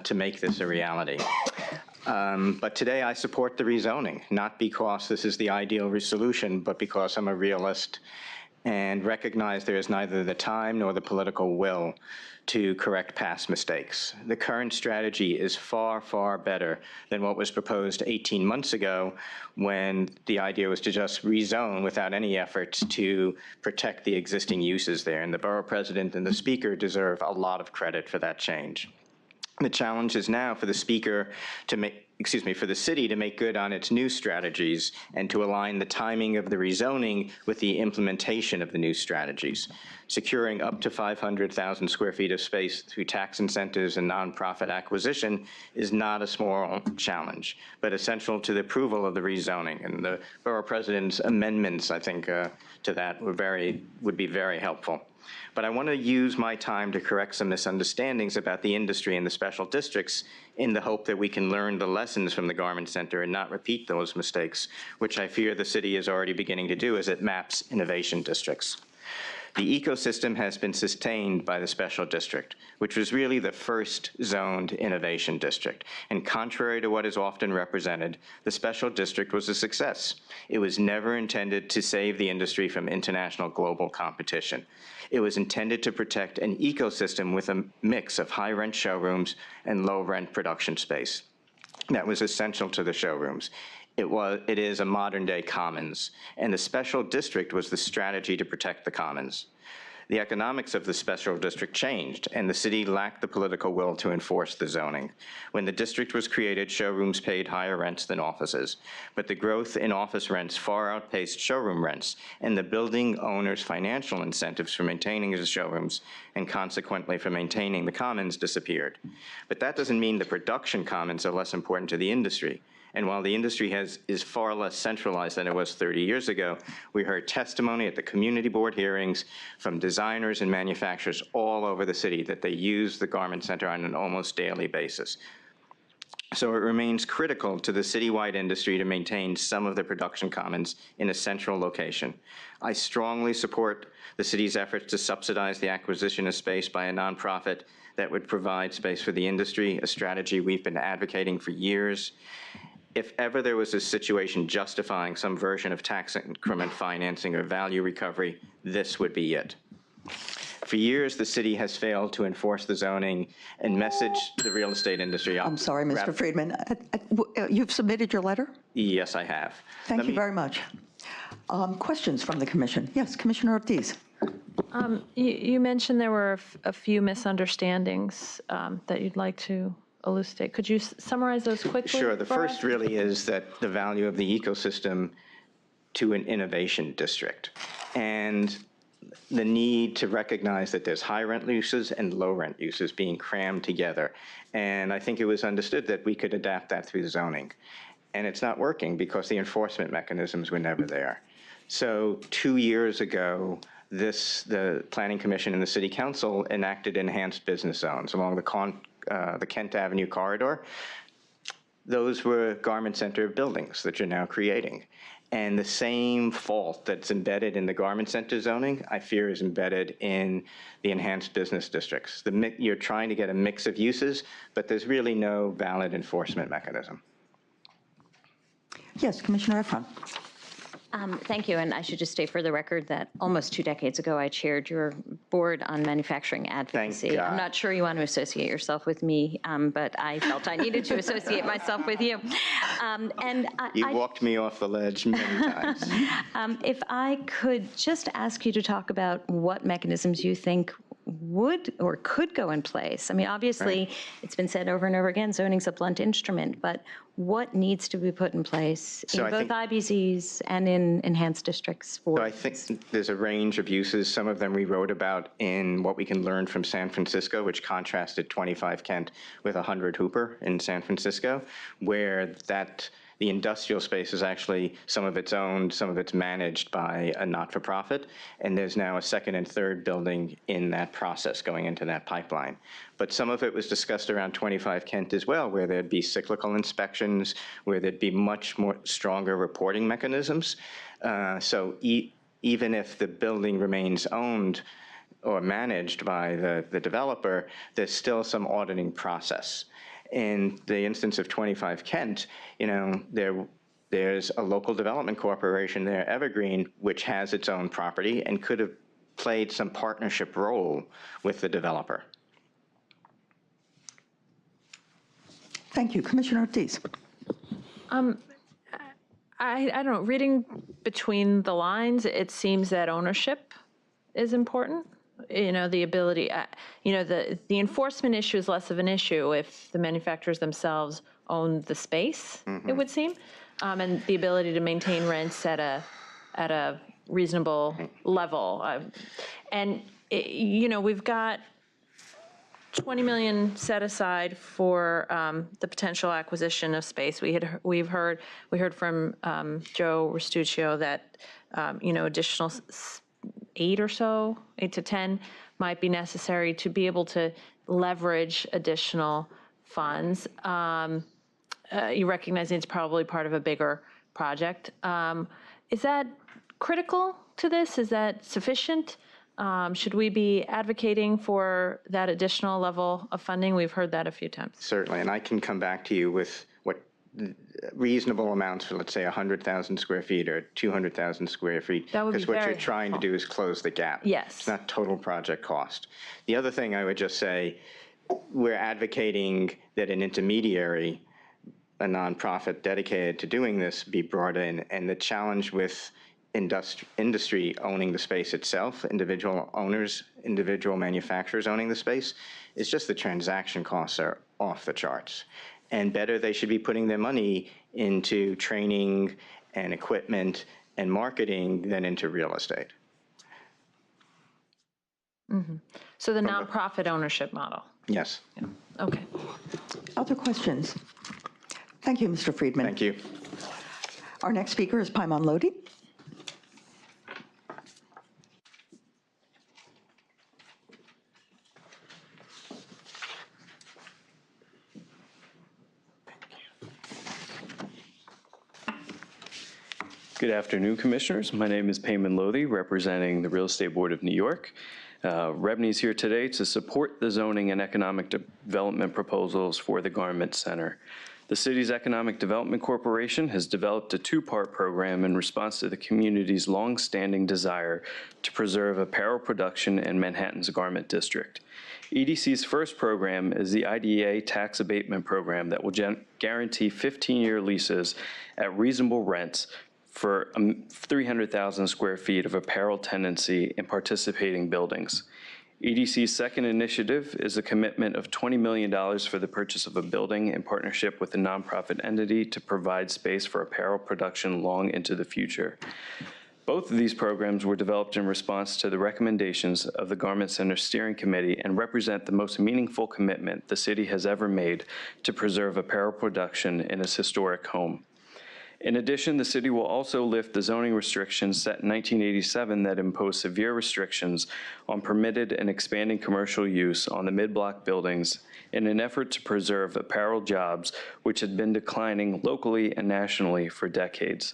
to make this a reality. But today I support the rezoning, not because this is the ideal solution, but because I'm a realist and recognize there is neither the time nor the political will to correct past mistakes. The current strategy is far, far better than what was proposed 18 months ago when the idea was to just rezone without any efforts to protect the existing uses there. And the borough president and the speaker deserve a lot of credit for that change. The challenge is now for the speaker to for the city to make good on its new strategies and to align the timing of the rezoning with the implementation of the new strategies. Securing up to 500,000 square feet of space through tax incentives and nonprofit acquisition is not a small challenge, but essential to the approval of the rezoning. And the borough president's amendments, I think, to that would be very helpful. But I want to use my time to correct some misunderstandings about the industry and the special districts in the hope that we can learn the lessons from the Garment Center and not repeat those mistakes, which I fear the city is already beginning to do as it maps innovation districts. The ecosystem has been sustained by the special district, which was really the first zoned innovation district. And contrary to what is often represented, the special district was a success. It was never intended to save the industry from international global competition. It was intended to protect an ecosystem with a mix of high-rent showrooms and low-rent production space. That was essential to the showrooms. It is a modern-day commons, and the special district was the strategy to protect the commons. The economics of the special district changed, and the city lacked the political will to enforce the zoning. When the district was created, showrooms paid higher rents than offices, but the growth in office rents far outpaced showroom rents, and the building owners' financial incentives for maintaining the showrooms and consequently for maintaining the commons disappeared. But that doesn't mean the production commons are less important to the industry. And while the industry is far less centralized than it was 30 years ago, we heard testimony at the community board hearings from designers and manufacturers all over the city that they use the Garment Center on an almost daily basis. So it remains critical to the citywide industry to maintain some of the production commons in a central location. I strongly support the city's efforts to subsidize the acquisition of space by a nonprofit that would provide space for the industry, a strategy we've been advocating for years. If ever there was a situation justifying some version of tax increment financing or value recovery, this would be it. For years, the city has failed to enforce the zoning and message the real estate industry. I'm sorry, Mr. Friedman. You've submitted your letter? Yes, I have. Thank you very much. Questions from the commission? Yes, Commissioner Ortiz. You mentioned there were a few misunderstandings that you'd like to elucidate. Could you summarize those quickly? Sure. The first really is that the value of the ecosystem to an innovation district and the need to recognize that there's high rent uses and low rent uses being crammed together. And I think it was understood that we could adapt that through zoning. And it's not working because the enforcement mechanisms were never there. So 2 years ago, the Planning Commission and the City Council enacted enhanced business zones along the Kent Avenue corridor. Those were Garment Center buildings that you're now creating. And the same fault that's embedded in the Garment Center zoning, I fear is embedded in the enhanced business districts. You're trying to get a mix of uses, but there's really no valid enforcement mechanism. Yes, Commissioner Efron. Thank you, and I should just state for the record that almost 2 decades ago, I chaired your board on manufacturing advocacy. Thank God. I'm not sure you want to associate yourself with me, but I felt I needed to associate myself with you. You walked me off the ledge many times. If I could just ask you to talk about what mechanisms you think would or could go in place? I mean, obviously, it's been said over and over again, zoning's a blunt instrument, but what needs to be put in place in both IBZs and in enhanced districts for? So I think there's a range of uses. Some of them we wrote about in what we can learn from San Francisco, which contrasted 25 Kent with 100 Hooper in San Francisco, where the industrial space is actually, some of it's owned, some of it's managed by a not-for-profit, and there's now a second and third building in that process going into that pipeline. But some of it was discussed around 25 Kent as well, where there'd be cyclical inspections, where there'd be much more stronger reporting mechanisms. So even if the building remains owned or managed by the developer, there's still some auditing process. In the instance of 25 Kent, there's a local development corporation there, Evergreen, which has its own property and could have played some partnership role with the developer. Thank you. Commissioner Ortiz. I don't know, reading between the lines, it seems that ownership is important. The ability, the enforcement issue is less of an issue if the manufacturers themselves own the space, it would seem, and the ability to maintain rents at a reasonable level. We've got $20 million set aside for the potential acquisition of space. We heard from Joe Restuccio that additional 8 to 10 might be necessary to be able to leverage additional funds. You recognize it's probably part of a bigger project. Is that critical to this? Is that sufficient? Should we be advocating for that additional level of funding? We've heard that a few times. Certainly, and I can come back to you with what reasonable amounts for, let's say, 100,000 square feet or 200,000 square feet. That would be because what very you're trying to do is close the gap. Yes. It's not total project cost. The other thing I would just say, we're advocating that an intermediary, a nonprofit dedicated to doing this, be brought in. And the challenge with industry owning the space itself, individual owners, individual manufacturers owning the space, is just the transaction costs are off the charts. And better they should be putting their money into training and equipment and marketing than into real estate. So the nonprofit ownership model. Yes. Yeah. Okay. Other questions? Thank you, Mr. Freedman. Thank you. Our next speaker is Paimon Lodi. Good afternoon, Commissioners. My name is Paimon Lodi, representing the Real Estate Board of New York. REBNY is here today to support the zoning and economic development proposals for the Garment Center. The city's Economic Development Corporation has developed a two-part program in response to the community's long-standing desire to preserve apparel production in Manhattan's Garment District. EDC's first program is the IDA Tax Abatement Program that will guarantee 15-year leases at reasonable rents for 300,000 square feet of apparel tenancy in participating buildings. EDC's second initiative is a commitment of $20 million for the purchase of a building in partnership with a nonprofit entity to provide space for apparel production long into the future. Both of these programs were developed in response to the recommendations of the Garment Center Steering Committee and represent the most meaningful commitment the city has ever made to preserve apparel production in its historic home. In addition, the city will also lift the zoning restrictions set in 1987 that impose severe restrictions on permitted and expanding commercial use on the mid-block buildings in an effort to preserve apparel jobs which had been declining locally and nationally for decades.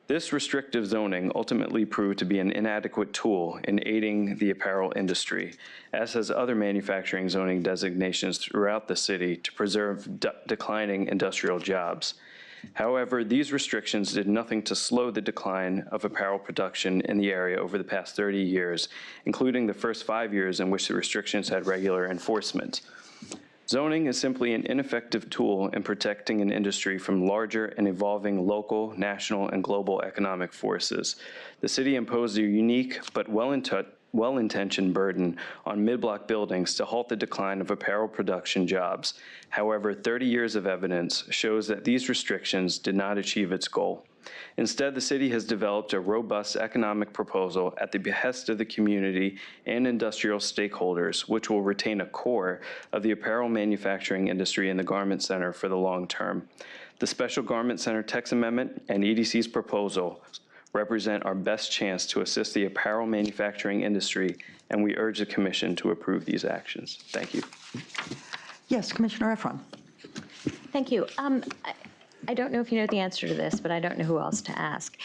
This restrictive zoning ultimately proved to be an inadequate tool in aiding the apparel industry, as has other manufacturing zoning designations throughout the city to preserve declining industrial jobs. However, these restrictions did nothing to slow the decline of apparel production in the area over the past 30 years, including the first 5 years in which the restrictions had regular enforcement. Zoning is simply an ineffective tool in protecting an industry from larger and evolving local, national, and global economic forces. The city imposed a unique but well-intentioned burden on mid-block buildings to halt the decline of apparel production jobs. However, 30 years of evidence shows that these restrictions did not achieve its goal. Instead, the city has developed a robust economic proposal at the behest of the community and industrial stakeholders, which will retain a core of the apparel manufacturing industry in the Garment Center for the long term. The Special Garment Center text amendment and EDC's proposal represent our best chance to assist the apparel manufacturing industry, and we urge the Commission to approve these actions. Thank you. Yes, Commissioner Efron. Thank you. I don't know if you know the answer to this, but I don't know who else to ask.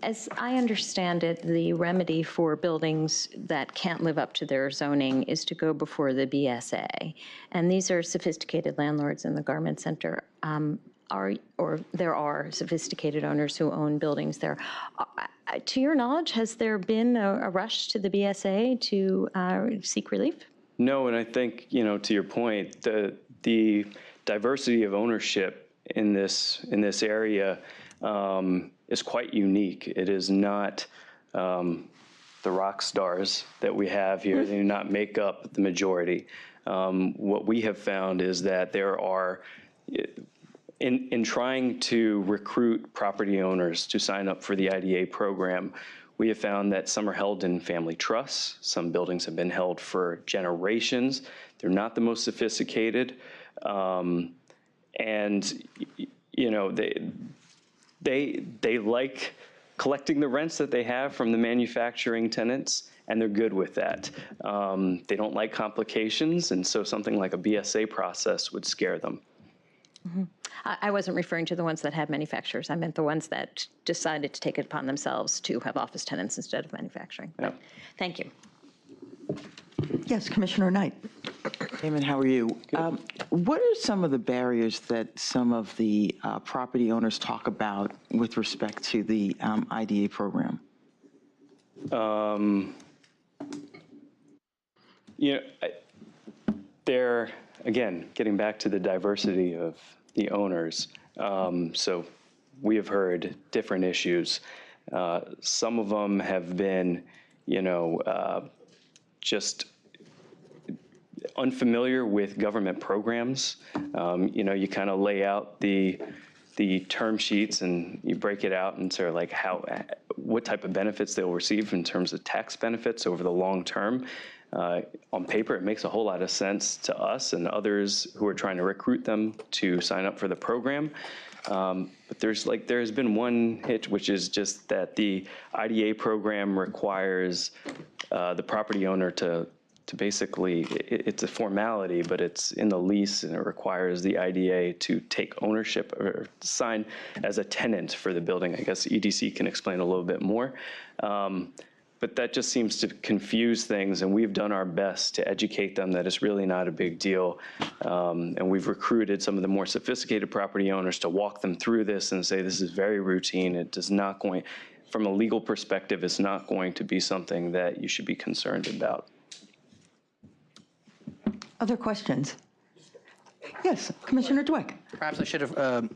As I understand it, the remedy for buildings that can't live up to their zoning is to go before the BSA. And these are sophisticated landlords in the Garment Center. There are sophisticated owners who own buildings there. To your knowledge, has there been a rush to the BSA to seek relief? No, and I think, to your point, the diversity of ownership in this area is quite unique. It is not the rock stars that we have here. They do not make up the majority. What we have found is that there are, in trying to recruit property owners to sign up for the IDA program, we have found that some are held in family trusts. Some buildings have been held for generations. They're not the most sophisticated. And they like collecting the rents that they have from the manufacturing tenants, and they're good with that. They don't like complications, and so something like a BSA process would scare them. Mm-hmm. I wasn't referring to the ones that have manufacturers. I meant the ones that decided to take it upon themselves to have office tenants instead of manufacturing. But thank you. Yes, Commissioner Knight. Damon, how are you? What are some of the barriers that some of the property owners talk about with respect to the IDA program? They're, again, getting back to the diversity of the owners. So we have heard different issues. Some of them have been, just unfamiliar with government programs. You kind of lay out the term sheets and you break it out and sort of like what type of benefits they'll receive in terms of tax benefits over the long term. On paper, it makes a whole lot of sense to us and others who are trying to recruit them to sign up for the program. But there's been one hitch, which is just that the IDA program requires the property owner to basically, it's a formality, but it's in the lease, and it requires the IDA to take ownership or sign as a tenant for the building. I guess EDC can explain a little bit more. But that just seems to confuse things, and we've done our best to educate them that it's really not a big deal. And we've recruited some of the more sophisticated property owners to walk them through this and say this is very routine. It does not going, from a legal perspective, it's not going to be something that you should be concerned about. Other questions? Yes, Commissioner Dweck. Perhaps I should have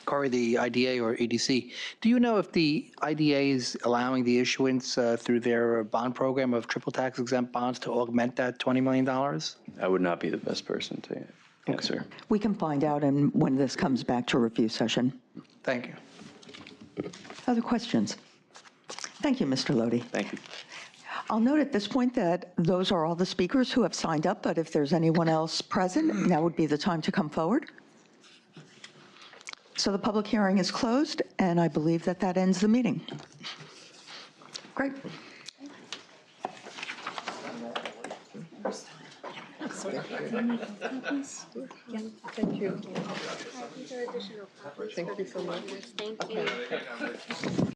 queried the IDA or EDC. Do you know if the IDA is allowing the issuance through their bond program of triple tax exempt bonds to augment that $20 million? I would not be the best person to answer. We can find out when this comes back to review session. Thank you. Other questions? Thank you, Mr. Lodi. Thank you. I'll note at this point that those are all the speakers who have signed up, but if there's anyone else present, now would be the time to come forward. So the public hearing is closed, and I believe that that ends the meeting. Great. Thank you. Thank you so much. Thank you.